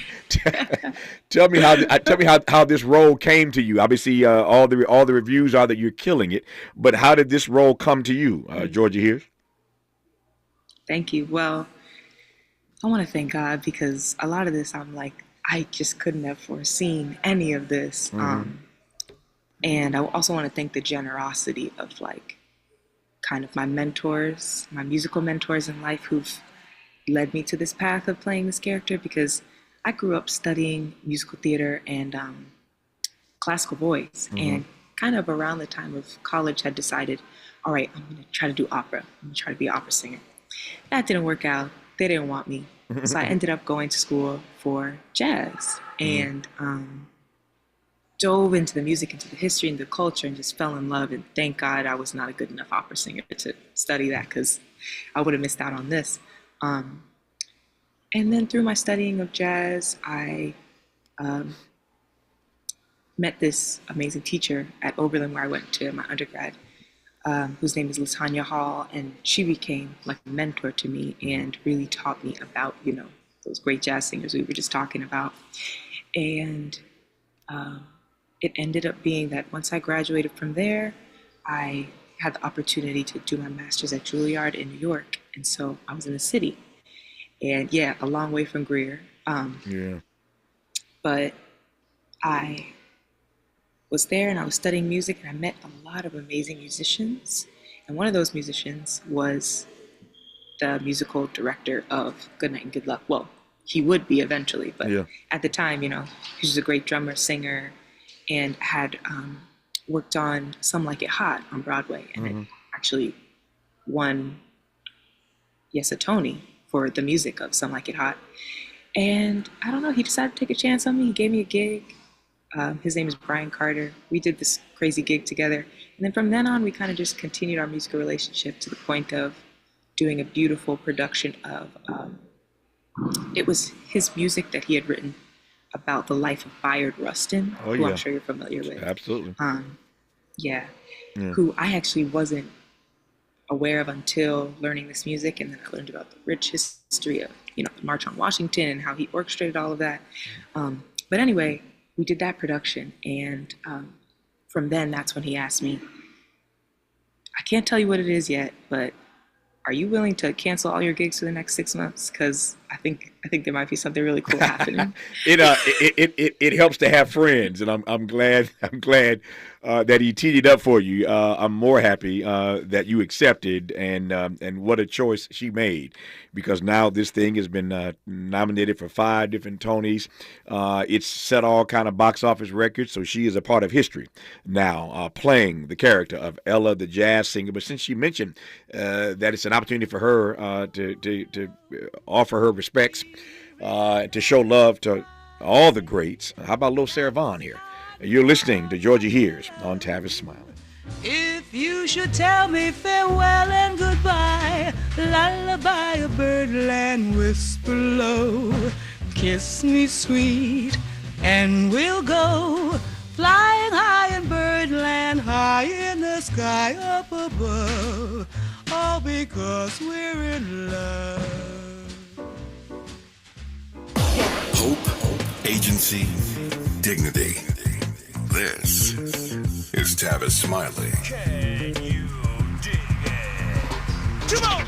how this role came to you. Obviously, all the reviews are that you're killing it. But how did this role come to you, Georgia Hears? Thank you. Well, I want to thank God because a lot of this, I'm like, I just couldn't have foreseen any of this. Mm-hmm. And I also want to thank the generosity of like kind of my mentors, my musical mentors in life who've led me to this path of playing this character, because I grew up studying musical theater and classical voice. Mm-hmm. And kind of around the time of college had decided, all right, I'm going to try to do opera. I'm going to try to be an opera singer. That didn't work out. They didn't want me. So I ended up going to school for jazz and dove into the music, into the history and the culture, and just fell in love. And thank God I was not a good enough opera singer to study that, because I would have missed out on this. And then through my studying of jazz, I met this amazing teacher at Oberlin, where I went to my undergrad, whose name is Latanya Hall, and she became like a mentor to me and really taught me about, you know, those great jazz singers we were just talking about. And it ended up being that once I graduated from there, I had the opportunity to do my master's at Juilliard in New York. And so I was in the city. And yeah, a long way from Greer. But I was there and I was studying music, and I met a lot of amazing musicians. And one of those musicians was the musical director of Good Night and Good Luck. Well, he would be eventually, but at the time, you know, he was a great drummer, singer, and had worked on Some Like It Hot on Broadway, and it actually won, a Tony for the music of Some Like It Hot. And I don't know, he decided to take a chance on me. He gave me a gig. His name is Brian Carter. We did this crazy gig together. And then from then on, we kind of just continued our musical relationship to the point of doing a beautiful production of, it was his music that he had written about the life of Bayard Rustin, who I'm sure you're familiar with. Absolutely. Who I actually wasn't aware of until learning this music. And then I learned about the rich history of, you know, the March on Washington and how he orchestrated all of that. But anyway, we did that production. And from then, that's when he asked me, I can't tell you what it is yet, but are you willing to cancel all your gigs for the next 6 months? Because I think there might be something really cool happening. It helps to have friends, and I'm glad that he teed it up for you. I'm more happy that you accepted, and what a choice she made, because now this thing has been nominated for 5 different Tonys. It's set all kind of box office records, so she is a part of history now, playing the character of Ella, the jazz singer. But since she mentioned that it's an opportunity for her to offer her respects, to show love to all the greats, how about Lil Sarah Vaughan here? You're listening to Georgia Hears on Tavis Smiley. If you should tell me farewell and goodbye, lullaby a birdland whisper low, kiss me sweet and we'll go flying high in birdland, high in the sky up above, all because we're in love. Hope, agency, dignity. This is Tavis Smiley. Can you dig it? Come on!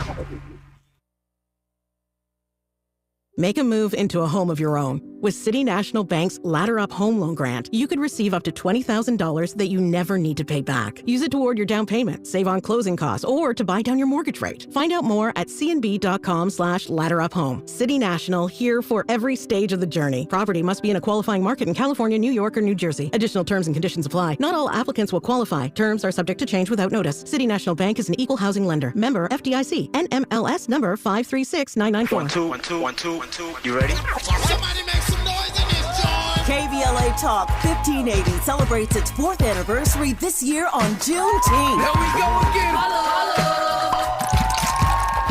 Make a move into a home of your own. With City National Bank's Ladder Up Home Loan Grant, you could receive up to $20,000 that you never need to pay back. Use it toward your down payment, save on closing costs, or to buy down your mortgage rate. Find out more at cnb.com/ladderuphome. City National, here for every stage of the journey. Property must be in a qualifying market in California, New York, or New Jersey. Additional terms and conditions apply. Not all applicants will qualify. Terms are subject to change without notice. City National Bank is an equal housing lender. Member FDIC. NMLS number 536994. 1 2 1 2 1 2. You ready? Somebody make some noise in this joint. KBLA Talk 1580 celebrates its 4th anniversary this year on Juneteenth. Here we go again.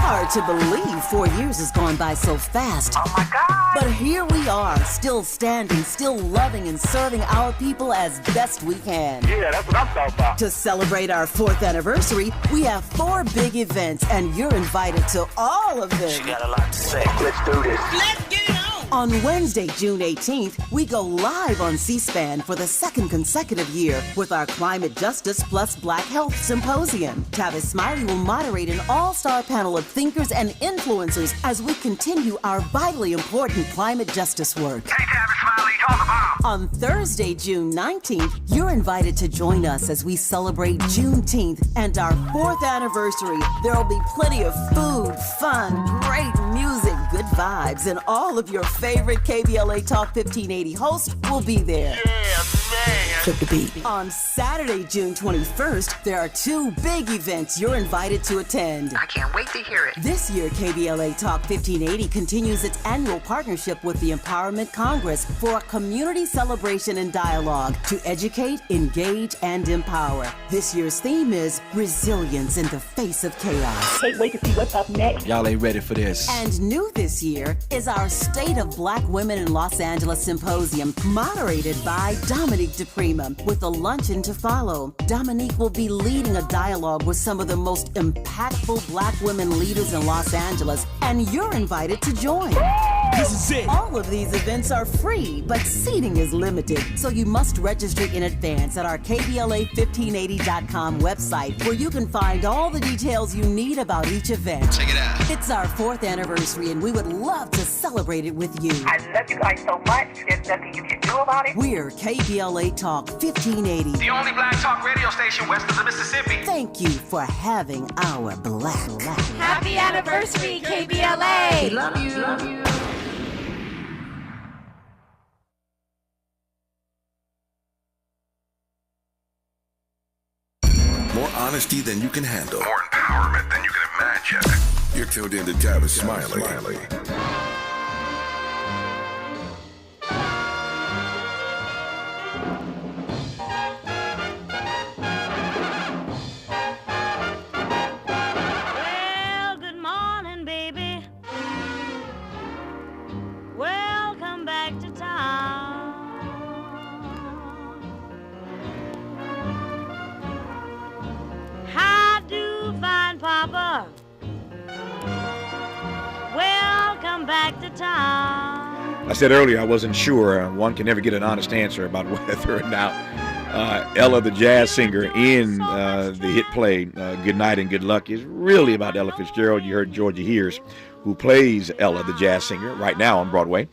Hard to believe 4 years has gone by so fast. Oh my God. But here we are, still standing, still loving and serving our people as best we can. Yeah, that's what I'm talking about. To celebrate our 4th anniversary, we have 4 big events, and you're invited to all of them. She got a lot to say. Let's do this. Let's get it on. On Wednesday, June 18th, we go live on C-SPAN for the 2nd consecutive year with our Climate Justice plus Black Health Symposium. Tavis Smiley will moderate an all-star panel of thinkers and influencers as we continue our vitally important climate justice work. Hey, Tavis Smiley, talk about. On Thursday, June 19th, you're invited to join us as we celebrate Juneteenth and our 4th anniversary. There will be plenty of food, fun, great music, good vibes, and all of your favorite KBLA Talk 1580 hosts will be there. Yeah, man. Flip the beat. On Saturday, June 21st, there are two big events you're invited to attend. I can't wait to hear it. This year, KBLA Talk 1580 continues its annual partnership with the Empowerment Congress for a community celebration and dialogue to educate, engage, and empower. This year's theme is resilience in the face of chaos. Can't wait to see what's up next. Y'all ain't ready for this. And new this year is our State of Black Women in Los Angeles Symposium, moderated by Dominique DePrima, with a luncheon to follow. Dominique will be leading a dialogue with some of the most impactful Black women leaders in Los Angeles, and you're invited to join. This is it. All of these events are free, but seating is limited, so you must register in advance at our KBLA1580.com website, where you can find all the details you need about each event. Check it out. It's our 4th anniversary, and we would love to celebrate it with you. I love you guys so much. There's nothing you can do about it. We're KBLA Talk 1580. The only black talk radio station west of the Mississippi. Thank you for having our black. Happy anniversary, KBLA! We love you. Love you. More honesty than you can handle. More empowerment than you can imagine. You're tuned in to Tavis Smiley. Well, good morning, baby. Welcome back to town. How do fine Papa? Welcome back to town. I said earlier I wasn't sure. One can never get an honest answer about whether or not Ella, the jazz singer in the hit play Good Night and Good Luck, is really about Ella Fitzgerald. You heard Georgia Hears, who plays Ella, the jazz singer, right now on Broadway,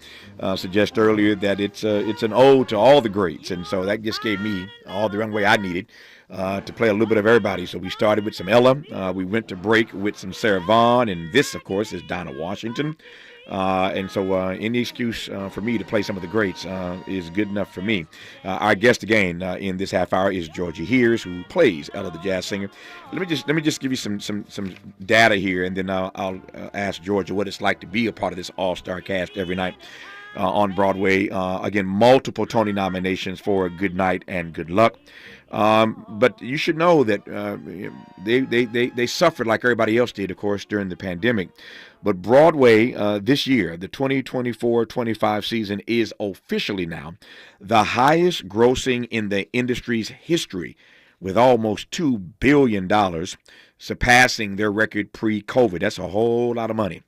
suggest earlier that it's an ode to all the greats. And so that just gave me all the runway I needed to play a little bit of everybody. So we started with some Ella. We went to break with some Sarah Vaughan. And this, of course, is Dinah Washington. And so any excuse for me to play some of the greats is good enough for me. Our guest again in this half hour is Georgia Hears, who plays Ella, the jazz singer. Let me just give you some data here, and then I'll ask Georgia what it's like to be a part of this all-star cast every night on Broadway. Again, multiple Tony nominations for Good Night and Good Luck. But you should know that they suffered like everybody else did, of course, during the pandemic. But Broadway this year, the 2024-25 season, is officially now the highest grossing in the industry's history, with almost $2 billion, surpassing their record pre-COVID. That's a whole lot of money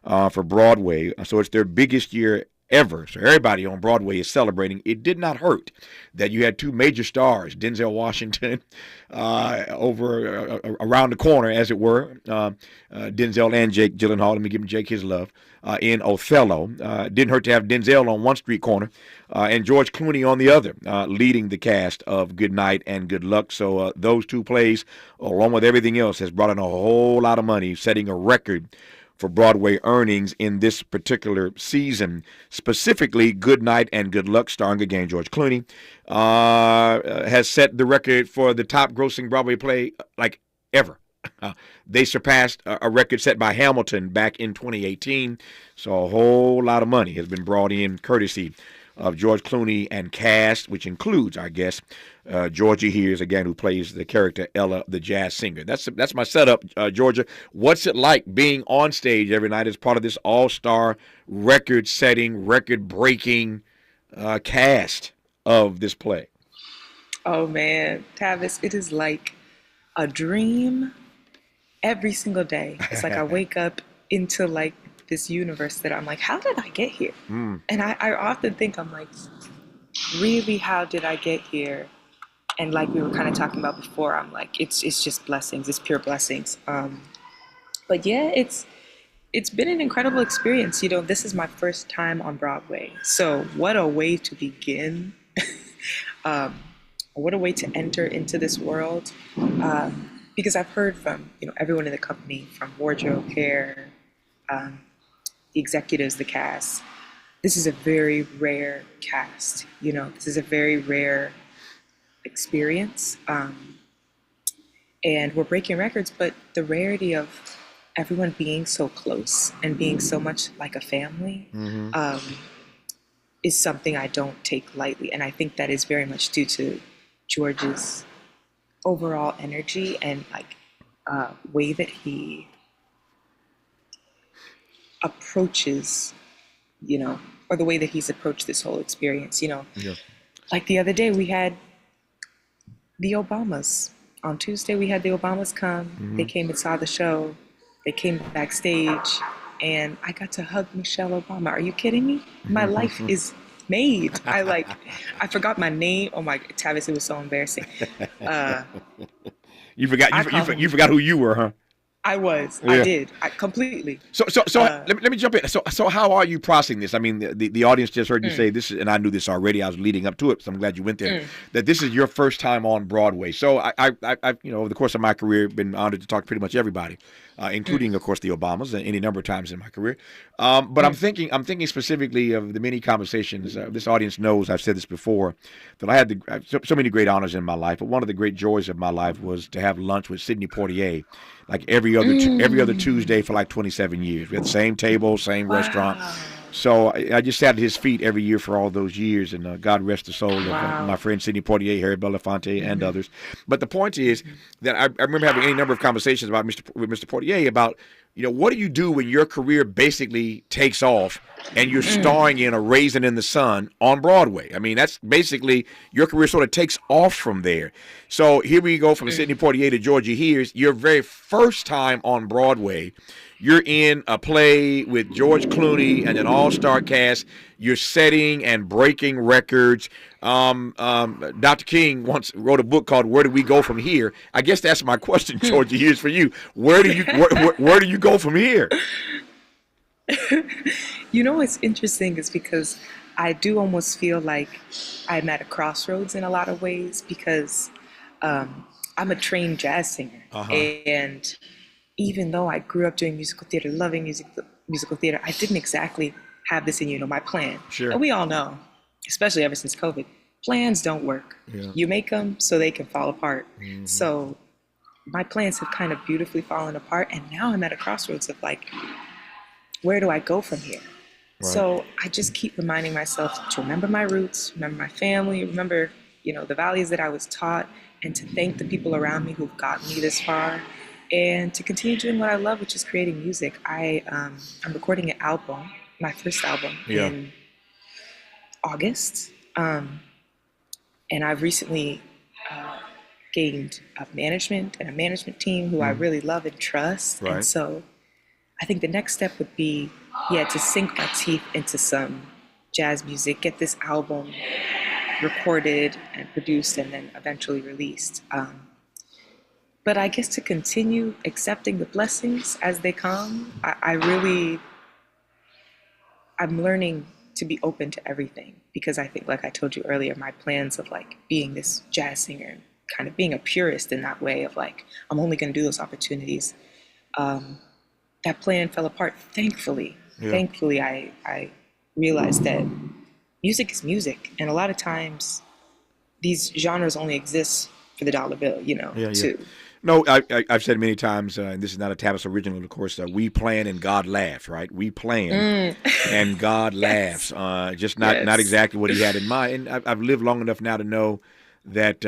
for Broadway. So it's their biggest year ever. So everybody on Broadway is celebrating. It did not hurt that you had two major stars, Denzel Washington over around the corner, as it were, Denzel and Jake Gyllenhaal. Let me give him Jake his love, in Othello. Didn't hurt to have Denzel on one street corner and George Clooney on the other, leading the cast of Good Night and Good Luck. So those two plays, along with everything else, has brought in a whole lot of money, setting a record for Broadway earnings in this particular season. Specifically, Good Night and Good Luck, starring again George Clooney, has set the record for the top grossing Broadway play like ever. They surpassed a record set by Hamilton back in 2018. So a whole lot of money has been brought in courtesy of George Clooney and cast, which includes our guest, Georgia Hears, again, who plays the character Ella, the jazz singer. That's my setup, Georgia. What's it like being on stage every night as part of this all-star, record-setting, record-breaking cast of this play? Oh, man, Tavis, it is like a dream every single day. It's like I wake up into like this universe that I'm like, how did I get here? And I often think, I'm like, really, how did I get here? And like we were kind of talking about before, I'm like, it's just blessings. It's pure blessings. But yeah, it's been an incredible experience. You know, this is my first time on Broadway. So what a way to begin. What a way to enter into this world. Because I've heard from, everyone in the company, from wardrobe, hair, the executives, the cast. This is a very rare cast. This is a very rare experience. And we're breaking records, but the rarity of everyone being so close and being so much like a family is something I don't take lightly. And I think that is very much due to George's overall energy and like way that he approaches, you know, or the way that he's approached this whole experience, you know. Yeah. Like the other day we had the Obamas. On Tuesday we had the Obamas come. They came and saw the show. They came backstage and I got to hug Michelle Obama. Are you kidding me? My life is made. I forgot my name. Oh my, Tavis, it was so embarrassing. You forgot who you were, huh? I was. Yeah. I did. Completely. So let me jump in. So how are you processing this? I mean, the audience just heard you say this, and I knew this already. I was leading up to it, so I'm glad you went there. That this is your first time on Broadway. So I you know, over the course of my career, been honored to talk to pretty much everybody, including of course the Obamas, any number of times in my career. But I'm thinking specifically of the many conversations. This audience knows I've said this before, that I had so many great honors in my life. But one of the great joys of my life was to have lunch with Sidney Poitier, like every other Tuesday for like 27 years. We had the same table, same restaurant. So I just sat at his feet every year for all those years, and God rest the soul of my friend Sidney Poitier, Harry Belafonte, and others. But the point is that I remember having any number of conversations with Mr. Poitier about, you know, what do you do when your career basically takes off and you're starring in A Raisin in the Sun on Broadway? I mean, that's basically your career sort of takes off from there. So here we go from Sidney Poitier to Georgia Here's, your very first time on Broadway. You're in a play with George Clooney and an all-star cast. You're setting and breaking records. Dr. King once wrote a book called "Where Do We Go From Here?" I guess that's my question, Georgia. Here's for you. Where do you go from here? You know what's interesting is because I do almost feel like I'm at a crossroads in a lot of ways, because I'm a trained jazz singer, and even though I grew up doing musical theater, loving musical theater, I didn't exactly have this in, you know, my plan. Sure. And we all know, especially ever since COVID, plans don't work. Yeah. You make them so they can fall apart. So my plans have kind of beautifully fallen apart, and now I'm at a crossroads of like, where do I go from here? Right. So I just keep reminding myself to remember my roots, remember my family, remember, you know, the values that I was taught, and to thank the people around me who've gotten me this far, and to continue doing what I love, which is creating music. I'm recording an album, my first album, in August. And I've recently gained a management team who I really love and trust. Right. And so I think the next step would be, to sink my teeth into some jazz music, get this album recorded and produced and then eventually released. But I guess to continue accepting the blessings as they come, I'm learning to be open to everything, because I think, like I told you earlier, my plans of like being this jazz singer, kind of being a purist in that way of like, I'm only going to do those opportunities. That plan fell apart. Thankfully, I realized that music is music. And a lot of times these genres only exist for the dollar bill, you know, too. No, I've said many times, and this is not a Tavis original, of course, we plan and God laughs, right? We plan and God laughs. Just not exactly what he had in mind. And I've lived long enough now to know that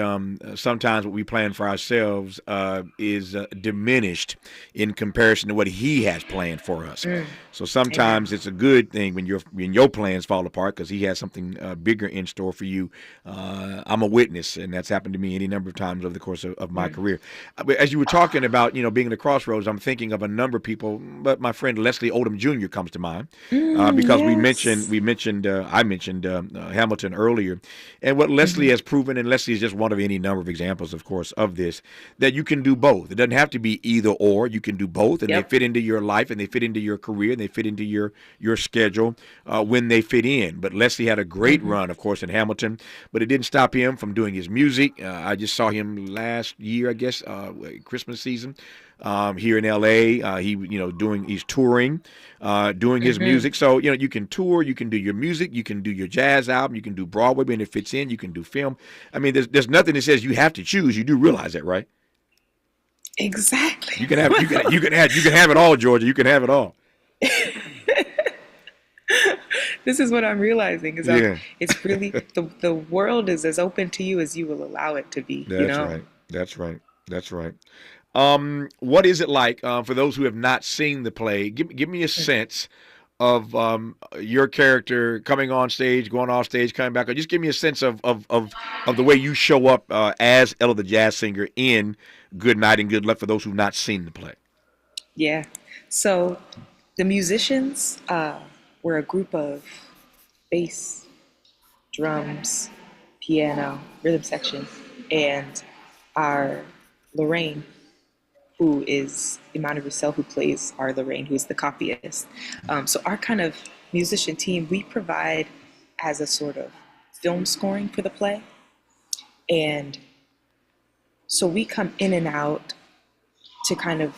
sometimes what we plan for ourselves is diminished in comparison to what he has planned for us. So sometimes it's a good thing when your plans fall apart, because he has something bigger in store for you. I'm a witness, and that's happened to me any number of times over the course of my career. As you were talking about, you know, being at the crossroads, I'm thinking of a number of people, but my friend Leslie Odom Jr. comes to mind because I mentioned Hamilton earlier, and what Leslie has proven, and Leslie is just one of any number of examples, of course, of this, that you can do both. It doesn't have to be either or. You can do both, and they fit into your life, and they fit into your career, and they fit into your schedule when they fit in. But Leslie had a great run, of course, in Hamilton, but it didn't stop him from doing his music. I just saw him last year, I guess, Christmas season. Here in LA, he's touring, doing his music. So, you know, you can tour, you can do your music, you can do your jazz album, you can do Broadway when it fits in, you can do film. I mean, mean, there's nothing that says you have to choose. You do realize that, right? Exactly. You can have it all, Georgia. You can have it all. This is what I'm realizing is it's really the world is as open to you as you will allow it to be. That's right. What is it like for those who have not seen the play? Give me a sense of your character coming on stage, going off stage, coming back. Or just give me a sense of the way you show up as Ella the jazz singer in Good Night and Good Luck for those who've not seen the play. Yeah. So the musicians were a group of bass, drums, piano, rhythm section, and our Lorraine, who is Imani Roussel, who plays our Lorraine, who is the copyist. So our kind of musician team, we provide as a sort of film scoring for the play. And so we come in and out to kind of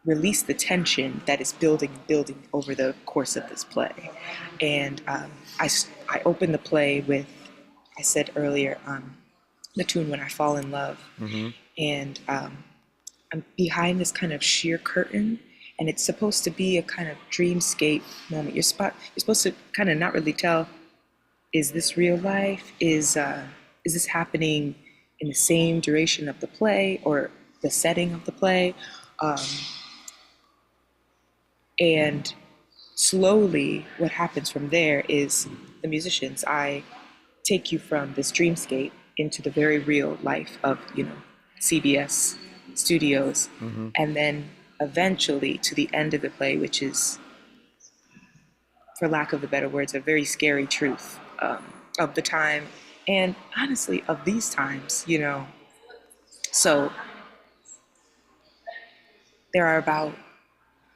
release the tension that is building over the course of this play. And I opened the play with, I said earlier, the tune When I Fall in Love. Mm-hmm. And I'm behind this kind of sheer curtain, and it's supposed to be a kind of dreamscape moment. You're supposed to kind of not really tell, is this real life? Is this happening in the same duration of the play or the setting of the play? And slowly what happens from there is the musicians, I take you from this dreamscape into the very real life of, CBS studios, mm-hmm. and then eventually to the end of the play, which is, for lack of the better words, a very scary truth of the time, and honestly of these times, So there are about,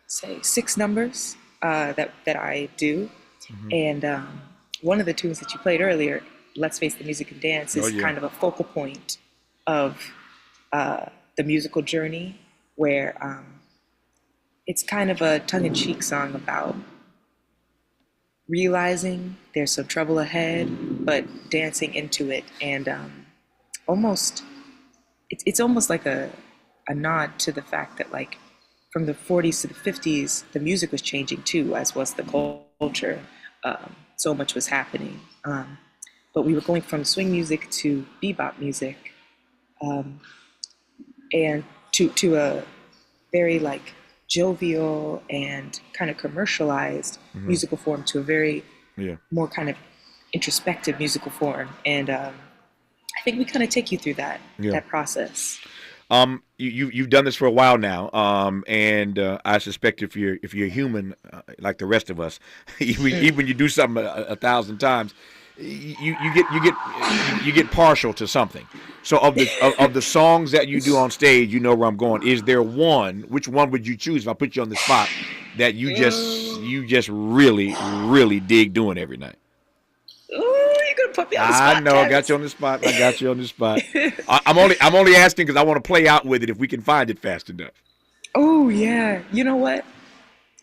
say, 6 numbers that I do, mm-hmm. and one of the tunes that you played earlier, Let's Face the Music and Dance, is kind of a focal point of the musical journey, where it's kind of a tongue-in-cheek song about realizing there's some trouble ahead, but dancing into it, and it's almost like a nod to the fact that, like, from the 40s to the 50s, the music was changing too, as was the culture. So much was happening. But we were going from swing music to bebop music, and to a very, like, jovial and kind of commercialized mm-hmm. musical form, to a very more kind of introspective musical form. And I think we kind of take you through that process. You've done this for a while now, and I suspect if you're human like the rest of us, even when you do something 1,000 times, you get partial to something. So of the songs that you do on stage, you know where I'm going. Is there one? Which one would you choose if I put you on the spot that you just really dig doing every night? Ooh, you're gonna put me on the spot. I know, I got you on the spot. I'm only asking because I want to play out with it if we can find it fast enough. Oh yeah, you know what?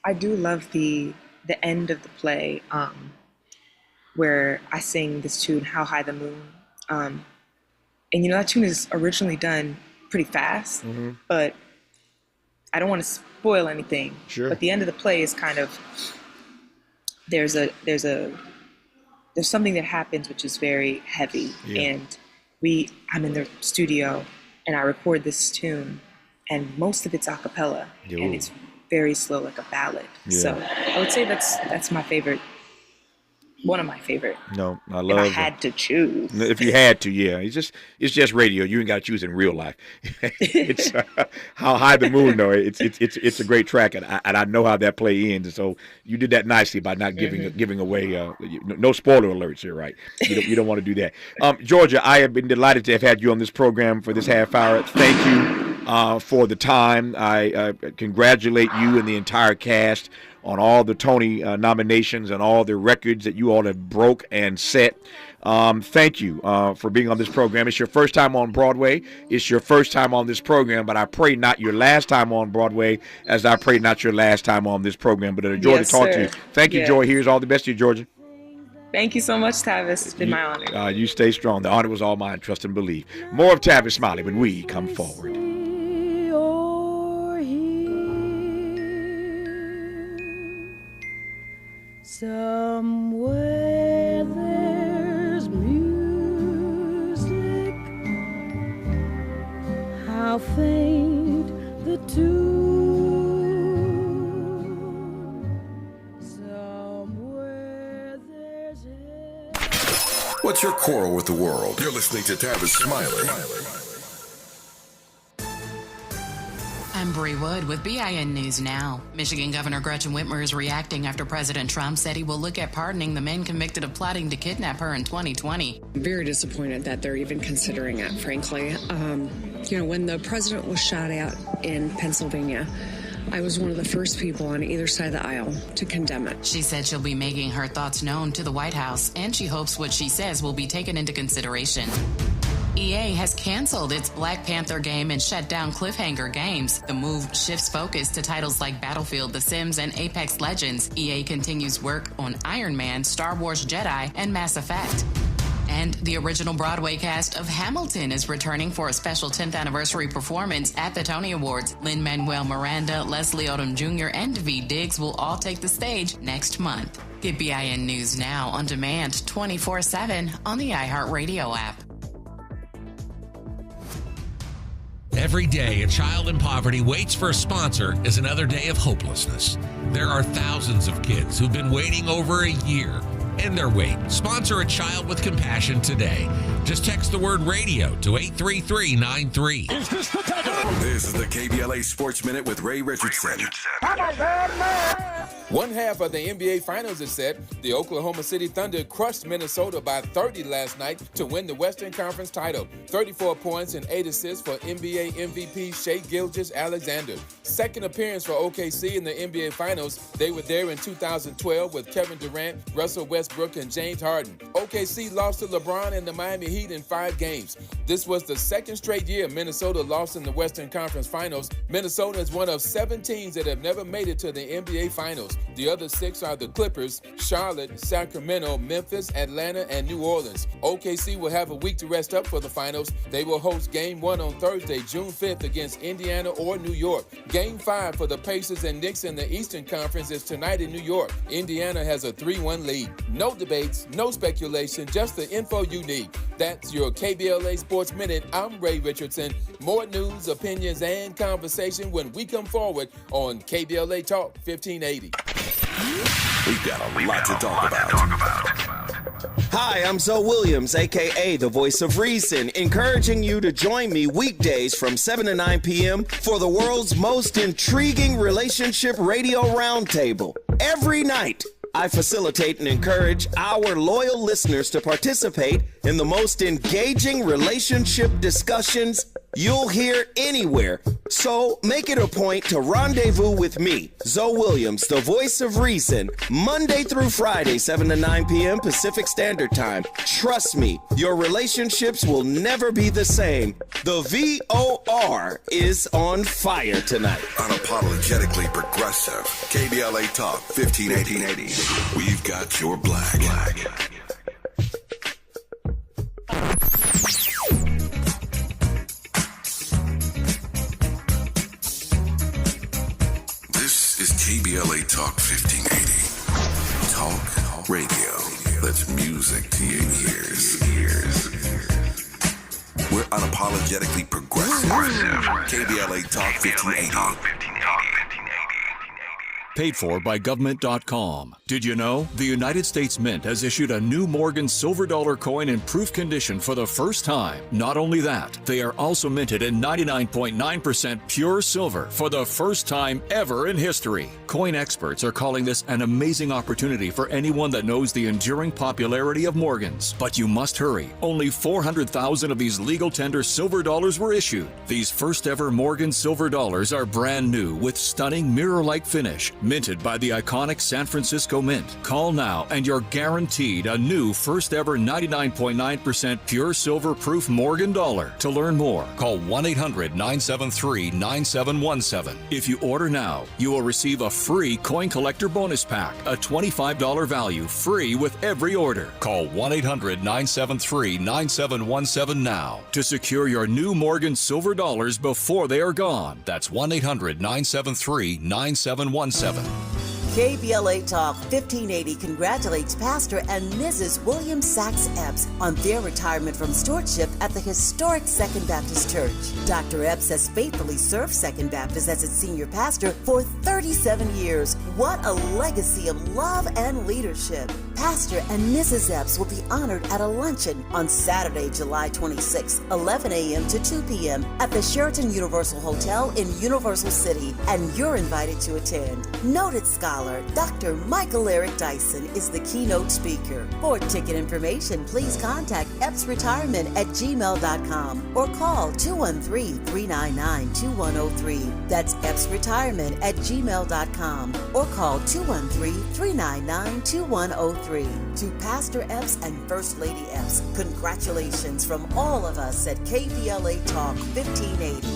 I do love the end of the play, where I sing this tune, How High the Moon, and that tune is originally done pretty fast, mm-hmm. but I don't want to spoil anything. Sure. But the end of the play is kind of there's something that happens which is very heavy, and I'm in the studio and I record this tune, and most of it's a cappella, and it's very slow, like a ballad. So I would say that's my favorite. One of my favorite. No, I love. If I had to choose. If you had to, it's just radio. You ain't got to choose in real life. It's How High the Moon, though. It's a great track, and I know how that play ends. So you did that nicely by not giving away. No spoiler alerts here, right? You don't want to do that. Georgia, I have been delighted to have had you on this program for this half hour. Thank you for the time. I congratulate you and the entire cast on all the Tony nominations and all the records that you all have broke and set. Thank you for being on this program. It's your first time on Broadway. It's your first time on this program, but I pray not your last time on Broadway, as I pray not your last time on this program. But a joy to talk to you. Thank you, Joy. Here's all the best to you, Georgia. Thank you so much, Tavis. It's been my honor. You stay strong. The honor was all mine. Trust and believe. More of Tavis Smiley when we come forward. Somewhere there's music, how faint the tune. Somewhere there's What's your quarrel with the world? You're listening to Tavis Smiley. I'm Bree Wood with BIN News Now. Michigan Governor Gretchen Whitmer is reacting after President Trump said he will look at pardoning the men convicted of plotting to kidnap her in 2020. I'm very disappointed that they're even considering it, frankly. When the president was shot at in Pennsylvania, I was one of the first people on either side of the aisle to condemn it. She said she'll be making her thoughts known to the White House, and she hopes what she says will be taken into consideration. EA has canceled its Black Panther game and shut down cliffhanger games. The move shifts focus to titles like Battlefield, The Sims, and Apex Legends. EA continues work on Iron Man, Star Wars Jedi, and Mass Effect. And the original Broadway cast of Hamilton is returning for a special 10th anniversary performance at the Tony Awards. Lin-Manuel Miranda, Leslie Odom Jr., and Daveed Diggs will all take the stage next month. Get BIN News Now on demand 24/7 on the iHeartRadio app. Every day, a child in poverty waits for a sponsor is another day of hopelessness. There are thousands of kids who've been waiting over a year. End their wait. Sponsor a child with compassion today. Just text the word radio to 83393. Is this the tether? This is the KBLA Sports Minute with Ray Richardson. One half of the NBA Finals is set. The Oklahoma City Thunder crushed Minnesota by 30 last night to win the Western Conference title. 34 points and 8 assists for NBA MVP Shai Gilgeous-Alexander. Second appearance for OKC in the NBA Finals. They were there in 2012 with Kevin Durant, Russell Westbrook, and James Harden. OKC lost to LeBron and the Miami Heat in 5 games. This was the second straight year Minnesota lost in the Western Conference Finals. Minnesota is one of 7 teams that have never made it to the NBA Finals. The other 6 are the Clippers, Charlotte, Sacramento, Memphis, Atlanta, and New Orleans. OKC will have a week to rest up for the finals. They will host Game 1 on Thursday, June 5th against Indiana or New York. Game 5 for the Pacers and Knicks in the Eastern Conference is tonight in New York. Indiana has a 3-1 lead. No debates, no speculation, just the info you need. That's your KBLA Sports Minute. I'm Ray Richardson. More news, opinions, and conversation when we come forward on KBLA Talk 1580. We've got a lot to talk about. Hi, I'm Zoe Williams, a.k.a. the Voice of Reason, encouraging you to join me weekdays from 7 to 9 p.m. for the world's most intriguing relationship radio roundtable. Every night, I facilitate and encourage our loyal listeners to participate in the most engaging relationship discussions you'll hear anywhere. So make it a point to rendezvous with me, Zoe Williams, the Voice of Reason, Monday through Friday, 7 to 9 p.m. Pacific Standard Time. Trust me, your relationships will never be the same. The VOR is on fire tonight. Unapologetically progressive. KBLA Talk 1580. We've got your black. This is KBLA Talk 1580. Talk radio. That's music to your ears. We're unapologetically progressive. KBLA Talk 1580. Paid for by government.com. Did you know? The United States Mint has issued a new Morgan silver dollar coin in proof condition for the first time. Not only that, they are also minted in 99.9% pure silver for the first time ever in history. Coin experts are calling this an amazing opportunity for anyone that knows the enduring popularity of Morgans. But you must hurry. Only 400,000 of these legal tender silver dollars were issued. These first ever Morgan silver dollars are brand new with stunning mirror-like finish, Minted by the iconic San Francisco Mint. Call now and you're guaranteed a new first ever 99.9% pure silver proof Morgan dollar. To learn more, call 1-800-973-9717. If you order now, you will receive a free coin collector bonus pack, a $25 value, free with every order. Call 1-800-973-9717 now to secure your new Morgan silver dollars before they are gone. That's 1-800-973-9717. KBLA Talk 1580 congratulates Pastor and Mrs. William Sachs Eps on their retirement from stewardship at the historic Second Baptist Church. Dr. Eps has faithfully served Second Baptist as its senior pastor for 37 years. What a legacy of love and leadership. Pastor and Mrs. Eps will be honored at a luncheon on Saturday, July 26, 11 a.m. to 2 p.m. at the Sheraton Universal Hotel in Universal City, and you're invited to attend. Noted scholar Dr. Michael Eric Dyson is the keynote speaker. For ticket information, please contact epsretirement@gmail.com or call 213-399-2103. That's epsretirement@gmail.com or call 213-399-2103. To Pastor Eps and First Lady Eps, congratulations from all of us at KBLA Talk 1580.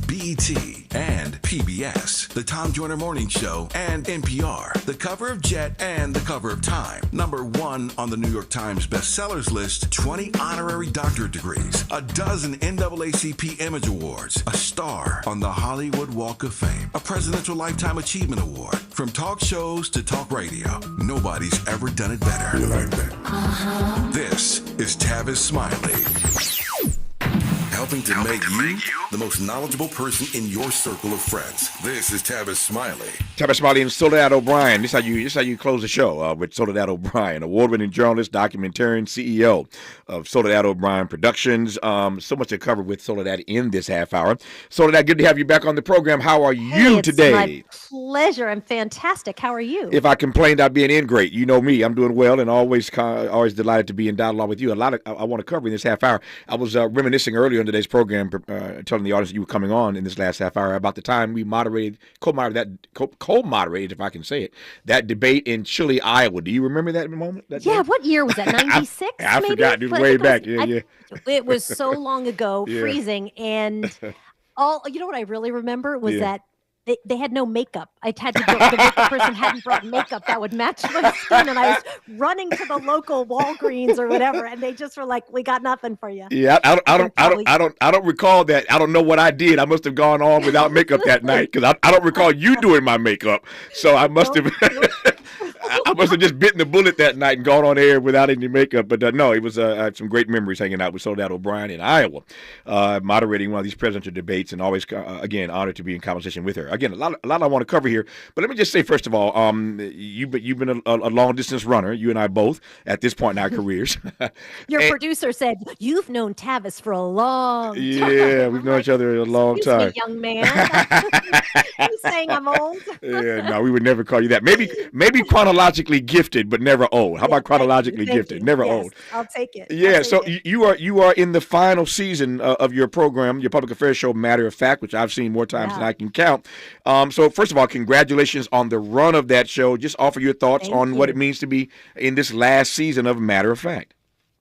BET and PBS, the Tom Joyner Morning Show, and NPR, the cover of Jet and the cover of Time. #1 on the New York Times bestsellers list, 20 honorary doctorate degrees, a dozen NAACP Image Awards, a star on the Hollywood Walk of Fame, a Presidential Lifetime Achievement Award. From talk shows to talk radio, nobody's ever done it better. You like that? This is Tavis Smiley. Helping to make you the most knowledgeable person in your circle of friends. This is Tavis Smiley. Tavis Smiley and Soledad O'Brien. This is how you close the show with Soledad O'Brien, award-winning journalist, documentarian, CEO of Soledad O'Brien Productions. So much to cover with Soledad in this half hour. Soledad, good to have you back on the program. How are you today? It's my pleasure. I'm fantastic. How are you? If I complained, I'd be an ingrate. You know me. I'm doing well and always delighted to be in dialogue with you. A lot I want to cover in this half hour. I was reminiscing earlier in today's program, telling the audience you were coming on in this last half hour about the time we co-moderated, if I can say it, that debate in Chile, Iowa. Do you remember that moment? What year was that? 96? I forgot. It was way back. Yeah. It was so long ago, freezing, and you know what I really remember was that they had no makeup. The makeup person hadn't brought makeup that would match my skin, and I was running to the local Walgreens or whatever, and they just were like, "We got nothing for you." Yeah, I don't recall that. I don't know what I did. I must have gone on without makeup that night because I don't recall you doing my makeup. So I must have. I must have just bitten the bullet that night and gone on air without any makeup. But no, it was I had some great memories hanging out with Soledad O'Brien in Iowa, moderating one of these presidential debates, and always again honored to be in conversation with her. Again, a lot I want to cover here. But let me just say first of all, you've been a long distance runner. You and I both at this point in our careers. Your producer said you've known Tavis for a long time. Yeah, we've known each other a long time. Excuse me, young man. You saying I'm old? Yeah, no, we would never call you that. Maybe chronologically gifted, but never old. How about chronologically gifted? Never old. I'll take it. Yeah, you are in the final season of your program, your public affairs show, Matter of Fact, which I've seen more times than I can count. So first of all, congratulations on the run of that show. Just offer your thoughts on what it means to be in this last season of Matter of Fact.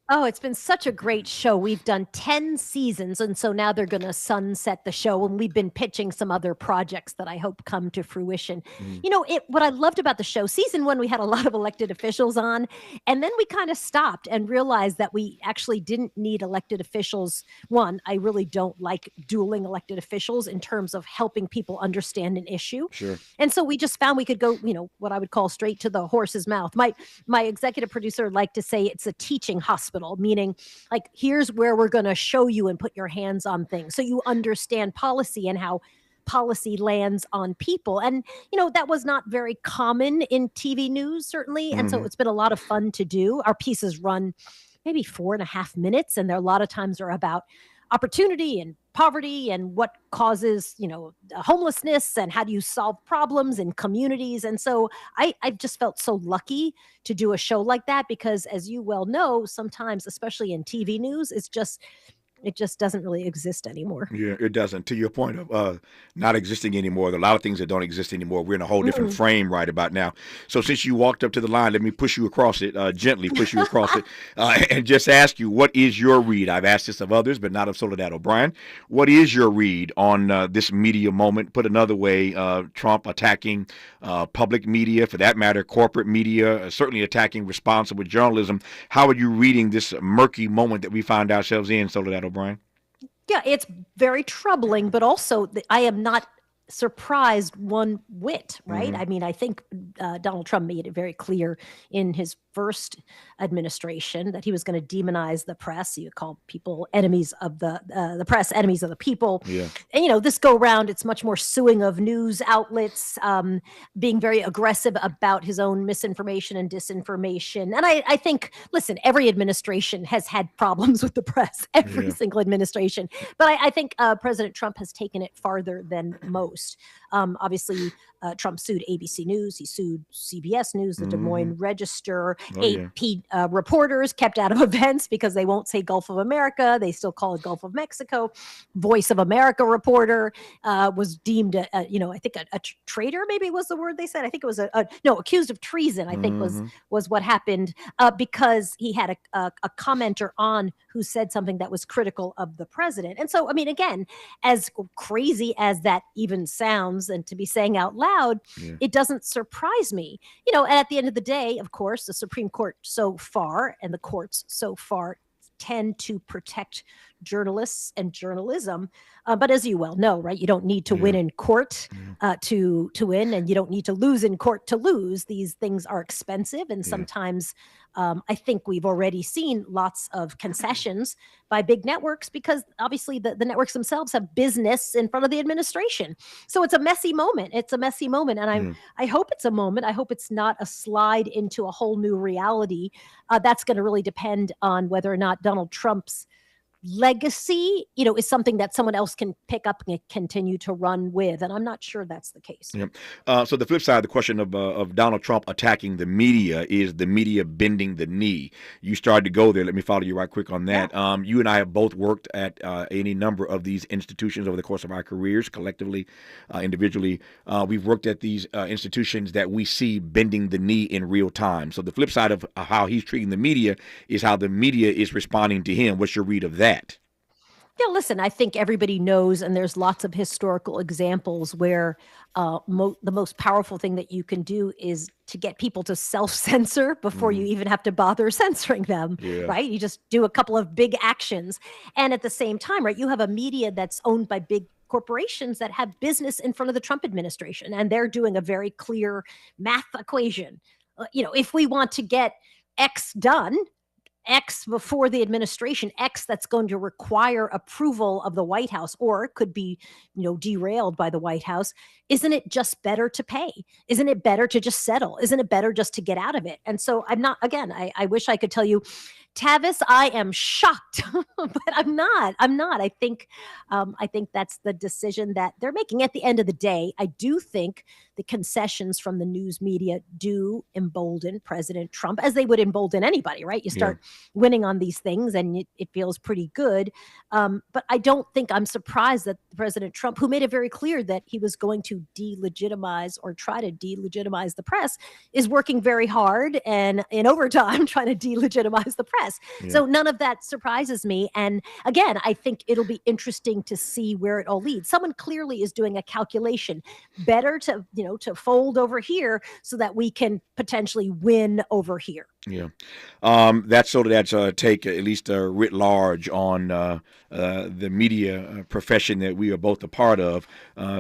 Oh, it's been such a great show. We've done 10 seasons, and so now they're going to sunset the show, and we've been pitching some other projects that I hope come to fruition. You know, what I loved about the show, season 1, we had a lot of elected officials on, and then we kind of stopped and realized that we actually didn't need elected officials. One, I really don't like dueling elected officials in terms of helping people understand an issue. Sure. And so we just found we could go, what I would call straight to the horse's mouth. My executive producer liked to say it's a teaching hospital. Meaning like, here's where we're going to show you and put your hands on things so you understand policy and how policy lands on people. And, that was not very common in TV news, certainly. And so it's been a lot of fun to do. Our pieces run maybe 4.5 minutes, and there are a lot of times are about opportunity and poverty and what causes, homelessness and how do you solve problems in communities. And so I've just felt so lucky to do a show like that because, as you well know, sometimes, especially in TV news, it's just It just doesn't really exist anymore. Yeah, it doesn't. To your point of not existing anymore, there are a lot of things that don't exist anymore. We're in a whole different frame right about now. So since you walked up to the line, let me push you across it, gently push you across it, and just ask you, what is your read? I've asked this of others, but not of Soledad O'Brien. What is your read on this media moment? Put another way, Trump attacking public media, for that matter, corporate media, certainly attacking responsible journalism. How are you reading this murky moment that we find ourselves in, Soledad O'Brien? Yeah, it's very troubling, but also I am not surprised one whit, right? I mean, I think Donald Trump made it very clear in his first administration that he was going to demonize the press. He would call people enemies of the press, enemies of the people. Yeah. And, this go round, it's much more suing of news outlets, being very aggressive about his own misinformation and disinformation. And I think, listen, every administration has had problems with the press, every single administration. But I think President Trump has taken it farther than most. Obviously, Trump sued ABC News. He sued CBS News, the Des Moines Register. AP reporters kept out of events because they won't say Gulf of America. They still call it Gulf of Mexico. Voice of America reporter was deemed, I think a traitor, maybe was the word they said. I think it was accused of treason, I think was what happened because he had a commenter on who said something that was critical of the president. And so, I mean, again, as crazy as that even sounds, and to be saying out loud, it doesn't surprise me. And at the end of the day, of course, the Supreme Court so far and the courts so far tend to protect journalists and journalism. But as you well know, right, you don't need to win in court to win, and you don't need to lose in court to lose. These things are expensive, and sometimes I think we've already seen lots of concessions by big networks because obviously the networks themselves have business in front of the administration. So it's a messy moment. And I hope it's a moment. I hope it's not a slide into a whole new reality. That's going to really depend on whether or not Donald Trump's legacy, is something that someone else can pick up and continue to run with. And I'm not sure that's the case. So the flip side of the question of Donald Trump attacking the media is the media bending the knee. You started to go there. Let me follow you right quick on that. You and I have both worked at any number of these institutions over the course of our careers, collectively, individually. We've worked at these institutions that we see bending the knee in real time. So the flip side of how he's treating the media is how the media is responding to him. What's your read of that? Yeah, listen, I think everybody knows, and there's lots of historical examples where the most powerful thing that you can do is to get people to self-censor before you even have to bother censoring them, right? You just do a couple of big actions. And at the same time, right, you have a media that's owned by big corporations that have business in front of the Trump administration, and they're doing a very clear math equation. If we want to get X done, X before the administration, X that's going to require approval of the White House, or could be, derailed by the White House. Isn't it just better to pay? Isn't it better to just settle? Isn't it better just to get out of it? And so I wish I could tell you, Tavis, I am shocked, but I'm not. I think that's the decision that they're making. At the end of the day, I do think the concessions from the news media do embolden President Trump, as they would embolden anybody, right? You start winning on these things and it feels pretty good. But I don't think I'm surprised that President Trump, who made it very clear that he was going to delegitimize or try to delegitimize the press, is working very hard and in overtime trying to delegitimize the press. So none of that surprises me. And again, I think it'll be interesting to see where it all leads. Someone clearly is doing a calculation. Better to fold over here so that we can potentially win over here. That's take, at least writ large, on the media profession that we are both a part of,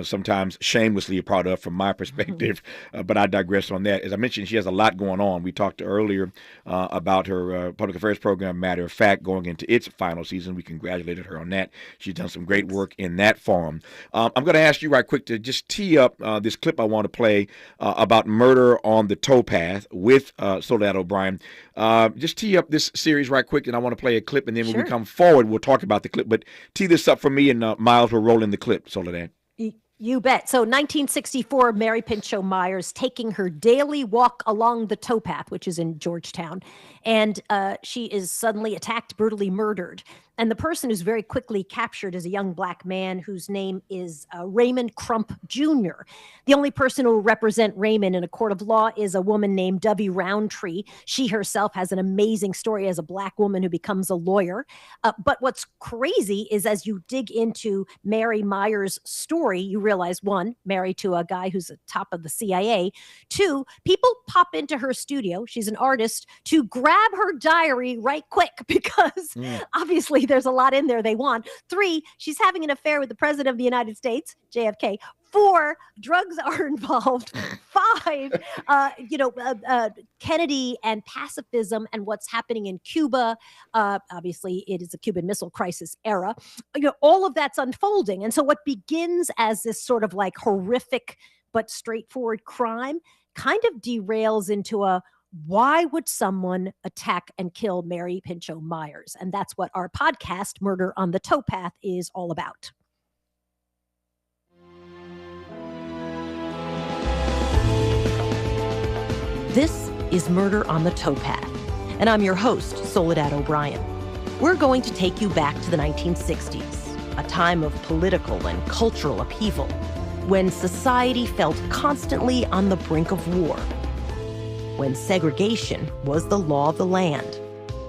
sometimes shamelessly a part of from my perspective, but I digress on that. As I mentioned, she has a lot going on. We talked earlier about her public affairs program, Matter of Fact, going into its final season. We congratulated her on that. She's done some great work in that form. I'm going to ask you right quick to just tee up this clip I want to play about murder on the towpath with Soledad O'Brien. Just tee up this series right quick, and I want to play a clip, and then when we come forward, we'll talk about the clip. But tee this up for me, and Miles will roll in the clip, Soledad. You bet. So 1964, Mary Pinchot Myers taking her daily walk along the towpath, which is in Georgetown, and she is suddenly attacked, brutally murdered. And the person who's very quickly captured is a young black man whose name is Raymond Crump Jr. The only person who will represent Raymond in a court of law is a woman named Dovey Roundtree. She herself has an amazing story as a black woman who becomes a lawyer. But what's crazy is as you dig into Mary Myers' story, you realize, one, married to a guy who's at top of the CIA. Two, people pop into her studio. She's an artist to grab her diary right quick because obviously there's a lot in there they want. 3, she's having an affair with the president of the United States, JFK. 4, drugs are involved. 5, Kennedy and pacifism and what's happening in Cuba. Obviously, it is a Cuban Missile Crisis era. All of that's unfolding. And so what begins as this sort of like horrific but straightforward crime kind of derails into a why would someone attack and kill Mary Pinchot Myers? And that's what our podcast, Murder on the Towpath, is all about. This is Murder on the Towpath, and I'm your host, Soledad O'Brien. We're going to take you back to the 1960s, a time of political and cultural upheaval, when society felt constantly on the brink of war, when segregation was the law of the land.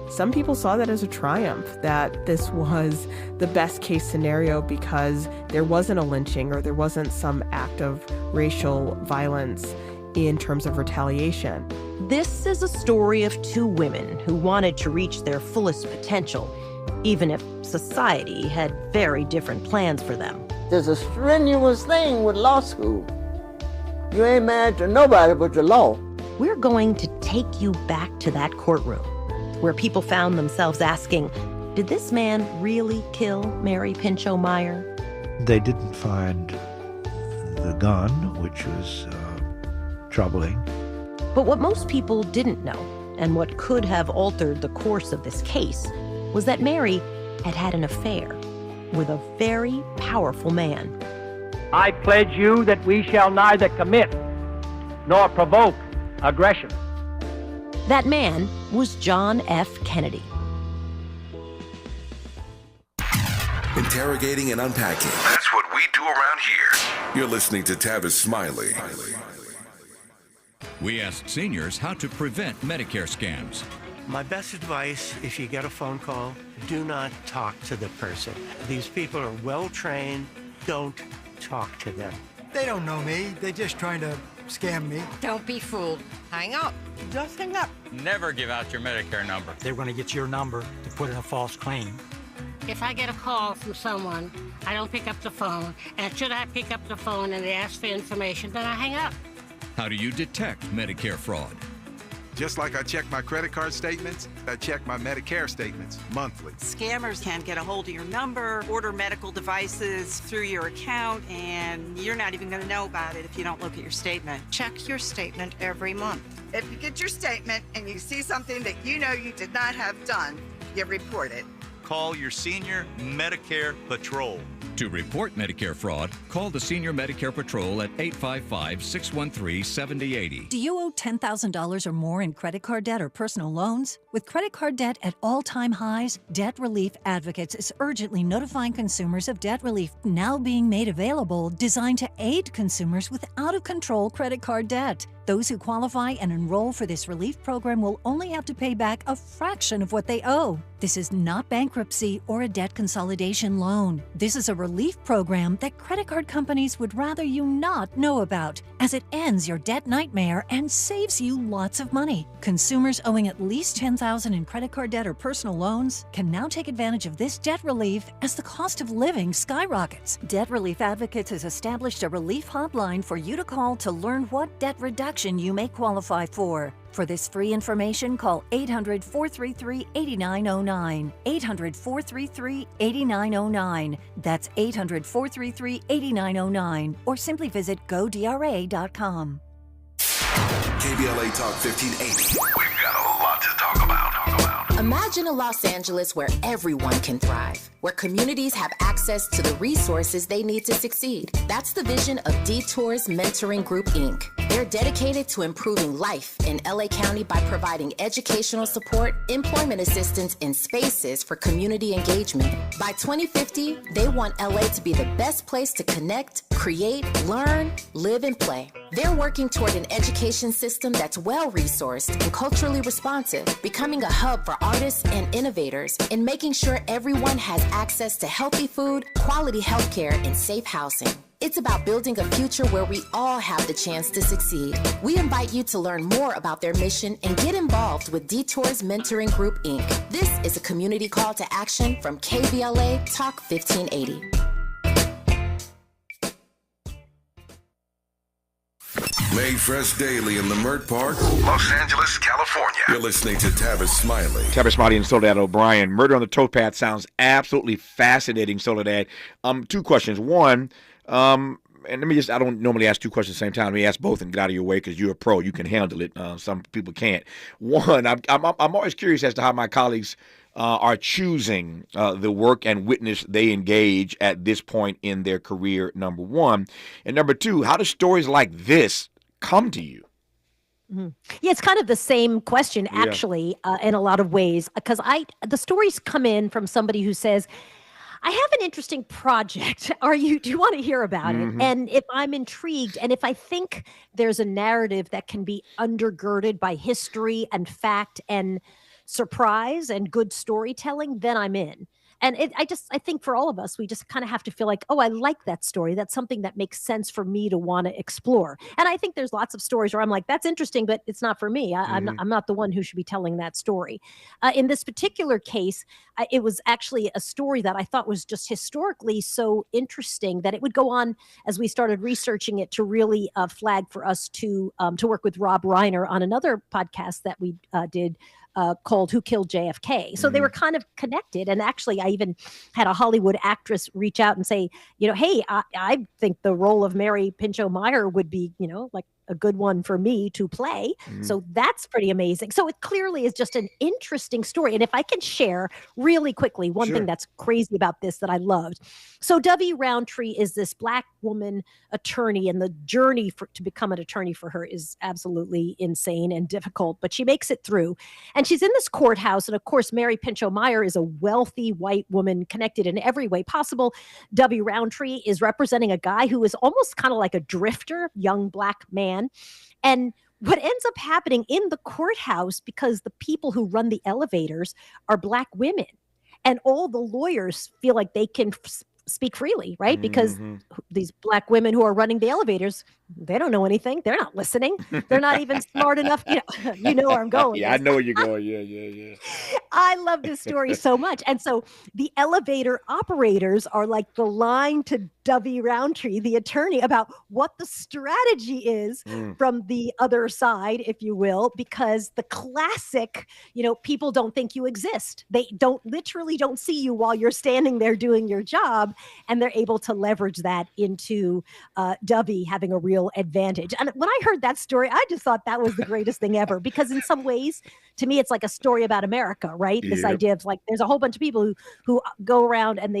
Some people saw that as a triumph, that this was the best case scenario because there wasn't a lynching or there wasn't some act of racial violence in terms of retaliation. This is a story of 2 women who wanted to reach their fullest potential, even if society had very different plans for them. There's a strenuous thing with law school. You ain't married to nobody but the law. We're going to take you back to that courtroom where people found themselves asking, did this man really kill Mary Pinchot Meyer? They didn't find the gun, which was troubling. But what most people didn't know, and what could have altered the course of this case, was that Mary had had an affair with a very powerful man. I pledge you that we shall neither commit nor provoke aggression. That man was John F. Kennedy. Interrogating and unpacking. That's what we do around here. You're listening to Tavis Smiley. We asked seniors how to prevent Medicare scams. My best advice, if you get a phone call, do not talk to the person. These people are well-trained. Don't talk to them. They don't know me. They're just trying to scam me. Don't be fooled. Hang up. Just hang up. Never give out your Medicare number. They're going to get your number to put in a false claim. If I get a call from someone, I don't pick up the phone. And should I pick up the phone and they ask for information, then I hang up. How do you detect Medicare fraud? Just like I check my credit card statements, I check my Medicare statements monthly. Scammers can get a hold of your number, order medical devices through your account, and you're not even going to know about it if you don't look at your statement. Check your statement every month. If you get your statement and you see something that you know you did not have done, you report it. Call your senior Medicare Patrol. To report Medicare fraud, call the Senior Medicare Patrol at 855-613-7080. Do you owe $10,000 or more in credit card debt or personal loans? With credit card debt at all-time highs, Debt Relief Advocates is urgently notifying consumers of debt relief now being made available, designed to aid consumers with out-of-control credit card debt. Those who qualify and enroll for this relief program will only have to pay back a fraction of what they owe. This is not bankruptcy or a debt consolidation loan. This is a relief program that credit card companies would rather you not know about, as it ends your debt nightmare and saves you lots of money. Consumers owing at least $10,000 in credit card debt or personal loans can now take advantage of this debt relief as the cost of living skyrockets. Debt Relief Advocates has established a relief hotline for you to call to learn what debt reduction you may qualify for. For this free information, call 800-433-8909. 800-433-8909. That's 800-433-8909. Or simply visit godra.com. KBLA Talk 1580. We've got a lot to talk about. Imagine a Los Angeles where everyone can thrive, where communities have access to the resources they need to succeed. That's the vision of Detours Mentoring Group, Inc. They're dedicated to improving life in LA County by providing educational support, employment assistance, and spaces for community engagement. By 2050, they want LA to be the best place to connect, create, learn, live, and play. They're working toward an education system that's well-resourced and culturally responsive, becoming a hub for artists and innovators, and making sure everyone has access to healthy food, quality healthcare, and safe housing. It's about building a future where we all have the chance to succeed. We invite you to learn more about their mission and get involved with Detours Mentoring Group, Inc. This is a community call to action from KBLA Talk 1580. Made fresh daily in the Mert Park, Los Angeles, California. You're listening to Tavis Smiley. Tavis Smiley and Soledad O'Brien. Murder on the Towpath sounds absolutely fascinating, Soledad. Two questions. One, and let me just, I don't normally ask two questions at the same time. Let me ask both and get out of your way because you're a pro. You can handle it. Some people can't. One, I'm always curious as to how my colleagues are choosing the work and witness they engage at this point in their career, number one. And number two, how do stories like this come to you? Mm-hmm. Yeah, it's kind of the same question, actually, in a lot of ways, because the stories come in from somebody who says, I have an interesting project. Do you want to hear about it? And if I'm intrigued, and if I think there's a narrative that can be undergirded by history and fact and surprise and good storytelling, then I'm in. And I think for all of us, we just kind of have to feel like, oh, I like that story. That's something that makes sense for me to want to explore. And I think there's lots of stories where I'm like, that's interesting, but it's not for me. I'm not the one who should be telling that story. In this particular case, it was actually a story that I thought was just historically so interesting that it would go on as we started researching it to really flag for us to work with Rob Reiner on another podcast that we did called Who Killed JFK. So they were kind of connected. And actually, I even had a Hollywood actress reach out and say, hey, I think the role of Mary Pinchot Meyer would be, like a good one for me to play. So that's pretty amazing. So it clearly is just an interesting story. And if I can share really quickly, one thing that's crazy about this that I loved. So Dovey Roundtree is this Black woman attorney, and the journey to become an attorney for her is absolutely insane and difficult, but she makes it through. And she's in this courthouse. And of course, Mary Pinchot Meyer is a wealthy white woman connected in every way possible. Dovey Roundtree is representing a guy who is almost kind of like a drifter, young Black man. And what ends up happening in the courthouse, because the people who run the elevators are Black women, and all the lawyers feel like they can speak freely, right? Because these Black women who are running the elevators, they don't know anything. They're not listening. They're not even smart enough. You know where I'm going. Yeah, I know where you're going. Yeah. I love this story so much. And so the elevator operators are like the line to Dovey Roundtree, the attorney, about what the strategy is from the other side, if you will, because the classic, people don't think you exist. They literally don't see you while you're standing there doing your job. And they're able to leverage that into Dovey having a real advantage. And when I heard that story, I just thought that was the greatest thing ever, because in some ways, to me, it's like a story about America, right? This idea of like, there's a whole bunch of people who go around and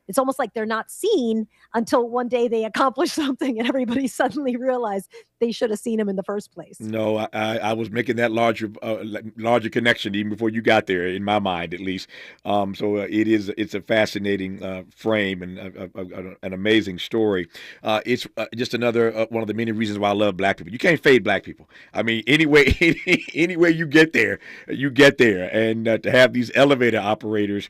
it's almost like they're not seen until one day they accomplish something and everybody suddenly realized they should have seen him in the first place. No, I was making that larger connection even before you got there, in my mind at least. So it's a fascinating frame and an amazing story. It's just another one of the many reasons why I love Black people. You can't fade Black people. I mean, anyway you get there, And to have these elevator operators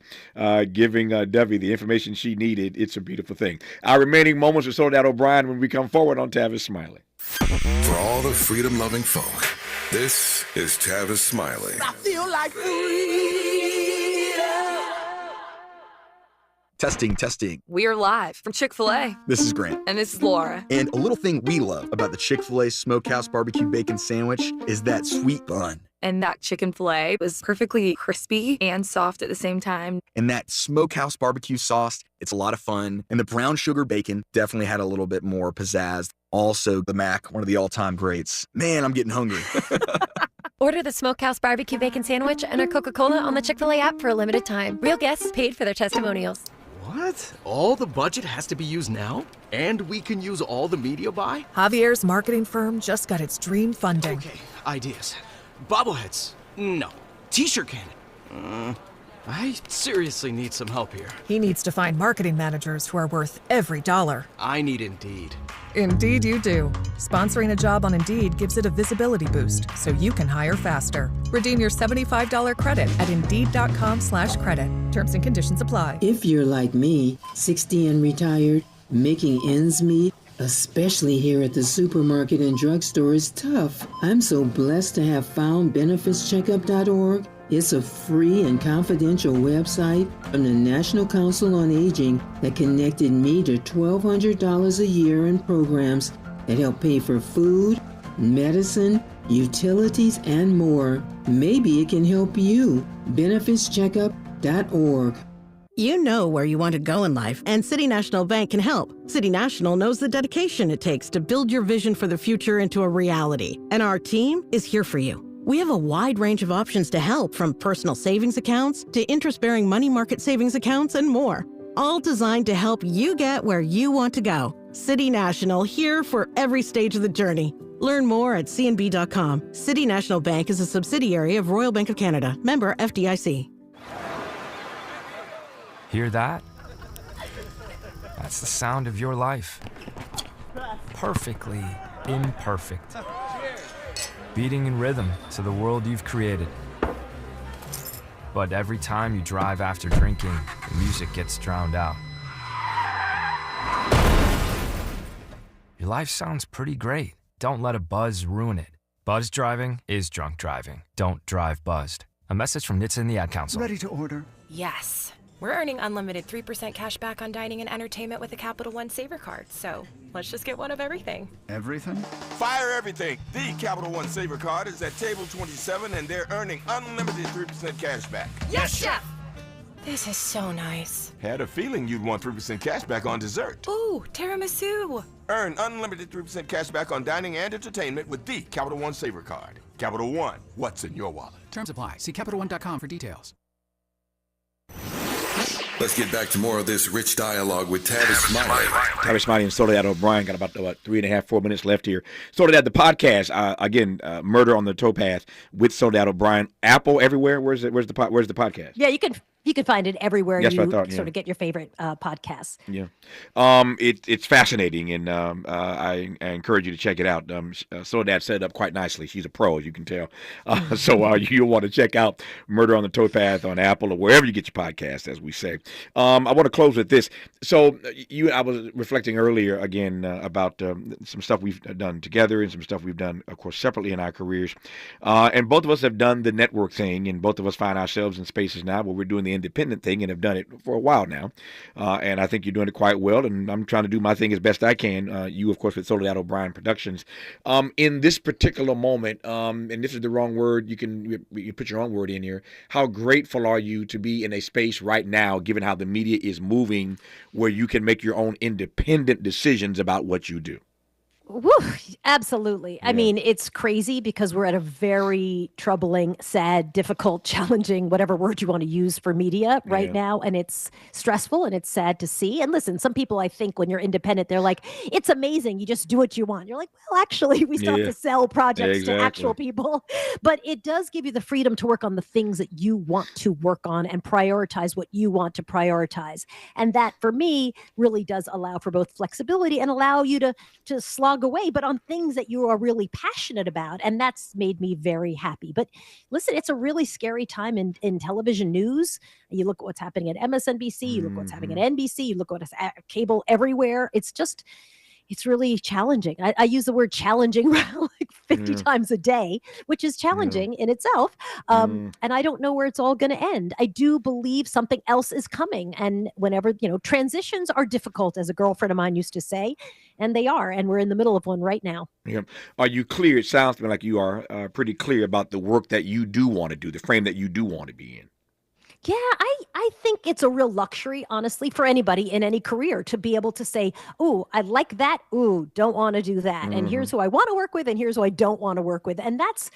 giving Dovey the information she needed, it's a beautiful thing. Our remaining moments with Soledad O'Brien when we come forward on Tavis Smiley. For all the freedom-loving folk, this is Tavis Smiley. I feel like freedom. Testing. We're live from Chick-fil-A. This is Grant. And this is Laura. And a little thing we love about the Chick-fil-A Smokehouse Barbecue Bacon Sandwich is that sweet bun. And that chicken filet was perfectly crispy and soft at the same time. And that smokehouse barbecue sauce, it's a lot of fun. And the brown sugar bacon definitely had a little bit more pizzazz. Also, the mac, one of the all-time greats. Man, I'm getting hungry. Order the Smokehouse Barbecue Bacon Sandwich and our Coca-Cola on the Chick-fil-A app for a limited time. Real guests paid for their testimonials. What? All the budget has to be used now? And we can use all the media buy? Javier's marketing firm just got its dream funding. Okay, ideas. Bobbleheads. No. T-shirt cannon. I seriously need some help here. He needs to find marketing managers who are worth every dollar. I need Indeed. Indeed you do. Sponsoring a job on Indeed gives it a visibility boost so you can hire faster. Redeem your $75 credit at Indeed.com/credit. Terms and conditions apply. If you're like me, 60 and retired, making ends meet, especially here at the supermarket and drugstore, is tough. I'm so blessed to have found benefitscheckup.org. It's a free and confidential website from the National Council on Aging that connected me to $1,200 a year in programs that help pay for food, medicine, utilities, and more. Maybe it can help you. benefitscheckup.org. You know where you want to go in life, and City National Bank can help. City National knows the dedication it takes to build your vision for the future into a reality, and our team is here for you. We have a wide range of options to help, from personal savings accounts to interest-bearing money market savings accounts and more, all designed to help you get where you want to go. City National, here for every stage of the journey. Learn more at cnb.com. City National Bank is a subsidiary of Royal Bank of Canada, member FDIC. Hear that? That's the sound of your life. Perfectly imperfect. Beating in rhythm to the world you've created. But every time you drive after drinking, the music gets drowned out. Your life sounds pretty great. Don't let a buzz ruin it. Buzz driving is drunk driving. Don't drive buzzed. A message from NHTSA and the Ad Council. Ready to order? Yes. We're earning unlimited 3% cash back on dining and entertainment with a Capital One Saver card, so let's just get one of everything. Everything? Fire everything. The Capital One Saver card is at table 27, and they're earning unlimited 3% cash back. Yes, Chef! This is so nice. Had a feeling you'd want 3% cash back on dessert. Ooh, tiramisu. Earn unlimited 3% cash back on dining and entertainment with the Capital One Saver card. Capital One, what's in your wallet? Terms apply. See CapitalOne.com for details. Let's get back to more of this rich dialogue with Tavis Smiley. Tavis Smiley and Soledad O'Brien got about 3.5-4 minutes left here. Soledad, the podcast again, Murder on the Towpath with Soledad O'Brien. Apple everywhere. Where's the podcast? Yeah, you can find it everywhere. That's you what I thought, yeah. Sort of get your favorite podcasts. Yeah, it's fascinating, and I encourage you to check it out. Soledad set it up quite nicely. She's a pro, as you can tell. So you'll want to check out Murder on the Towpath on Apple or wherever you get your podcast, as we say. I want to close with this. So I was reflecting earlier again about some stuff we've done together and some stuff we've done, of course, separately in our careers. And both of us have done the network thing, and both of us find ourselves in spaces now where we're doing the independent thing and have done it for a while now. And I think you're doing it quite well, and I'm trying to do my thing as best I can. You, of course, with Soledad O'Brien Productions. In this particular moment, and this is the wrong word, you can put your own word in here. How grateful are you to be in a space right now, given how the media is moving, where you can make your own independent decisions about what you do? Woo, absolutely. Yeah. I mean, it's crazy because we're at a very troubling, sad, difficult, challenging, whatever word you want to use for media right now. And it's stressful and it's sad to see. And listen, some people, I think when you're independent, they're like, it's amazing. You just do what you want. You're like, well, actually, we still have to sell projects to actual people. But it does give you the freedom to work on the things that you want to work on and prioritize what you want to prioritize. And that, for me, really does allow for both flexibility and allow you to slog away, but on things that you are really passionate about. And that's made me very happy. But listen, it's a really scary time in television news. You look at what's happening at MSNBC, you look at what's happening at NBC, you look at what's at cable everywhere. It's really challenging. I use the word challenging like 50 times a day, which is challenging in itself. And I don't know where it's all going to end. I do believe something else is coming. And whenever, transitions are difficult, as a girlfriend of mine used to say, and they are. And we're in the middle of one right now. Yeah. Are you clear? It sounds to me like you are pretty clear about the work that you do want to do, the frame that you do want to be in. Yeah, I think it's a real luxury, honestly, for anybody in any career to be able to say, "Ooh, I like that. Ooh, don't want to do that." And here's who I want to work with, and here's who I don't want to work with. And that's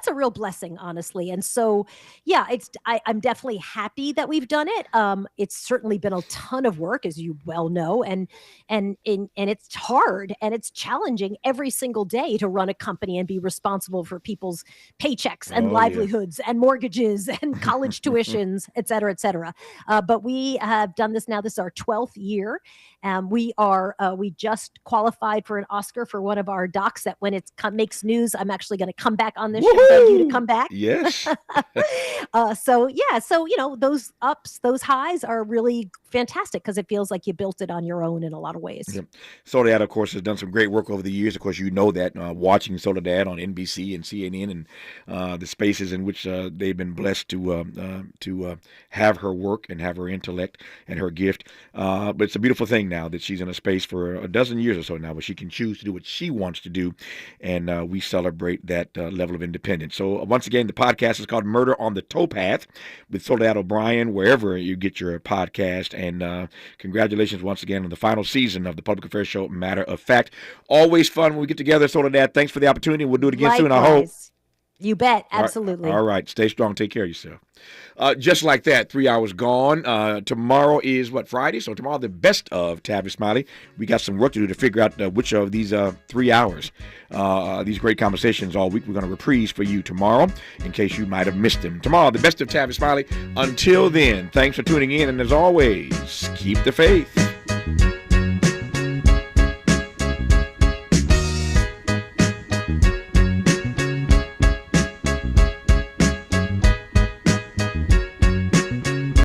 a real blessing, honestly. And so, yeah, I'm definitely happy that we've done it. It's certainly been a ton of work, as you well know, and it's hard and it's challenging every single day to run a company and be responsible for people's paychecks and livelihoods and mortgages and college tuitions, et cetera, et cetera. But we have done this now. This is our 12th year. We just qualified for an Oscar for one of our docs that when it makes news, I'm actually going to come back on this show and beg you to come back. Yes. So those ups, those highs are really fantastic because it feels like you built it on your own in a lot of ways. Yep. Soledad, of course, has done some great work over the years. Of course, you know that watching Soledad on NBC and CNN and the spaces in which they've been blessed to have her work and have her intellect and her gift. But it's a beautiful thing now that she's in a space for a dozen years or so now where she can choose to do what she wants to do. And we celebrate that level of independence. So once again, the podcast is called Murder on the Towpath with Soledad O'Brien, wherever you get your podcast. And congratulations once again on the final season of the public affairs show, Matter of Fact. Always fun when we get together. Soledad, thanks for the opportunity. We'll do it again soon, I hope. You bet. Absolutely. All right. Stay strong. Take care of yourself. Just like that, 3 hours gone. Tomorrow is Friday? So tomorrow, the best of Tavis Smiley. We got some work to do to figure out which of these 3 hours, these great conversations all week, we're going to reprise for you tomorrow in case you might have missed them. Tomorrow, the best of Tavis Smiley. Until then, thanks for tuning in. And as always, keep the faith.